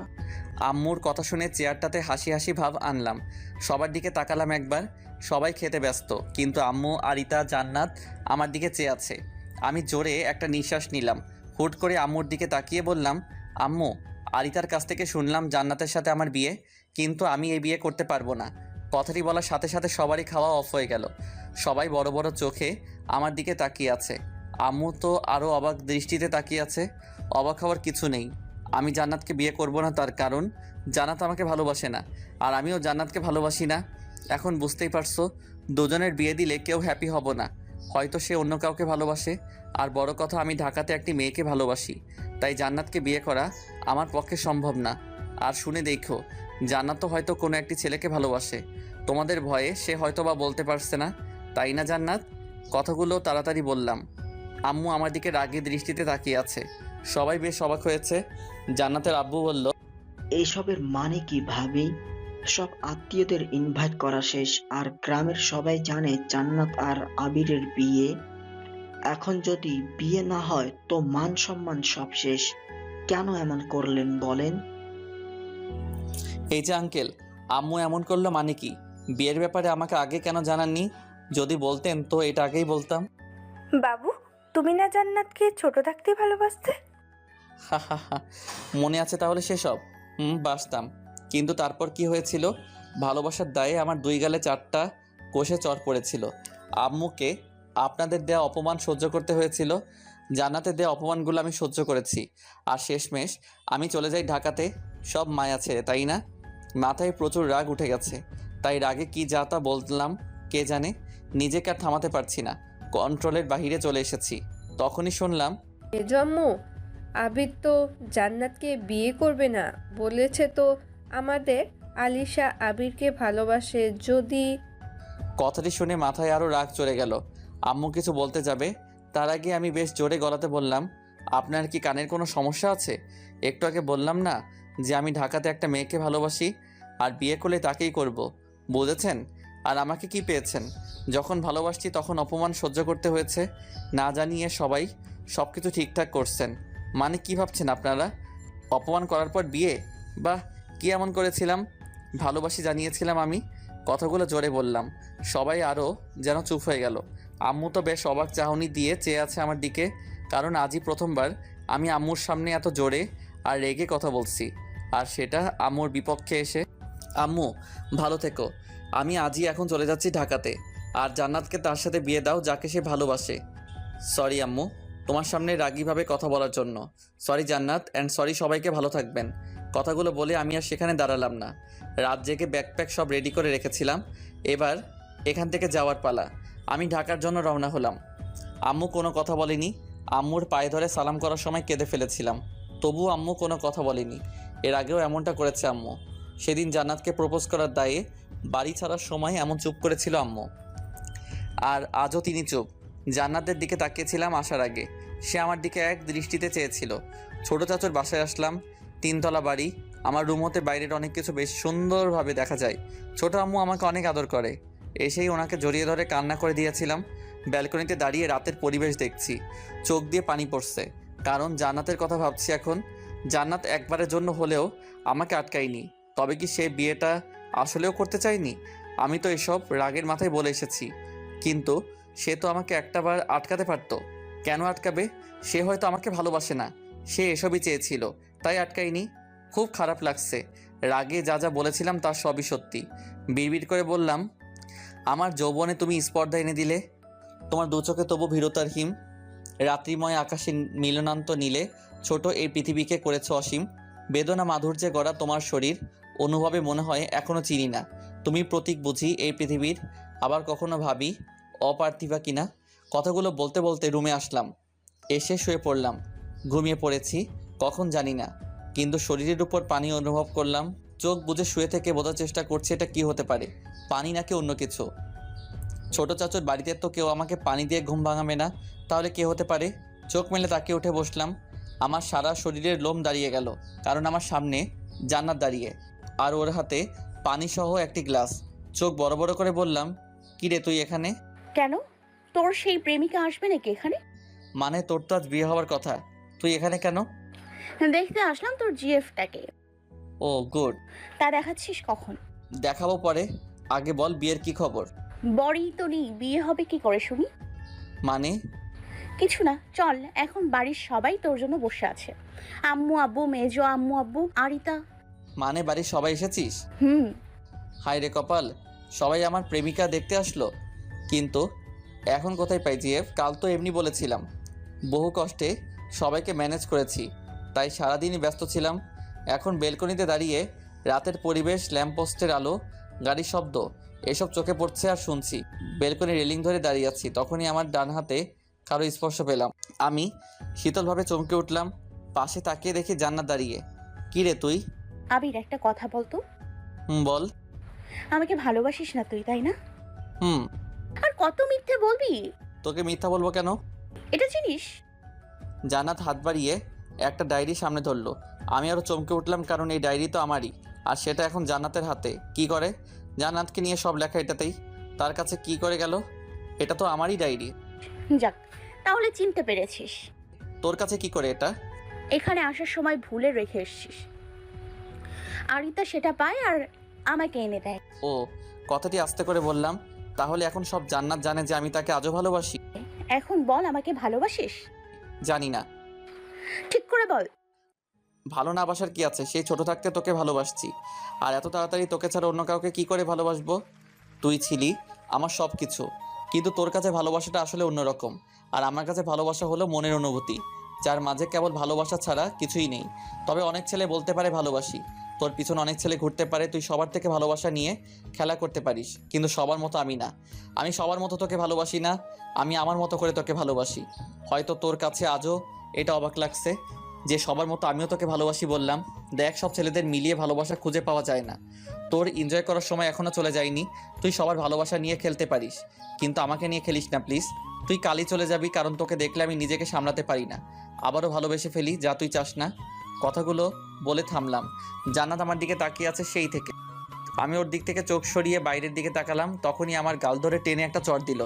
আম্মুর কথা শুনে চেয়ারটাতে হাসি হাসি ভাব আনলাম। সবার দিকে তাকালাম একবার। সবাই খেতে ব্যস্ত, কিন্তু আম্মু, আরিতা, জান্নাত আমার দিকে চেয়ে আছে। আমি জোরে একটা নিঃশ্বাস নিলাম। হুট করে আম্মুর দিকে তাকিয়ে বললাম, আম্মু, আরিতার কাছ থেকে শুনলাম জান্নাতের সাথে আমার বিয়ে, কিন্তু আমি এই বিয়ে করতে পারবো না। কথাটি বলার সাথে সাথে সবারই খাওয়া অফ হয়ে গেল। সবাই বড় বড় চোখে আমার দিকে তাকিয়ে আছে। আম্মু তো আরও অবাক দৃষ্টিতে তাকিয়ে আছে। অবাক হওয়ার কিছু নেই। আমি জান্নাতকে বিয়ে করব না, তার কারণ জান্নাত আমাকে ভালোবাসে না, আর আমিও জান্নাতকে ভালোবাসি না। এখন বুঝতেই পারছো, দুজনের বিয়ে দিলে কেউ হ্যাপি হব না। হয়তো সে অন্য কাউকে ভালোবাসে, আর বড় কথা আমি ঢাকাতে একটি মেয়েকে ভালোবাসি। তাই জান্নাতকে বিয়ে করা আমার পক্ষে সম্ভব না। আর শুনে দেখো, জান্নাত তো হয়তো কোনো একটি ছেলেকে ভালোবাসে, তোমাদের ভয়ে সে হয়তো বা বলতে পারছে না, তাই না জান্নাত? কথাগুলো তাড়াতাড়ি বললাম। আম্মু আমার দিকে রাগী দৃষ্টিতে তাকিয়ে আছে। সবাই বেশ অবাক হয়েছে। জান্নাতের আব্বু বলল, এইসবের মানে কি ভাবি? সব আত্মীয়দের ইনভাইট করা শেষ, আর গ্রামের সবাই জানে জান্নাত আর আবিরের বিয়ে। এখন যদি বিয়ে না হয় তো মান সম্মান সব শেষ। কেন এমন করলেন বলেন? এই যে আঙ্কেল, আম্মু এমন করলো মানে কি? বিয়ের ব্যাপারে আমাকে আগে কেন জানাননি? যদি বলতেন তো এটা আগেই বলতাম। বাবু, তুমি না জান্নাতকে ছোট থাকতেই ভালোবাসতে? মনে আছে তাহলে সেসব? বাসতাম, কিন্তু তারপর কি হয়েছিল? ভালোবাসার দায়ে আমার 2 গালে 4টা কোষে চড় পড়েছিল। আম্মুকে আপনাদের দেয়া অপমান সহ্য করতে হয়েছিল, জান্নাতের দেয়া অপমানগুলো আমি সহ্য করেছি। আর শেষমেশ আমি চলে যাই ঢাকাতে, সব মায়া ছেড়ে, তাই না? মাথায় প্রচুর রাগ উঠে গেছে, তাই রাগে কি যা তা বললাম কে জানে। নিজেকে আর থামাতে পারছি না, কন্ট্রোলের বাহিরে চলে এসেছি। তখনই শুনলাম, জম্মু, আবির তো জান্নাতকে বিয়ে করবে না বলেছে তো। আমাদের আলিশা আবিরকে ভালোবাসে। যদি... কথাটি শুনে মাথায় আরও রাগ চড়ে গেল। আম্মু কিছু বলতে যাবে, তার আগে আমি বেশ জোরে গলাতে বললাম, আপনার কি কানের কোনো সমস্যা আছে? একটু আগে বললাম না যে আমি ঢাকাতে একটা মেয়েকে ভালোবাসি, আর বিয়ে করলে তাকেই করব, বুঝেছেন? আর আমাকে কি পেয়েছেন? যখন ভালোবাসছি তখন অপমান সহ্য করতে হয়েছে, না জানিয়ে সবাই সব কিছু ঠিকঠাক করছেন। মানে কি ভাবছেন আপনারা? অপমান করার পর বিয়ে? বাহ, কি এমন করেছিলাম? ভালোবাসি জানিয়েছিলাম আমি। কথাগুলো জোরে বললাম, সবাই আরও যেন চুপ হয়ে গেল। আম্মু তো বেশ অবাক চাহনি দিয়ে চেয়ে আছে আমার দিকে, কারণ আজই প্রথমবার আমি আম্মুর সামনে এত জোরে আর রেগে কথা বলছি, আর সেটা আম্মুর বিপক্ষে এসে। আম্মু ভালো থেকো, আমি আজই এখন চলে যাচ্ছি ঢাকাতে, আর জান্নাতকে তার সাথে বিয়ে দাও যাকে সে ভালোবাসে। সরি আম্মু তোমার সামনে রাগীভাবে কথা বলার জন্য। সরি জান্নাত, অ্যান্ড সরি সবাইকে, ভালো থাকবেন। কথাগুলো বলে আমি আর সেখানে দাঁড়ালাম না। রাত জেগে ব্যাকপ্যাক সব রেডি করে রেখেছিলাম, এবার এখান থেকে যাওয়ার পালা। আমি ঢাকার জন্য রওনা হলাম। আম্মু কোনো কথা বলেনি। আম্মুর পায়ে ধরে সালাম করার সময় কেঁদে ফেলেছিলাম, তবুও আম্মু কোনো কথা বলেনি। এর আগেও এমনটা করেছে আম্মু। সেদিন জান্নাতকে প্রপোজ করার দায়ে বাড়ি ছাড়ার সময় এমন চুপ করেছিল আম্মু, আর আজও তিনি চুপ। জান্নাতের দিকে তাকিয়েছিলাম আসার আগে, সে আমার দিকে এক দৃষ্টিতে চেয়েছিল। ছোট চাচুর বাসায় আসলাম, 3 তলা বাড়ি। আমার রুম হতে বাইরের অনেক কিছু বেশ সুন্দরভাবে দেখা যায়। ছোট আম্মু আমাকে অনেক আদর করে। এসেই ওনাকে জড়িয়ে ধরে কান্না করে দিয়েছিলাম। ব্যালকনিতে দাঁড়িয়ে রাতের পরিবেশ দেখছি, চোখ দিয়ে পানি পড়ছে, কারণ জান্নাতের কথা ভাবছি এখন। জান্নাত একবারের জন্য হলেও আমাকে আটকায়নি। তবে কি সে বিয়েটা আসলেও করতে চায়নি? আমি তো এসব রাগের মাথায় বলে এসেছি, কিন্তু সে তো আমাকে একটাবার আটকাতে পারতো। কেন আটকাবে? সে হয়তো আমাকে ভালোবাসে না, সে এসবই চেয়েছিল, তাই আটকায়নি। খুব খারাপ লাগছে। রাগে যা যা বলেছিলাম তার সবই সত্যি। বিড়বিড় করে বললাম, আমার যৌবনে তুমি স্পর্ধা এনে দিলে। তোমার দু চোখে তবু ভীরতার হিম। রাত্রিময় আকাশে মিলনান্ত নীলে ছোট এই পৃথিবীকে করেছ অসীম। বেদনা মাধুর্যে গড়া তোমার শরীর, অনুভবে মনে হয় এখনও চিনি না। তুমি প্রতীক বুঝি এই পৃথিবীর। আবার কখনো ভাবি অপার্থিবা কিনা। কথাগুলো বলতে বলতে রুমে আসলাম, এসে শুয়ে পড়লাম। ঘুমিয়ে পড়েছি কখন জানি না, কিন্তু শরীরের উপর পানি অনুভব করলাম। চোখ বুজে শুয়ে থেকে বোঝার চেষ্টা করছি এটা কি হতে পারে, পানি নাকি অন্য কিছু। ছোট চাচুর বাড়িতে তো কেউ আমাকে পানি দিয়ে ঘুম ভাঙাবে না, তাহলে কে হতে পারে? চোখ মেলে তাকিয়ে উঠে বসলাম। আমার সারা শরীরের লোম দাঁড়িয়ে গেল, কারণ আমার সামনে জান্নাত দাঁড়িয়ে, আর ওর হাতে পানিসহ একটি গ্লাস। চোখ বড় বড় করে বললাম, কিরে তুই এখানে? কেন, তোর সেই প্রেমিকা আসবে নাকি এখানে? মানে তোর তো আজ বিয়ে হওয়ার কথা, তুই এখানে কেন? দেখতে আসলাম তোর জিএফটাকে। ও গুড। তা দেখাচ্ছিস কখন? দেখাবো পরে, আগে বল বিয়ের কি খবর? বড়ি তো নেই, বিয়ে হবে কি করে শুনি? মানে? কিছু না, চল। এখন বাড়ির সবাই তোর জন্য বসে আছে। আম্মু আব্বু, মেজো আম্মু আব্বু, আরিতা। মানে বাড়ির সবাই এসেছিস? হায় রে কপাল, সবাই আমার প্রেমিকা দেখতে আসলো। কিন্তু এখন কোথায় পাই জিএফ? কাল তো এমনি বলেছিলাম। বহু কষ্টে সবাইকে ম্যানেজ করেছি, তাই সারাদিনই ব্যস্ত ছিলাম। এখন বেলকনিতে দাঁড়িয়ে রাতের পরিবেশ, ল্যাম্পপোস্টের আলো, গাড়ির শব্দ, এসব চোখে পড়ছে আর শুনছি। বেলকনি রেলিং ধরে দাঁড়িয়ে আছি, তখনই আমার ডান হাতে কারো স্পর্শ পেলাম। আমি শীতলভাবে চমকে উঠলাম। পাশে তাকিয়ে দেখি জান্নাত দাঁড়িয়ে। কি রে তুই? আবির, একটা কথা বলতো। বল। আমাকে ভালোবাসিস না তুই, তাই না? হুম। আর কত মিথ্যে বলবি? তোকে মিথ্যা বলবো কেন? এটা জিনিস। জান্নাত হাত বাড়িয়ে একটা ডায়েরি সামনে ধরলো। আমি আরও চমকে উঠলাম, কারণ এই ডায়েরি তো আমারই, আর সেটা এখন জান্নাতের হাতে। কি করে? জান্নাতকে নিয়ে সব লেখা এটাতেই। তার কাছে কি করে গেল? এটা তো আমারই ডায়েরি। যাক, তাহলে চিনতে পেরেছিস। তোর কাছে কি করে এটা? এখানে আসার সময় ভুলে রেখে এসেছিস। আরিতা সেটা পায় আর আমাকে এনে দেয়। ও, কথাটি আস্তে করে বললাম। তাহলে এখন সব জান্নাত জানে যে আমি তাকে আজও ভালোবাসি। এখন বল, আমাকে ভালোবাসিস? জানি না। ঠিক করে বল। ভালো না বাসার কি আছে? সেই ছোট থাকতে তোকে ভালোবাসছি, আর এত তাড়াতাড়ি তোকে ছাড়া অন্য কাউকে কি করে ভালোবাসবো? তুই ছিলি আমার সব কিছু, কিন্তু তোর কাছে ভালোবাসাটা আসলে অন্যরকম। আর আমার কাছে ভালোবাসা হলো মনের অনুভূতি, যার মাঝে কেবল ভালোবাসা ছাড়া কিছুই নেই। তবে অনেক ছেলে বলতে পারে ভালোবাসি, তোর পিছনে অনেক ছেলে ঘুরতে পারে, তুই সবার থেকে ভালোবাসা নিয়ে খেলা করতে পারিস, কিন্তু সবার মতো আমি না। আমি সবার মতো তোকে ভালোবাসি না, আমি আমার মতো করে তোকে ভালোবাসি। হয়তো তোর কাছে আজও এটা অবাক লাগছে যে সবার মতো আমিও তোকে ভালোবাসি বললাম। দেখ, সব ছেলেদের মিলিয়ে ভালোবাসা খুঁজে পাওয়া যায় না। তোর এনজয় করার সময় এখনও চলে যায়নি। তুই সবার ভালোবাসা নিয়ে খেলতে পারিস, কিন্তু আমাকে নিয়ে খেলিস না প্লিজ। তুই কালই চলে যাবি, কারণ তোকে দেখলে আমি নিজেকে সামলাতে পারি না। আবারও ভালোবেসে ফেলি, যা তুই চাস না। কথাগুলো বলে থামলাম। জান্নাত আমার দিকে তাকিয়ে আছে সেই থেকে। আমি ওর দিক থেকে চোখ সরিয়ে বাইরের দিকে তাকালাম, তখনই আমার গাল ধরে টেনে একটা চড় দিল।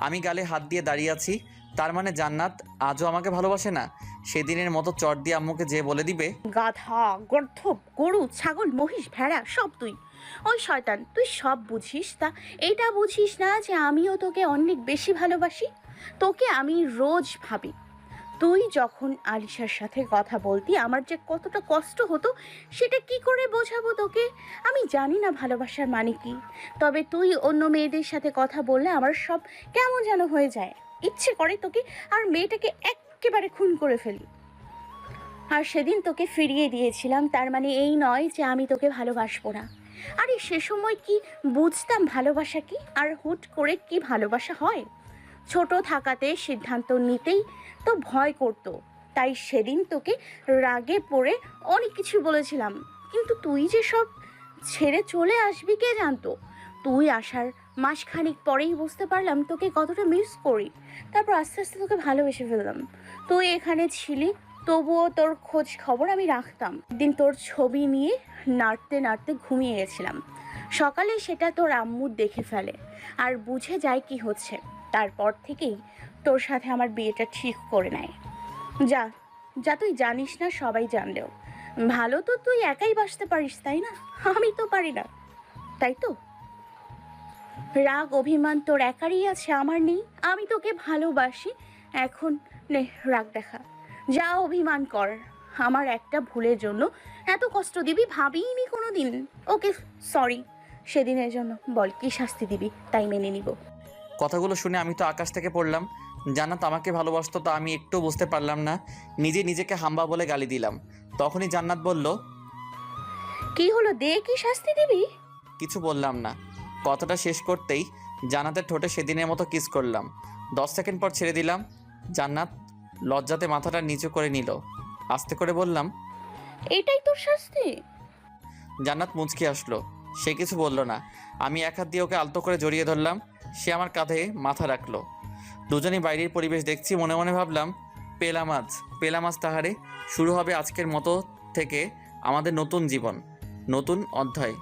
আমি গালে হাত দিয়ে দাঁড়িয়ে আছি, তার মানে জান্নাত আজও আমাকে ভালোবাসে না? সেদিনের মতো চট দিয়ে আম্মুকে যে বলে দিবে? গাধা, গর্ধব, গরু, ছাগল, মহিষ, ভেড়া সব তুই। ওই শয়তান, তুই সব বুঝিস, তা এটা বুঝিস না যে আমিও তোকে অনেক বেশি ভালোবাসি। তোকে আমি রোজ ভাবি। তুই যখন আলিশার সাথে কথা বলতি আমার যে কতটা কষ্ট হতো সেটা কি করে বোঝাবো তোকে? আমি জানি না ভালোবাসার মানে কি, তবে তুই অন্য মেয়েদের সাথে কথা বললে আমার সব কেমন যেন হয়ে যায়। ইচ্ছে করে তোকে আর মেয়েটাকে একেবারে খুন করে ফেলি। আর সেদিন তোকে ফিরিয়ে দিয়েছিলাম, তার মানে এই নয় যে আমি তোকে ভালোবাসবো না। আরে সে সময় কি বুঝতাম ভালোবাসা কি, আর হুট করে কি ভালোবাসা হয়? ছোট থাকাতে সিদ্ধান্ত নিতেই তো ভয় করতো, তাই সেদিন তোকে রাগে পড়ে অনেক কিছু বলেছিলাম। কিন্তু তুই যে সব ছেড়ে চলে আসবি কে জানতো? তুই আসার মাসখানেক পরেই বুঝতে পারলাম তোকে কতটা মিস করি। তারপর আস্তে আস্তে তোকে ভালোবেসে ফেললাম। তুই এখানে ছিলি, তবুও তোর খোঁজ খবর আমি রাখতাম। একদিন তোর ছবি নিয়ে নাড়তে নাড়তে ঘুমিয়ে গেছিলাম। সকালে সেটা তোর আম্মু দেখে ফেলে আর বুঝে যায় কি হচ্ছে। তারপর থেকেই তোর সাথে আমার বিয়েটা ঠিক করে নেয়। যা যা, তুই জানিস না, সবাই জানলেও ভালো তো তুই একাই বাসতে পারিস, তাই না? আমি তো পারি না, তাই তো? রাগ অভিমান তোর একারই আছে, আমার নেই। আমি তোকে ভালোবাসি, এখন নে রাগ দেখা, যা অভিমান কর। আমার একটা ভুলের জন্য এত কষ্ট দিবি ভাবিনি কোনো দিন। ওকে সরি সেদিনের জন্য। বল কি শাস্তি দিবি, তাই মেনে নিব। কথাগুলো শুনে আমি তো আকাশ থেকে পড়লাম। জান্নাত আমাকে ভালোবাসতো তা আমি একটু বুঝতে পারলাম না, নিজেকে হাম্বা বলে গালি দিলাম। তখনই জান্নাত বলল, কি হলো, দে, কি শাস্তি দিবি? কিছু বললাম না। কথাটা শেষ করতেই জান্নাতের ঠোঁটে সেদিনের মতো কিস করলাম। 10 সেকেন্ড পর ছেড়ে দিলাম। জান্নাত লজ্জাতে মাথাটা নিচু করে নিল। আস্তে করে বললাম, এটাই তোর শাস্তি? জান্নাত মুচকি আসলো। সে কিছু বলল না। আমি এক হাত দিয়ে ওকে আলতো করে জড়িয়ে ধরলাম। সে আমার কাঁধে মাথা রাখলো। দুজনেই বাইরের পরিবেশ দেখছি। মনে মনে ভাবলাম, পেলা মাছ তাহারে। শুরু হবে আজকের মতো থেকে আমাদের নতুন জীবন, নতুন অধ্যায়।